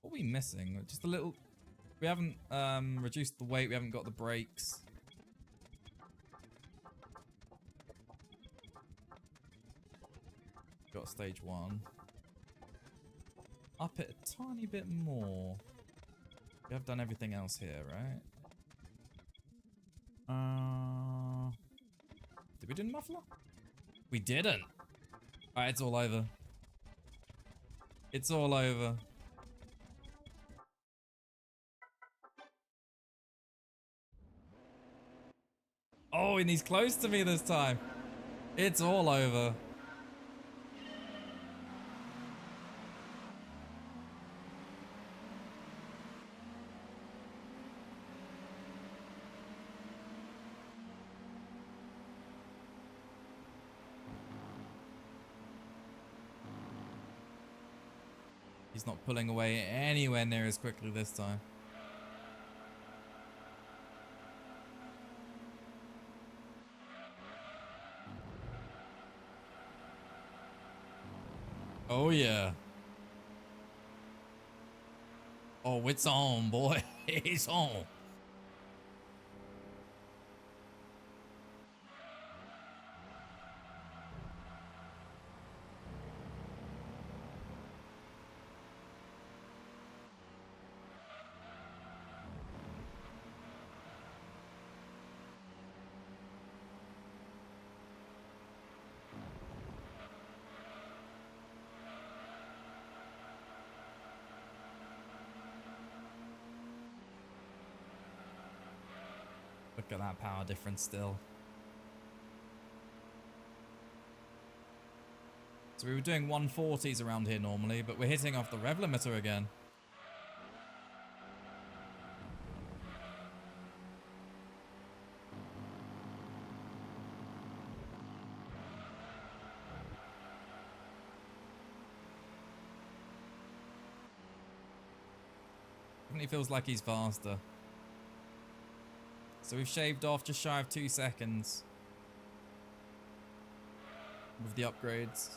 A: What are we missing? Just a little... We haven't reduced the weight, we haven't got the brakes. Got stage 1. Up it a tiny bit more. We have done everything else here, right? Did we do the muffler? We didn't. Alright, it's all over. It's all over. Oh, and he's close to me this time. It's all over. He's not pulling away anywhere near as quickly this time. Oh yeah. Oh, it's on, boy. It's on. Look at that power difference still. So we were doing 140s around here normally, but we're hitting off the rev limiter again. Definitely feels like he's faster. So we've shaved off just shy of 2 seconds with the upgrades.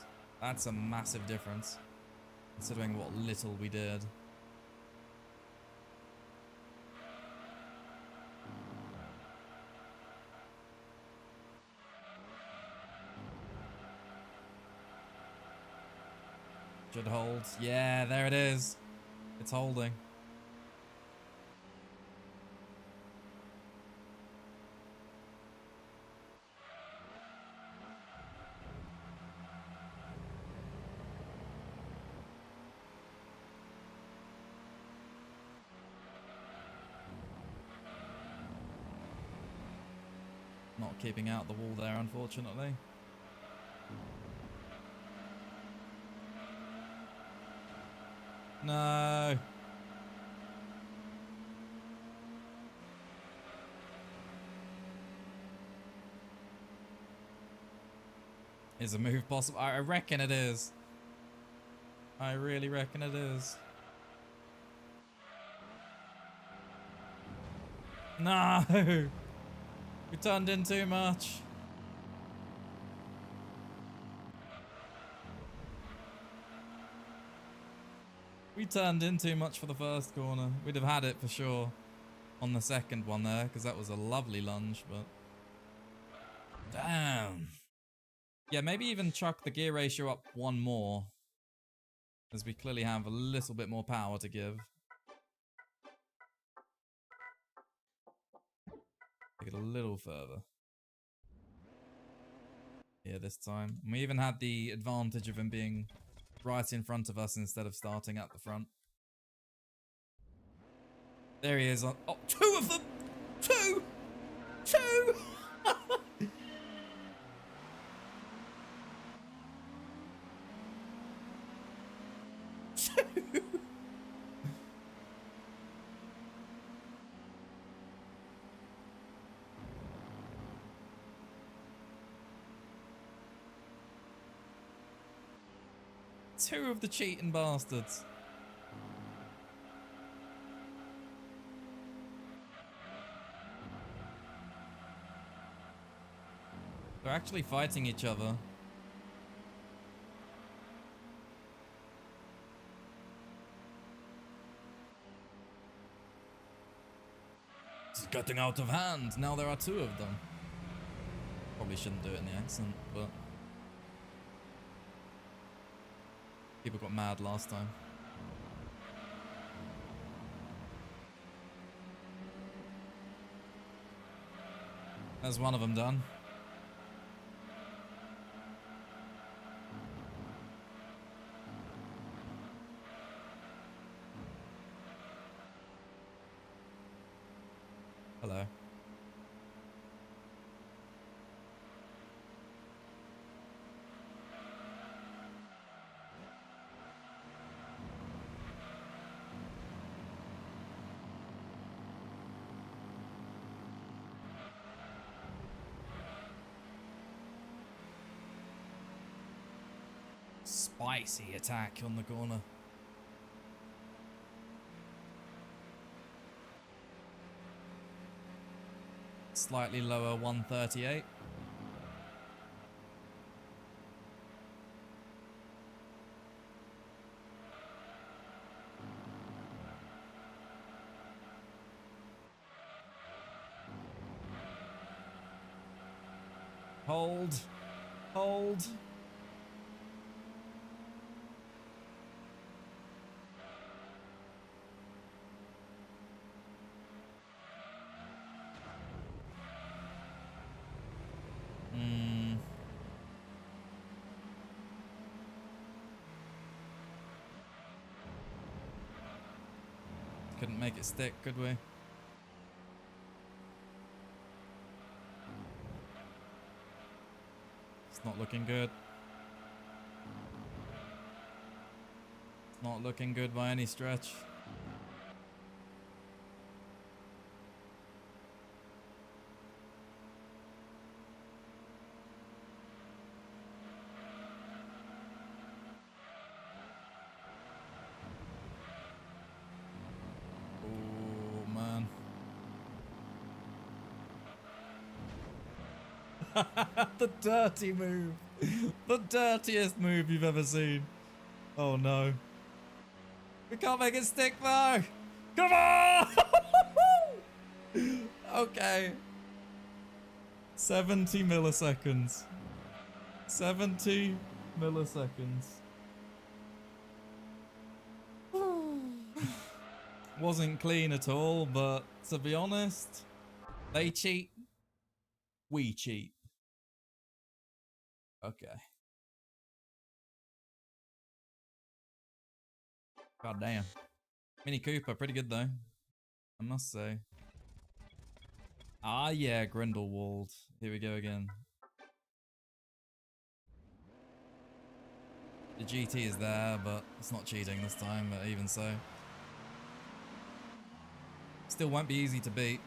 A: That's a massive difference, considering what little we did. Should hold. Yeah, there it is. It's holding. Not keeping out the wall there, unfortunately. No. Is a move possible? I reckon it is. I really reckon it is. No! We turned in too much. We turned in too much for the first corner. We'd have had it for sure on the second one there, because that was a lovely lunge, but... Damn. Yeah, maybe even chuck the gear ratio up one more, as we clearly have a little bit more power to give. Take it a little further. Yeah, this time. And we even had the advantage of him being right in front of us instead of starting at the front. There he is. Oh, 2 of them! 2! 2! 2! Two of the cheating bastards. They're actually fighting each other. It's getting out of hand. Now there are 2 of them. Probably shouldn't do it in the accent, but... People got mad last time. There's one of them done. Hello. Spicy attack on the corner. Slightly lower 138. Hold. Hold. Couldn't make it stick, could we? not looking good. It's not looking good by any stretch. Oh, man. The dirty move. The dirtiest move you've ever seen. Oh no. We can't make it stick though. Come on! Okay. 70 milliseconds. 70 milliseconds. Wasn't clean at all, but to be honest, they cheat. We cheat. Okay. God damn. Mini Cooper, pretty good though. I must say. Ah yeah, Grindelwald. Here we go again. The GT is there, but it's not cheating this time, but even so. Still won't be easy to beat.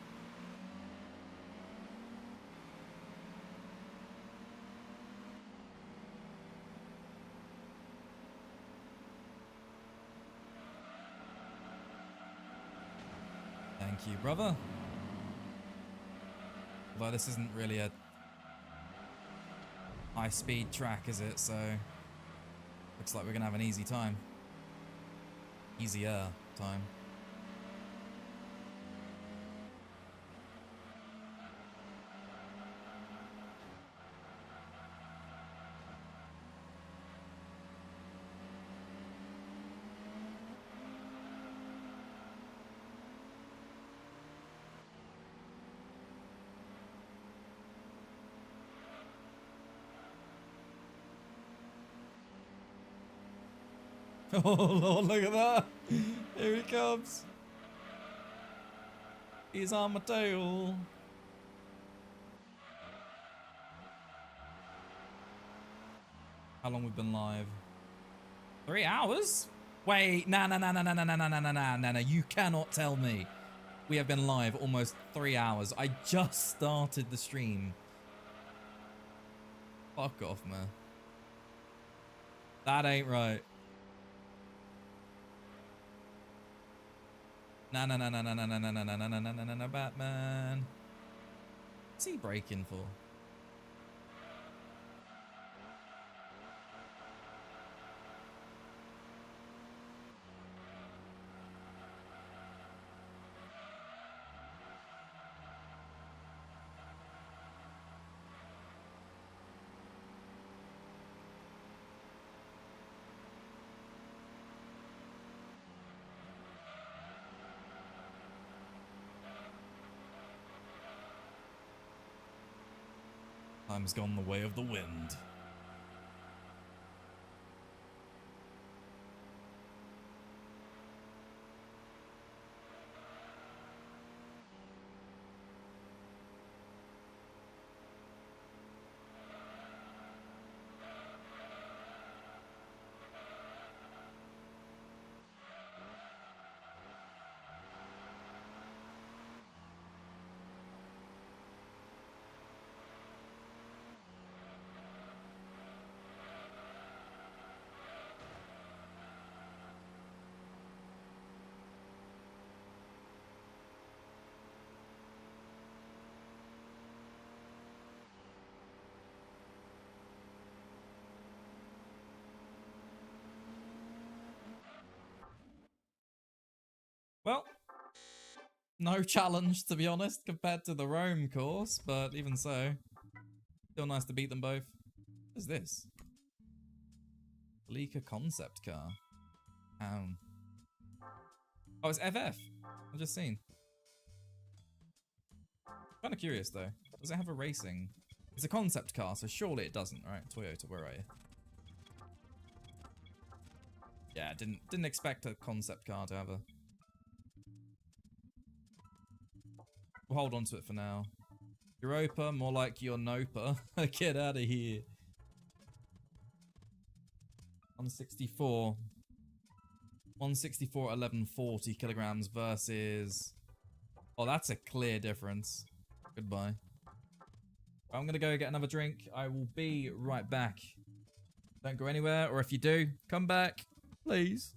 A: Thank you, brother. Although this isn't really a high-speed track, is it? So looks like we're gonna have an easy time. Easier time. Oh Lord, look at that! Here he comes! He's on my tail! How long we've been live? 3 hours? Wait, nah, you cannot tell me. We have been live almost 3 hours. I just started the stream. Fuck off, man. That ain't right. No, Batman. What's he breaking for? Time's gone the way of the wind. Well, no challenge, to be honest, compared to the Rome course, but even so, still nice to beat them both. What is this? Leica concept car. Oh, it's FF. I've just seen. Kind of curious though. Does it have a racing? It's a concept car, so surely it doesn't, right? Toyota, where are you? Yeah, didn't expect a concept car to have a. We'll hold on to it for now. Europa, more like your Nopa. Get out of here. 164. 164 at 1140 kilograms versus... Oh, that's a clear difference. Goodbye. I'm gonna go get another drink. I will be right back. Don't go anywhere, or if you do, come back, please.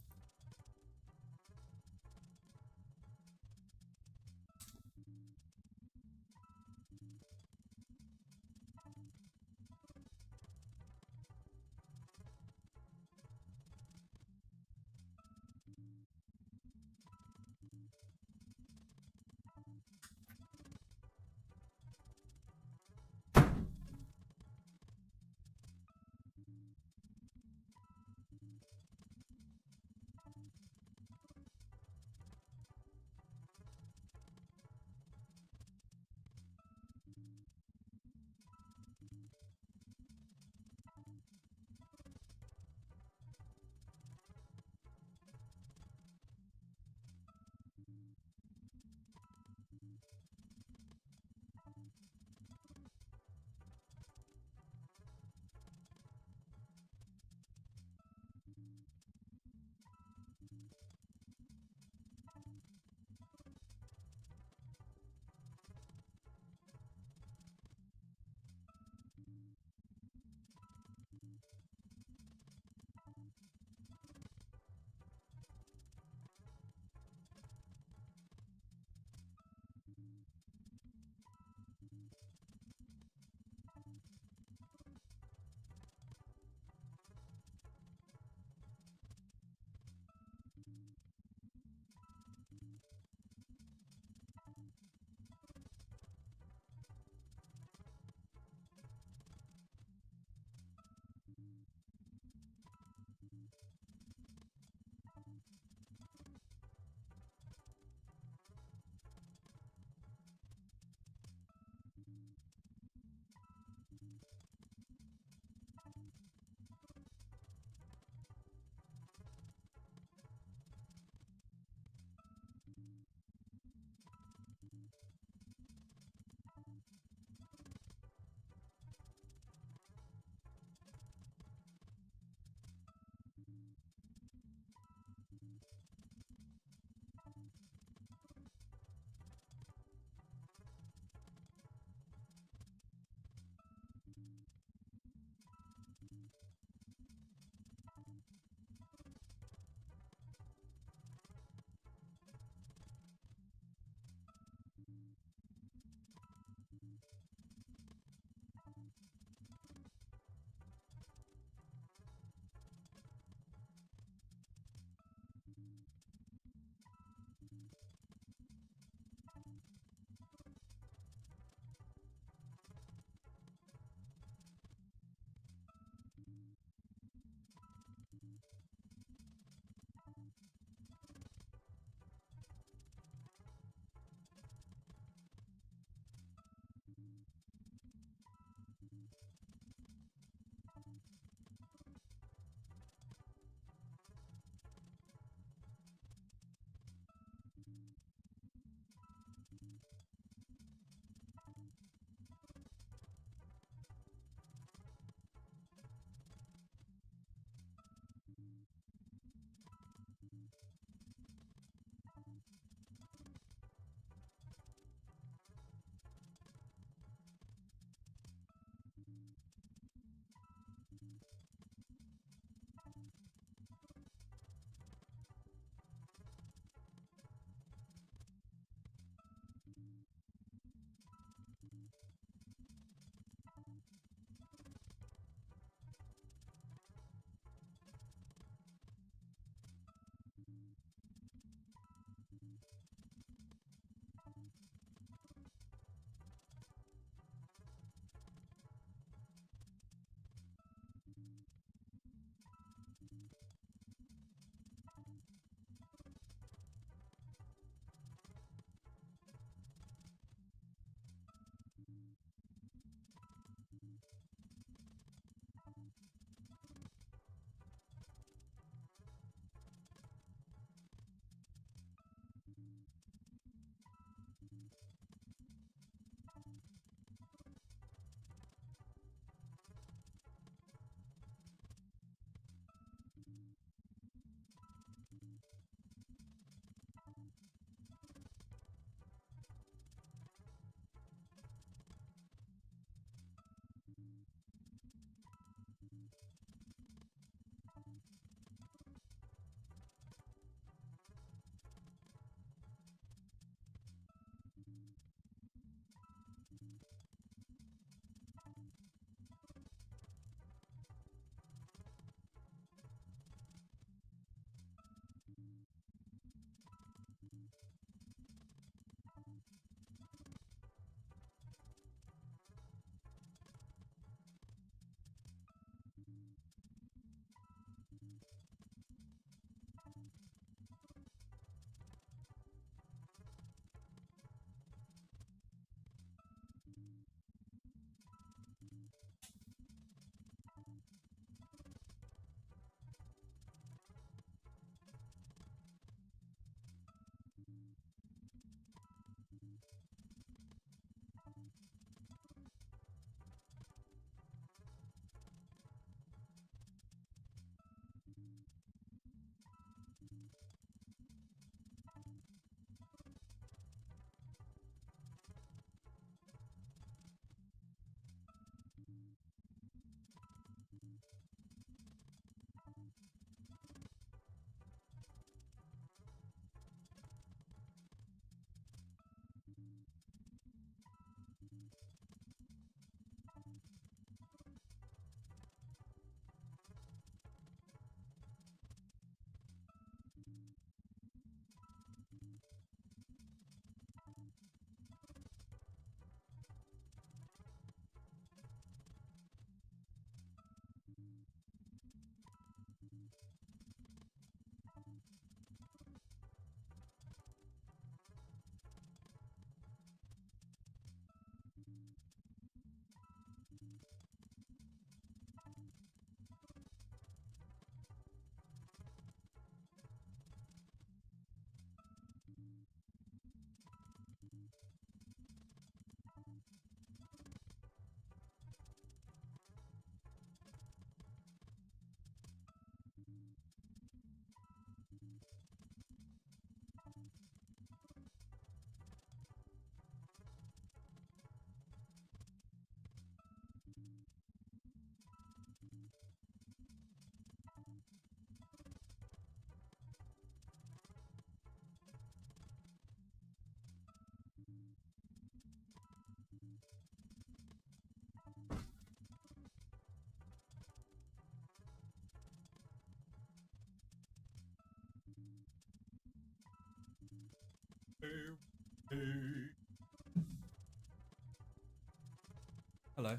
A: Hello.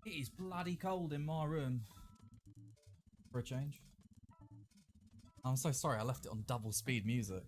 A: It is bloody cold in my room. For a change. I'm so sorry, I left it on double speed music.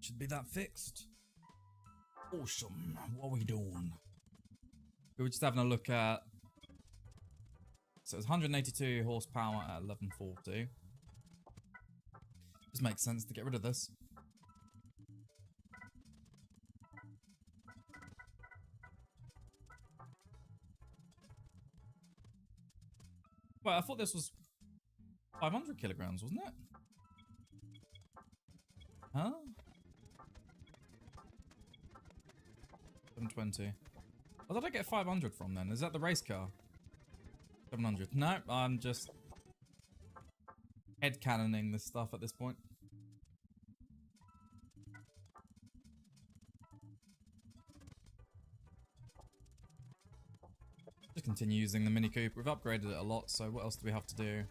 A: Should be that fixed. Awesome. What are we doing? We were just having a look at. So it's 182 horsepower at 1140. Just makes sense to get rid of this. Well, I thought this was 500 kilograms, wasn't it? Huh? 720. What did I get 500 from then? Is that the race car? 700. No, I'm just headcanoning this stuff at this point. Just continue using the Mini Coupe. We've upgraded it a lot, so what else do we have to do?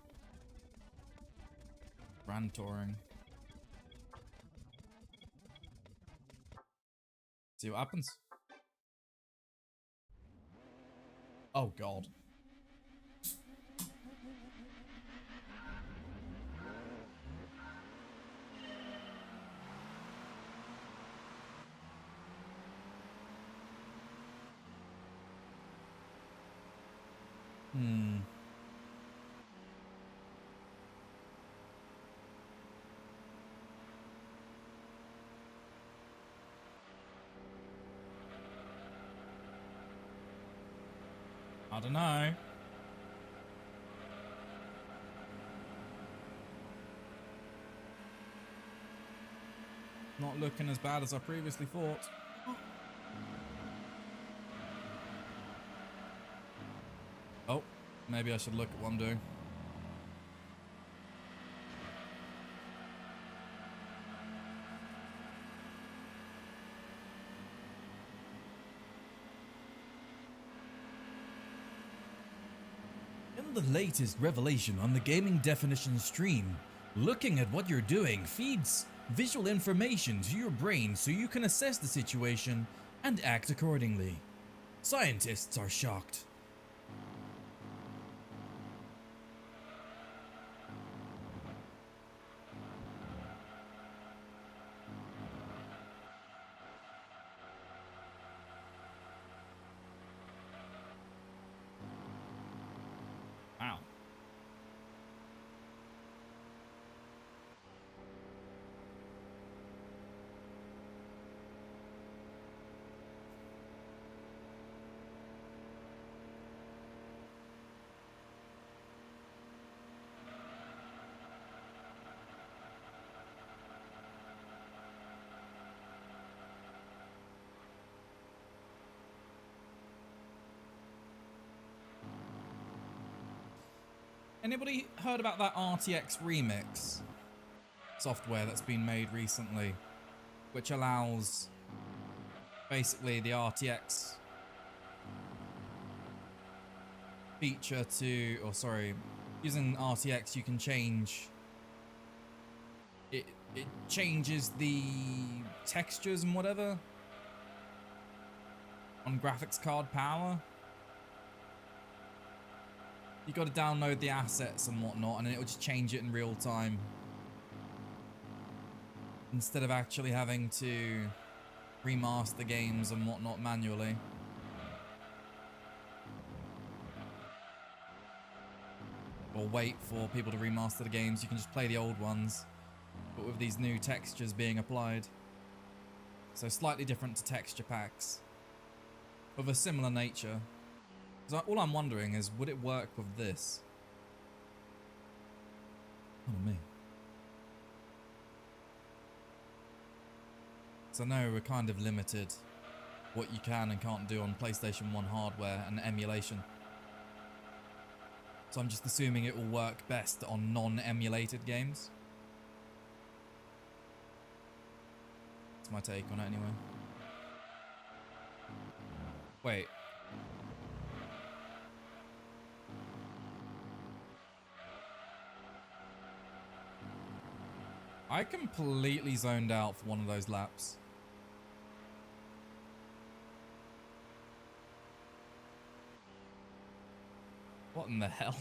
A: Grand touring. See what happens. Oh god. I don't know. Not looking as bad as I previously thought. Oh, maybe I should look at what I'm doing. The latest revelation on the Gaming Definition stream. Looking at what you're doing feeds visual information to your brain so you can assess the situation and act accordingly. Scientists are shocked. Wow. Anybody heard about that RTX Remix software that's been made recently, which allows basically the RTX feature to, or sorry, using RTX you can change, it changes the textures and whatever on graphics card power. You got to download the assets and whatnot, and then it will just change it in real time. Instead of actually having to remaster games and whatnot manually. Or wait for people to remaster the games, you can just play the old ones, but with these new textures being applied. So slightly different to texture packs, of a similar nature. So all I'm wondering is, would it work with this? Oh me. So I know we're kind of limited what you can and can't do on PlayStation 1 hardware and emulation. So I'm just assuming it will work best on non-emulated games. That's my take on it anyway. Wait. I completely zoned out for one of those laps. What in the hell?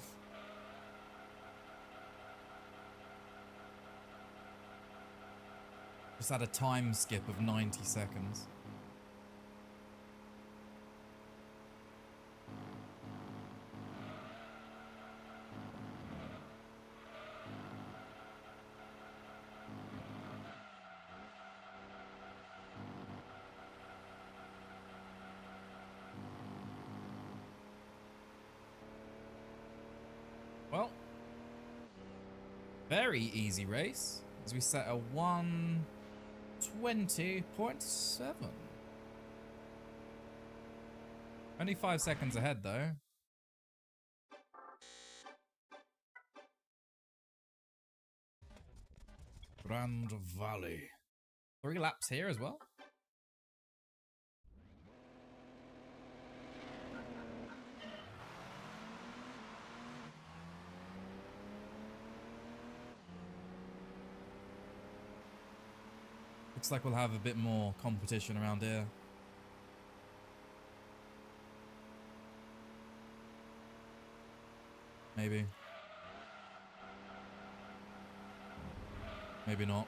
A: Just had a time skip of 90 seconds. Well, very easy race as we set a 1:20.7. Only 5 seconds ahead though. Grand Valley. 3 laps here as well. Looks like we'll have a bit more competition around here. Maybe. Maybe not.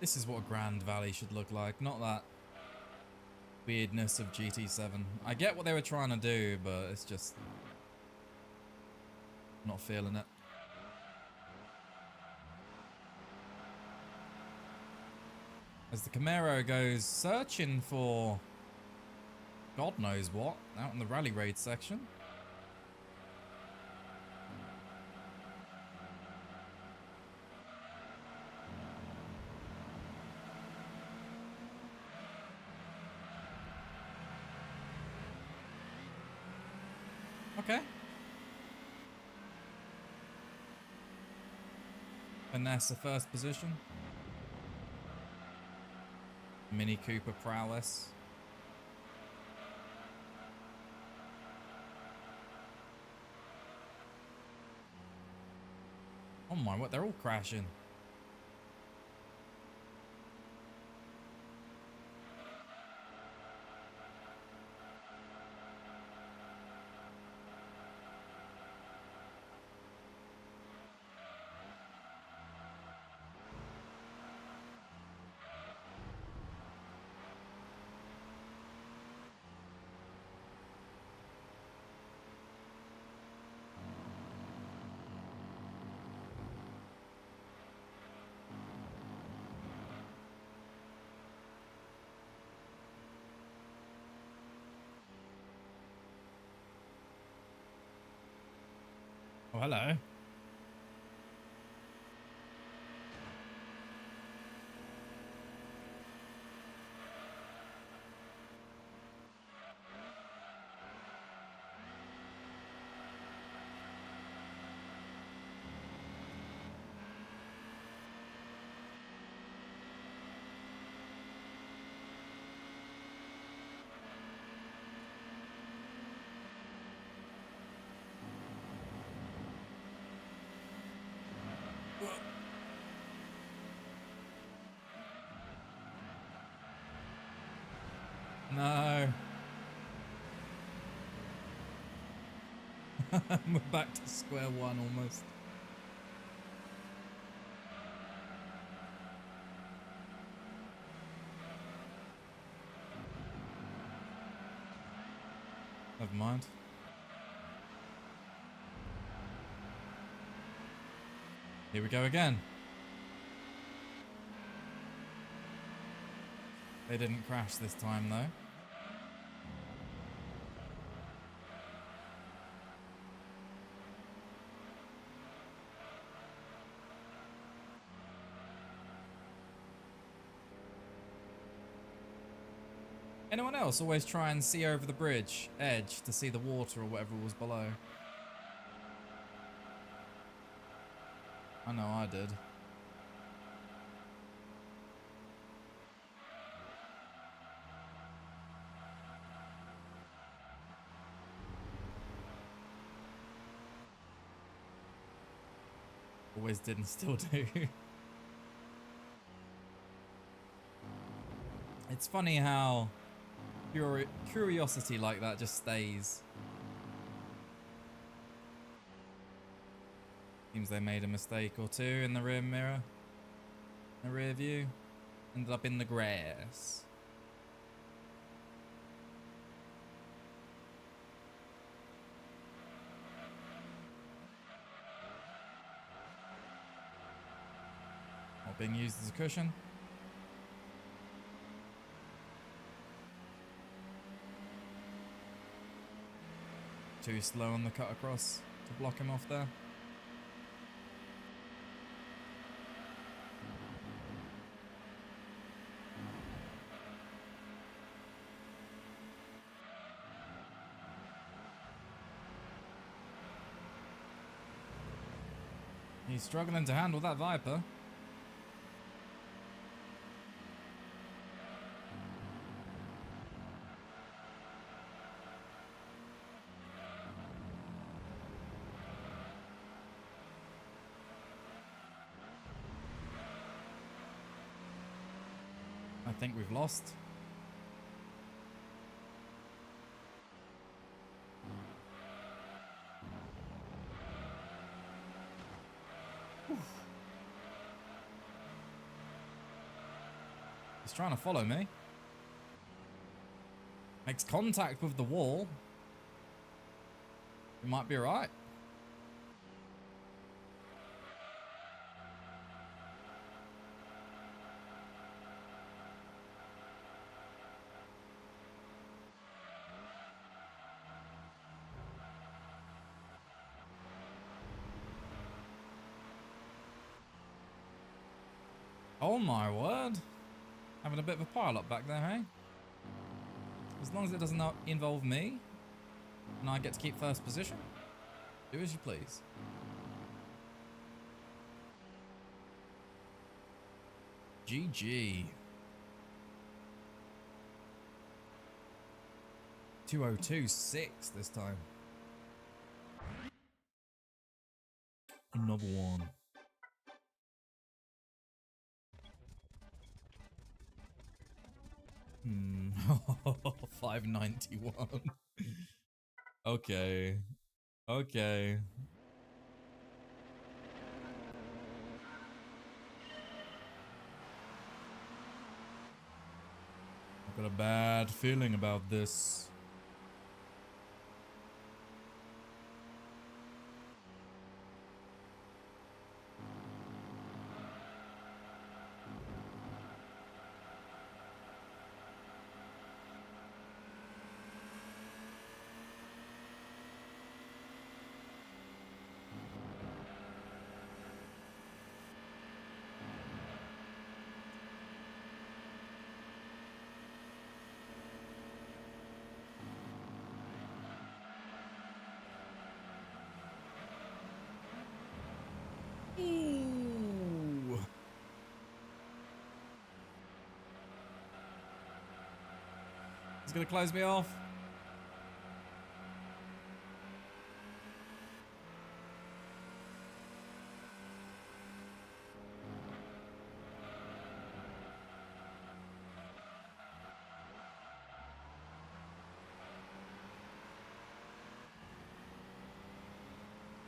A: This is what Grand Valley should look like, not that weirdness of GT7. I get what they were trying to do, but it's just not feeling it. As the Camaro goes searching for God knows what out in the rally raid section. Okay. Vanessa first position. Mini Cooper prowess. Oh my, what? They're all crashing. Oh, hello. No. We're back to square one almost. Never mind. Here we go again. They didn't crash this time though. Anyone else always try and see over the bridge edge to see the water or whatever was below? I know I did. Always did and still do. It's funny how curiosity like that just stays. Seems they made a mistake or two in the rear mirror. The rear view. Ended up in the grass. Not being used as a cushion. Too slow on the cut across to block him off there. He's struggling to handle that Viper. I think we've lost. He's trying to follow me. Makes contact with the wall. It might be right. Oh my word. Having a bit of a pile up back there, hey? As long as it doesn't involve me and I get to keep first position, do as you please. GG. 2026 this time. Another one. 591. Okay. Okay. I've got a bad feeling about this. Ooh. He's gonna close me off.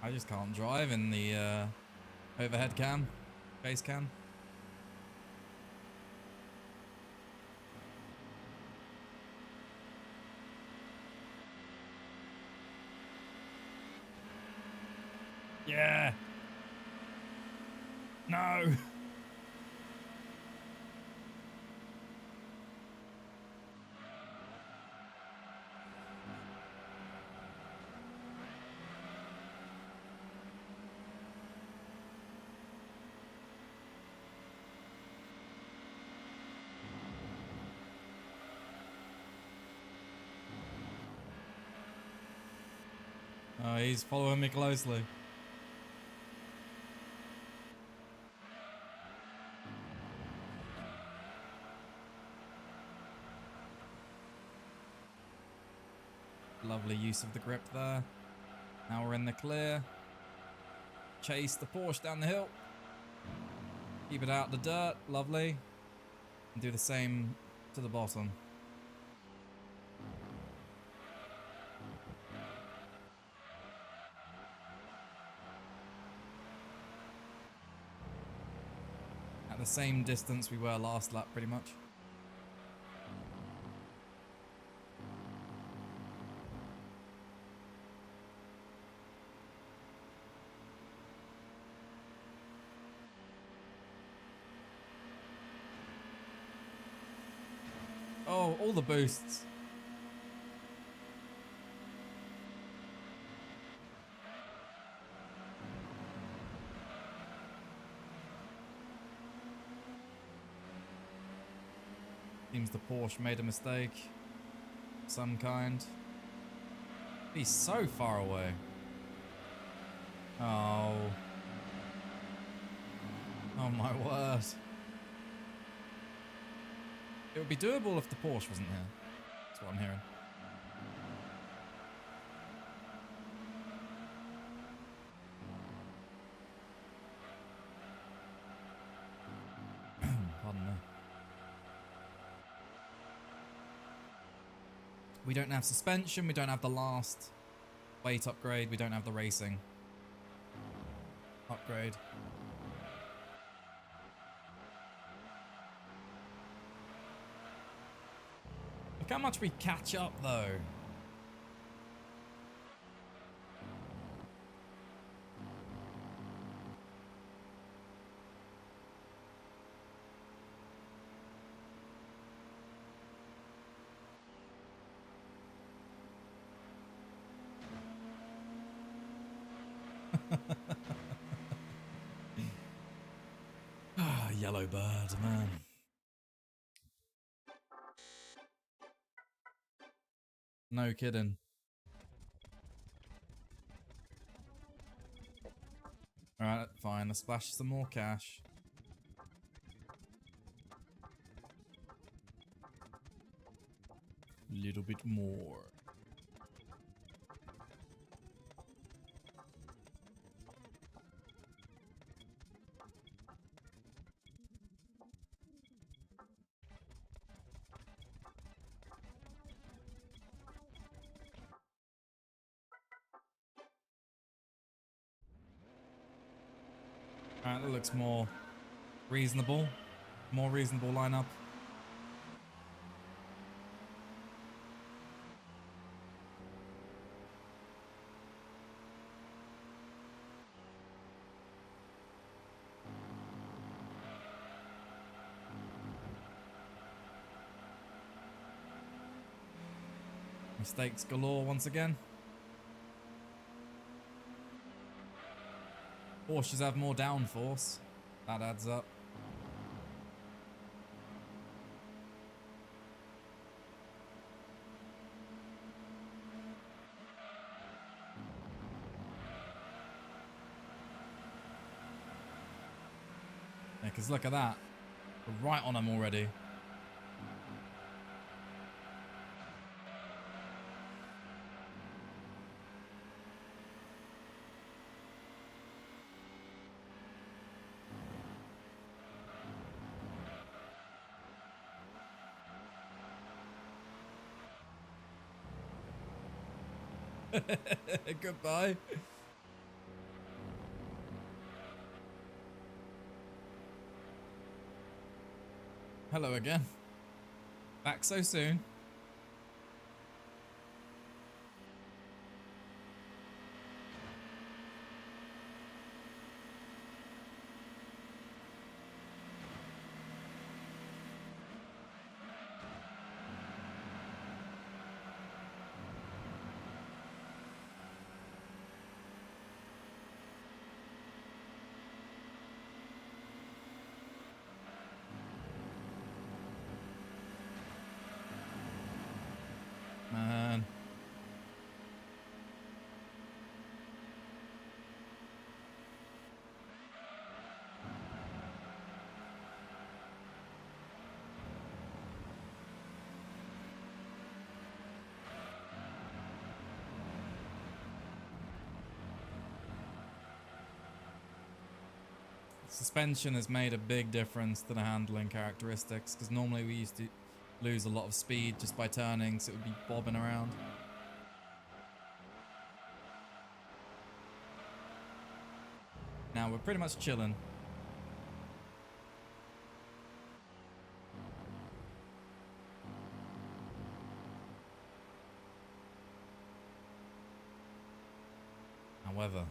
A: I just can't drive in the overhead cam, base cam. Yeah. No. Oh, he's following me closely. Lovely use of the grip there. Now we're in the clear. Chase the Porsche down the hill. Keep it out the dirt. Lovely. And do the same to the bottom. At the same distance we were last lap, pretty much. Oh, all the boosts. Seems the Porsche made a mistake. Of some kind. He's so far away. Oh. Oh my word. It would be doable if the Porsche wasn't here. That's what I'm hearing. Pardon me. We don't have suspension, we don't have the last weight upgrade, we don't have the racing upgrade. Look how much we catch up though. Ah, yellow bird, man. No kidding. Alright, fine. Let's splash some more cash. A little bit more. Alright, that looks more reasonable. More reasonable lineup. Mistakes galore once again. Porsches have more downforce. That adds up. Yeah, because look at that. We're right on them already. Goodbye. Hello again. Back so soon. Suspension has made a big difference to the handling characteristics, because normally we used to lose a lot of speed just by turning, so it would be bobbing around. Now we're pretty much chilling. However,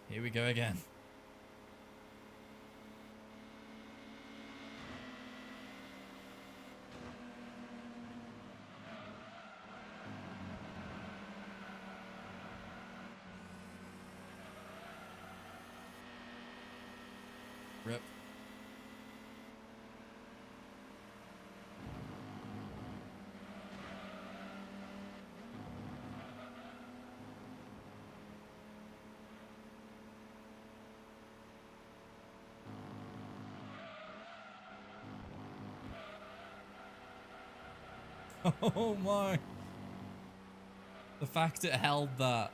A: here we go again. Rip. Oh my. The fact it held that.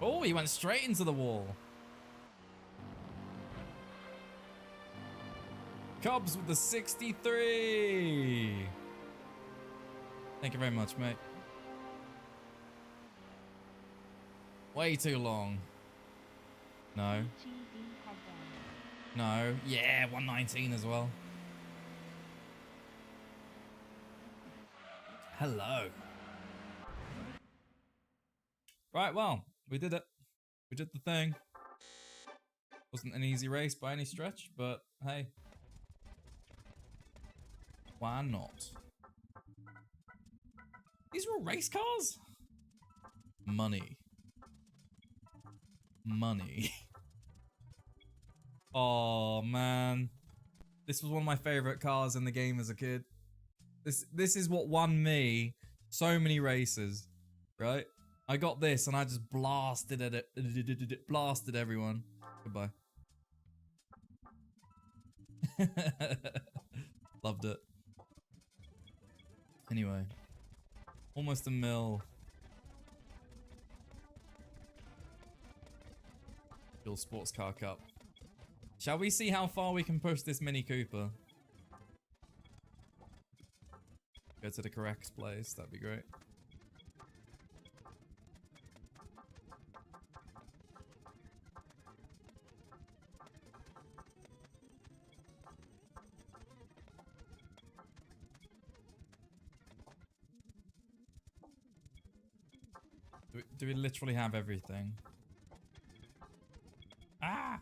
A: Oh, he went straight into the wall. Cubs with the 63. Thank you very much, mate. Way too long. No. No. Yeah, 119 as well. Hello. Right, well, we did it. We did the thing. Wasn't an easy race by any stretch, but hey. Why not? These are all race cars? Money. Money. Oh man. This was one of my favorite cars in the game as a kid. This is what won me so many races, right? I got this and I just blasted at it, blasted everyone. Goodbye. Loved it. Anyway, almost a mil. Dual Sports Car Cup. Shall we see how far we can push this Mini Cooper? Go to the correct place, that'd be great. Do we literally have everything? Ah!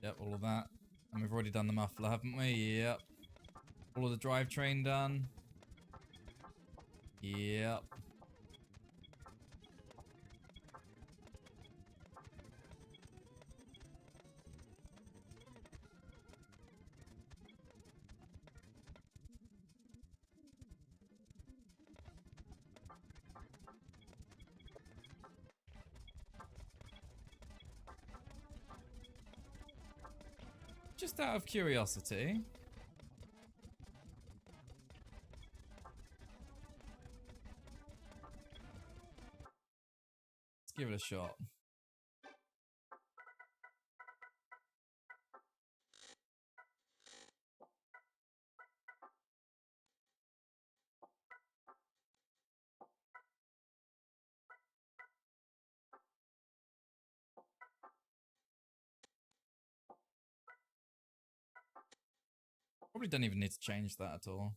A: Yep, all of that. And we've already done the muffler, haven't we? Yep. All of the drivetrain done. Yep. Just out of curiosity. Let's give it a shot. Probably don't even need to change that at all.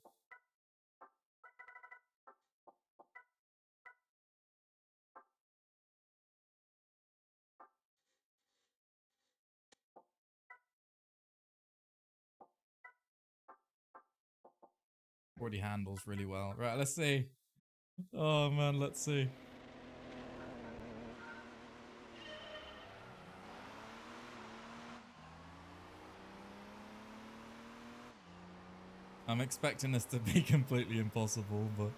A: Already handles really well. Right, let's see. Oh man, let's see. I'm expecting this to be completely impossible, but...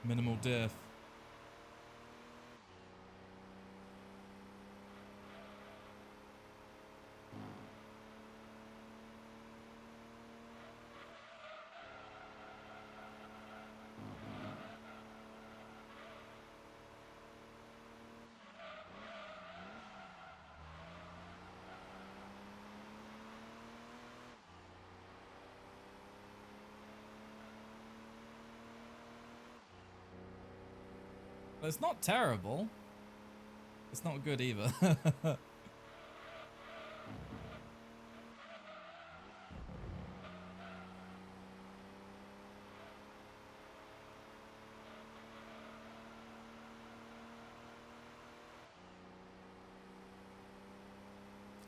A: Minimal diff. But it's not terrible. It's not good either.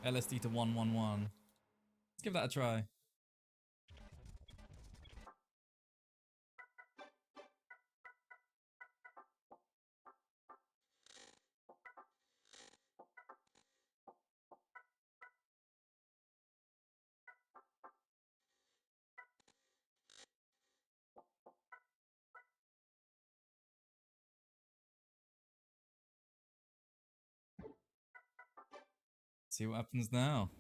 A: LSD to 111. Let's give that a try. See what happens now.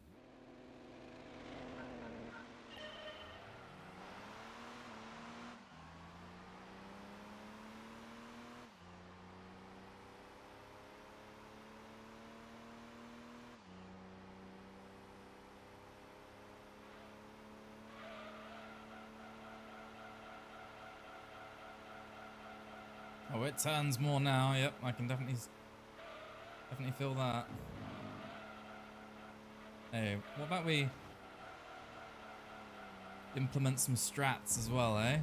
A: Oh, it turns more now. Yep, I can definitely feel that. Hey, what about we implement some strats as well, eh?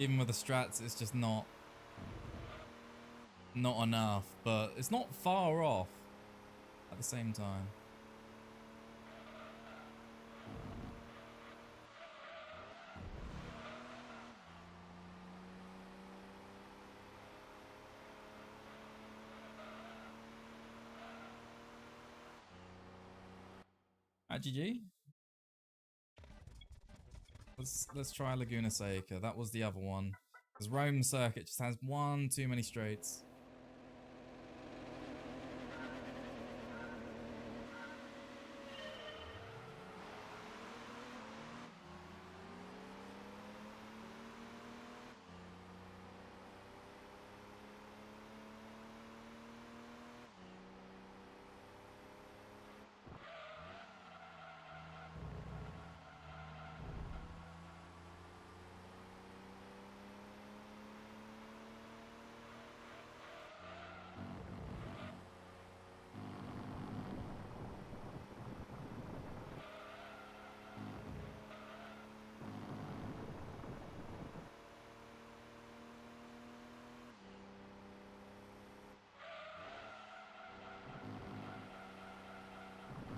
A: Even with the strats, it's just not enough, but it's not far off at the same time. GG. Let's try Laguna Seca. That was the other one. Because Rome Circuit just has one too many straights.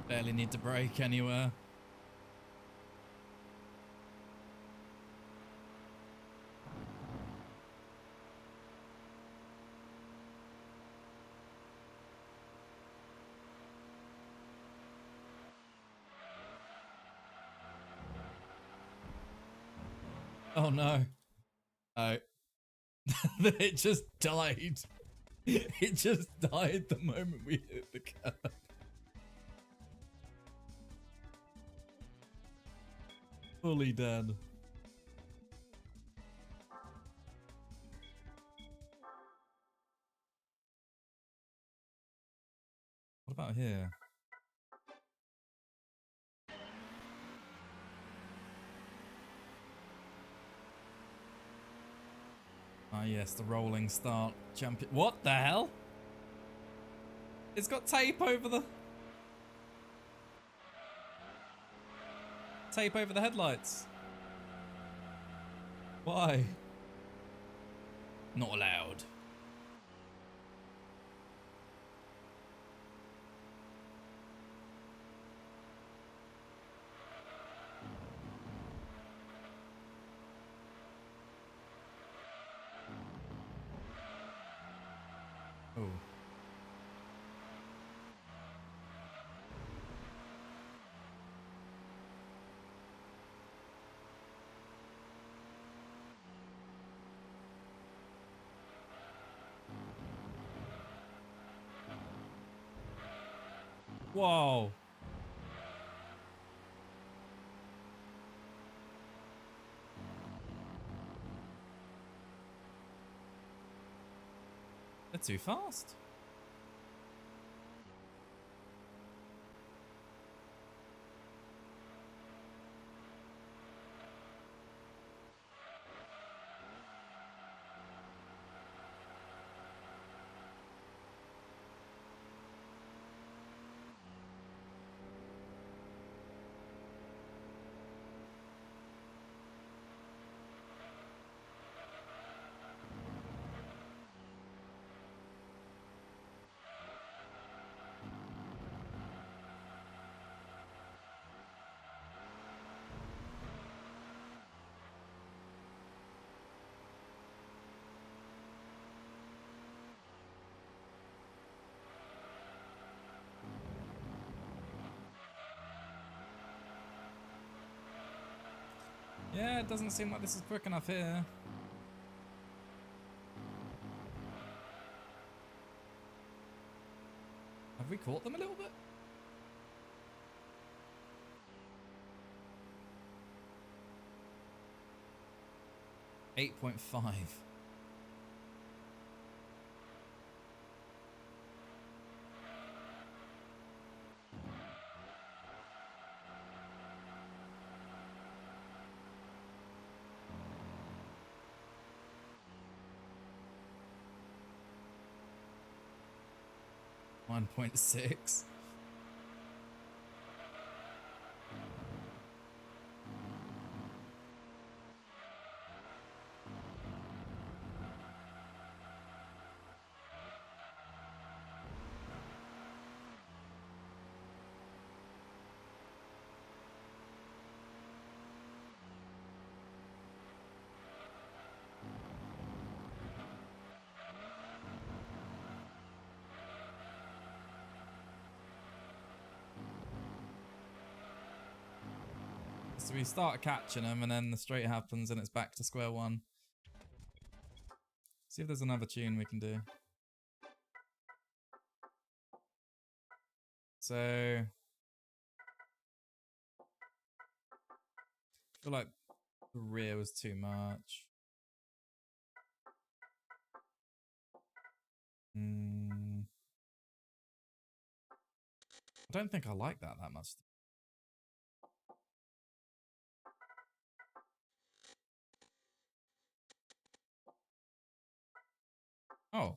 A: Barely need to brake anywhere. Oh no. Oh. It just died. It just died the moment we hit the curb. Fully dead. What about here? Ah, yes, the rolling start champion. What the hell? It's got tape over the... Tape over the headlights. Why? Not allowed. Oh. Whoa. They're too fast. Yeah, it doesn't seem like this is quick enough here. Have we caught them a little bit? .5. 1.6. So we start catching them and then the straight happens and it's back to square one. See if there's another tune we can do. So I feel like the rear was too much. I don't think I like that much. Oh.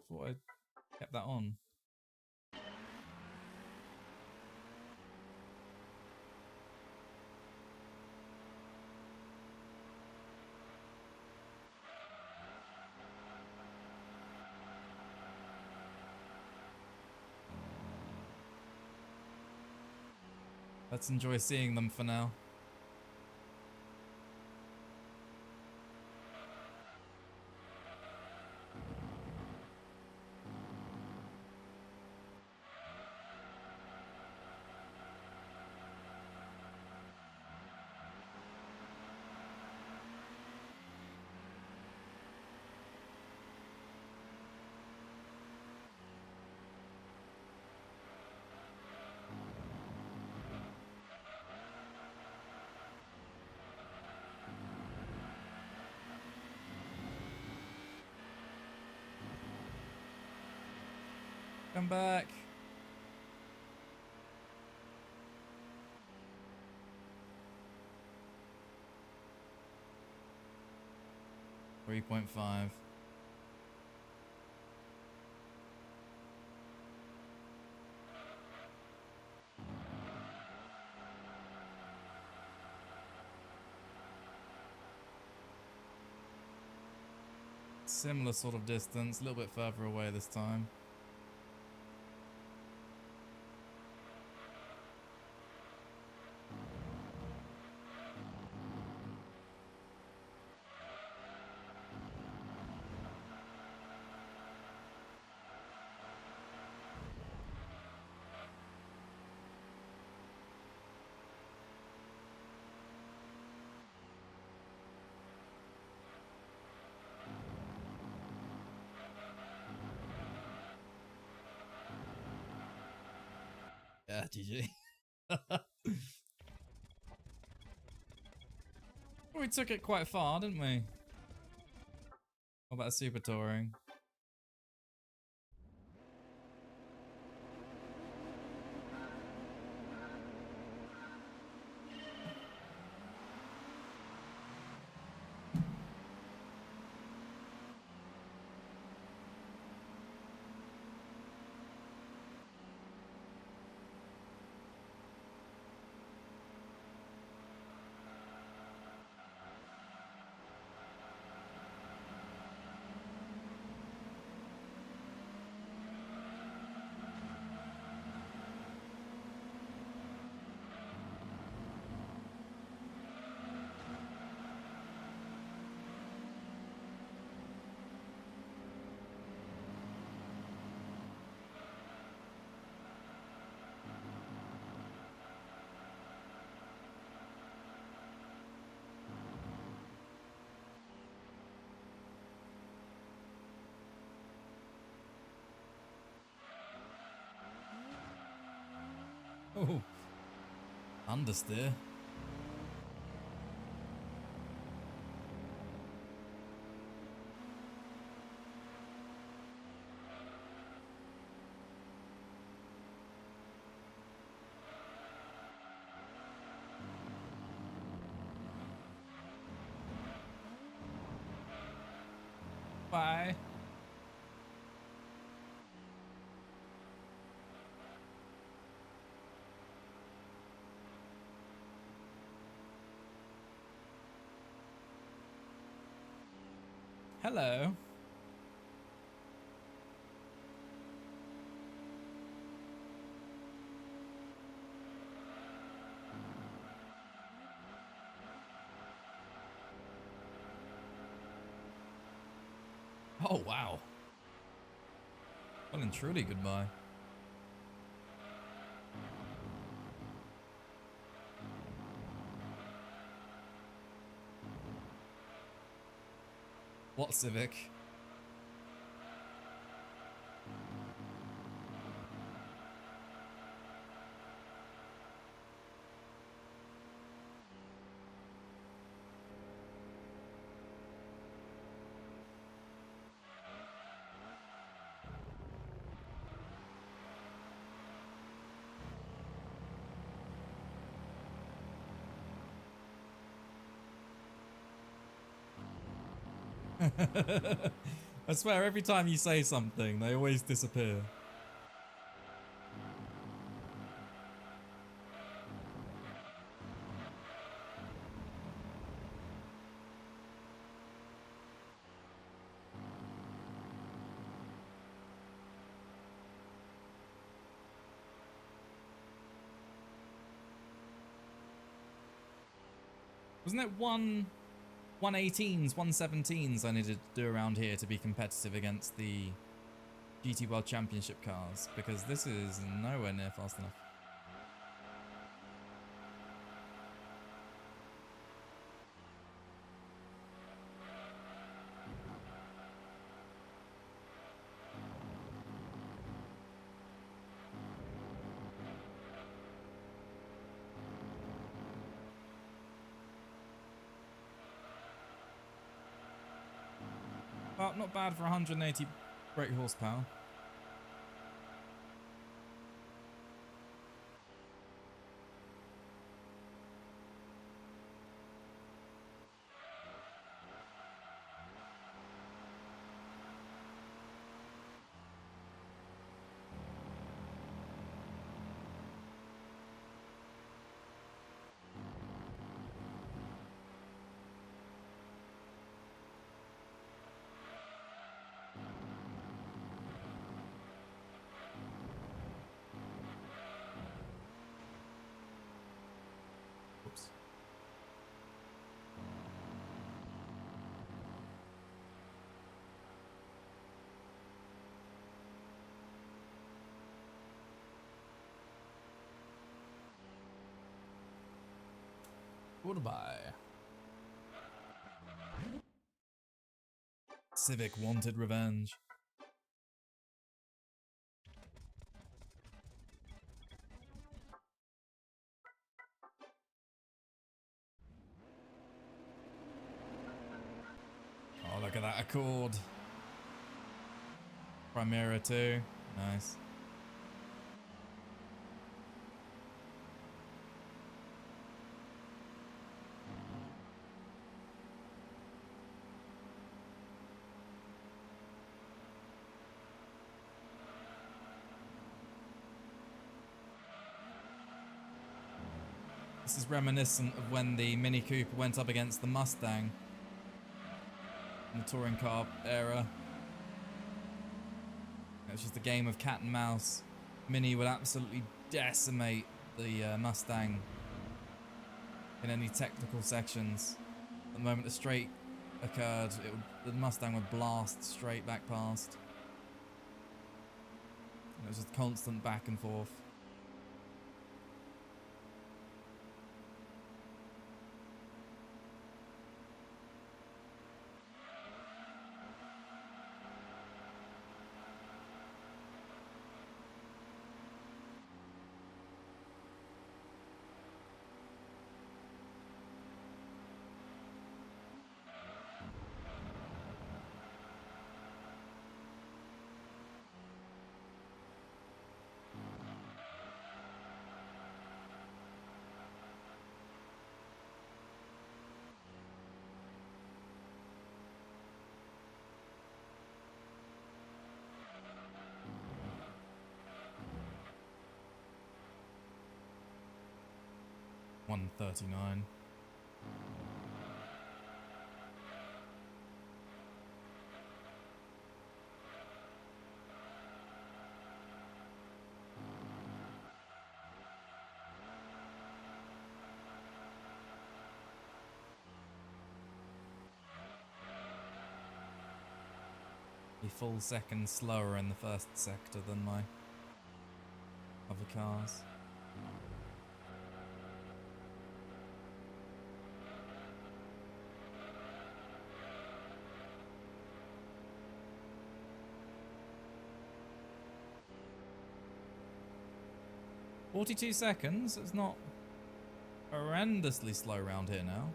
A: Thought I kept that on. Let's enjoy seeing them for now. Come back. 3.5. Similar sort of distance, a little bit further away this time. Yeah, GG. We took it quite far, didn't we? What about super touring? Oh, understeer. Bye. Hello. Oh, wow. Well and truly goodbye. What Civic? I swear, every time you say something, they always disappear. Wasn't it 118s, 117s I needed to do around here to be competitive against the GT World Championship cars? Because this is nowhere near fast enough. Well, not bad for 180 brake horsepower. Goodbye. Civic wanted revenge. Oh, look at that Accord. Primera too. Nice. This is reminiscent of when the Mini Cooper went up against the Mustang in the touring car era. It was just a game of cat and mouse. Mini would absolutely decimate the Mustang in any technical sections. The moment a straight occurred, the Mustang would blast straight back past. It was just constant back and forth. $139. A full second slower in the first sector than my other cars. $42 seconds? It's not horrendously slow around here now.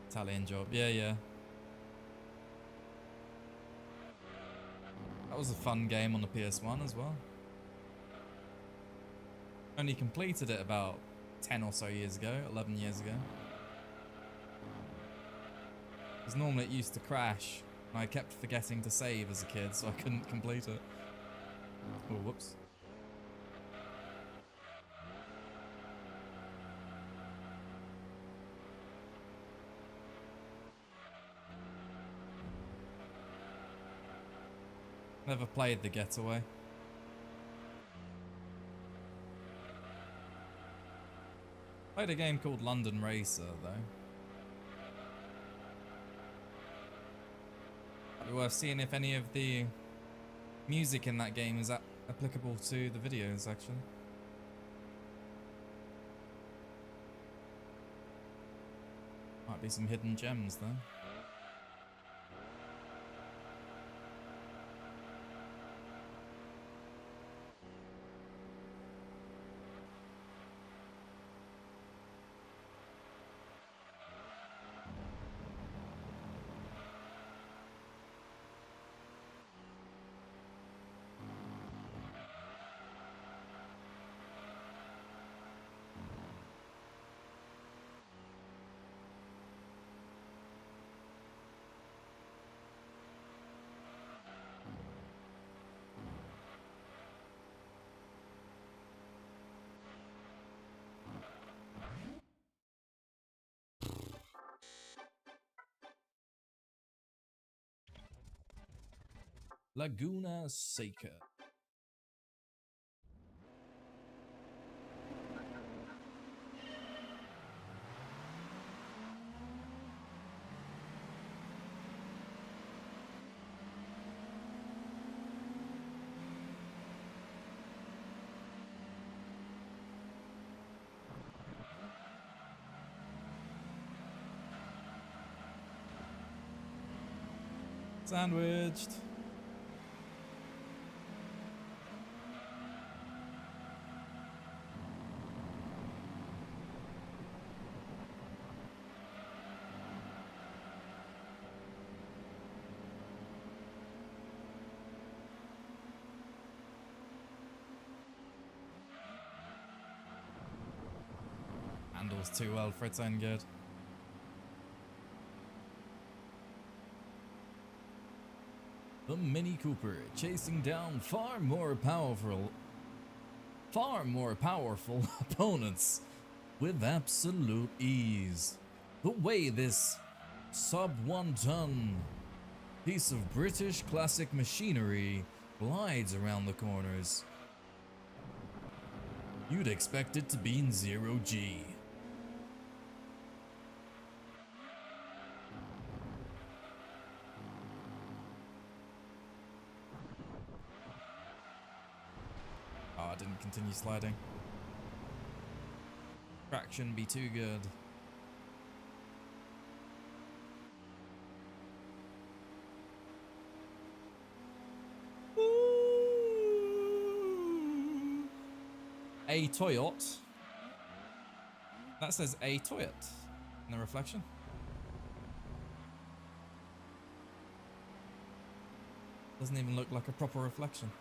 A: Italian job, yeah. That was a fun game on the PS1 as well. Only completed it about 10 or so years ago, 11 years ago. Because normally it used to crash, and I kept forgetting to save as a kid, so I couldn't complete it. Oh, whoops. Never played The Getaway. Played a game called London Racer, though. Might be worth seeing if any of the music in that game is applicable to the videos, actually. Might be some hidden gems, though. Laguna Seca. Sandwiched. Handles too well for its own good. The Mini Cooper chasing down far more powerful opponents with absolute ease. The way this sub 1 ton piece of British classic machinery glides around the corners. You'd expect it to be in 0G. Oh, I didn't continue sliding. Traction be too good. Ooh. A Toyota. That says a Toyota in the reflection. Doesn't even look like a proper reflection.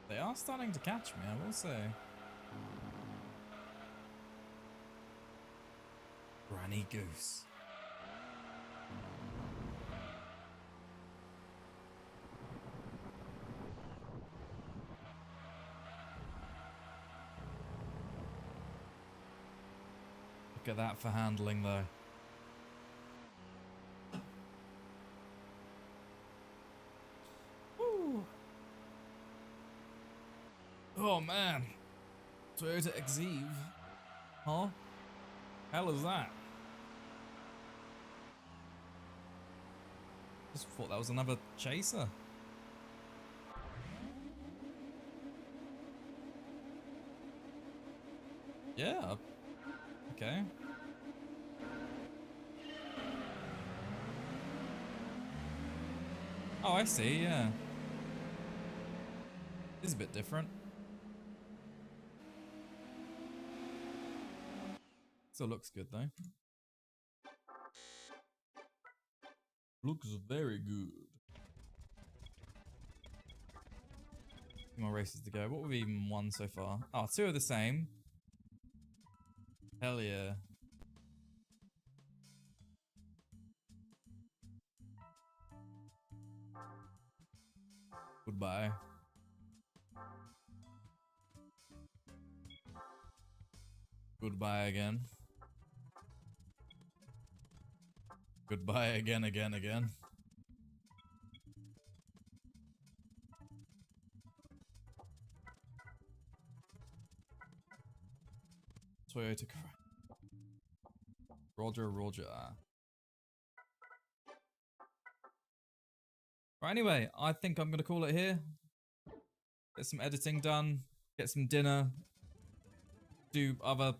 A: They are starting to catch me, I will say. Granny Goose. Look at that for handling though. Woo. Oh man, Toyota Exeeve, huh? Hell is that? Just thought that was another chaser. Yeah. Okay. Oh, I see, yeah. This is a bit different. Still looks good though. Looks very good. Two more races to go. What have we even won so far? Oh, two are the same. Hell yeah. Goodbye. Goodbye again. Goodbye again, again. Toyota Corolla. Roger. Right, anyway, I think I'm gonna call it here. Get some editing done, get some dinner, do other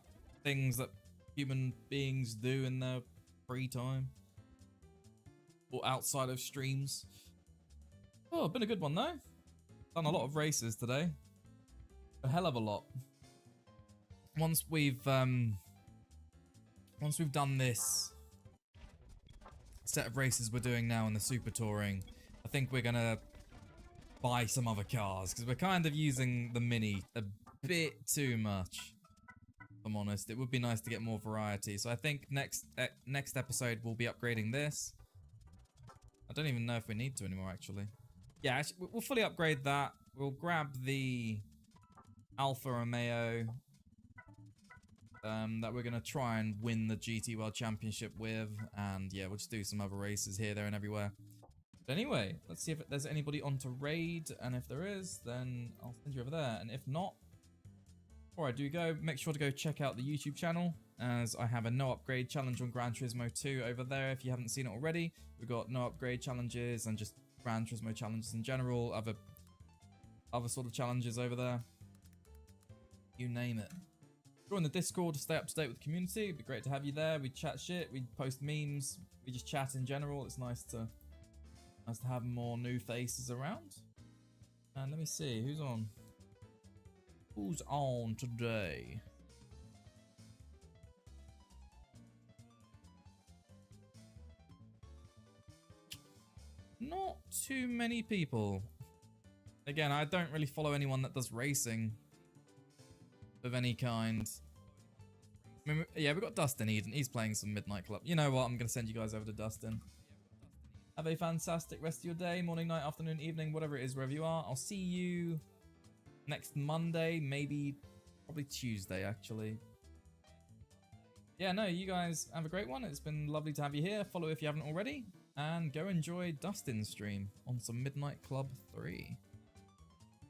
A: things that human beings do in their free time. Or outside of streams. Oh, been a good one though. Done a lot of races today. A hell of a lot. Once we've done this set of races we're doing now in the Super Touring, I think we're gonna buy some other cars because we're kind of using the Mini a bit too much. If I'm honest, it would be nice to get more variety. So I think next episode we'll be upgrading this. I don't even know if we need to anymore, actually. Yeah, actually, we'll fully upgrade that. We'll grab the Alfa Romeo that we're going to try and win the GT World Championship with. And yeah, we'll just do some other races here, there, and everywhere. But anyway, let's see if there's anybody on to raid. And if there is, then I'll send you over there. And if not, before I do go, make sure to go check out the YouTube channel, as I have a no upgrade challenge on Gran Turismo 2 over there if you haven't seen it already. We've got no upgrade challenges and just Gran Turismo challenges in general, other sort of challenges over there. You name it. Join the Discord to stay up to date with the community. It'd be great to have you there. We chat shit, we post memes, we just chat in general. It's nice to have more new faces around. And let me see, who's on? Who's on today? Not too many people. Again, I don't really follow anyone that does racing of any kind. I mean, yeah, we've got Dustin Eden. He's playing some Midnight Club. You know what? I'm going to send you guys over to Dustin. Have a fantastic rest of your day, morning, night, afternoon, evening, whatever it is, wherever you are. I'll see you next Monday, maybe, probably Tuesday, actually. Yeah, no, you guys have a great one. It's been lovely to have you here. Follow if you haven't already. And go enjoy Dustin's stream on some Midnight Club 3.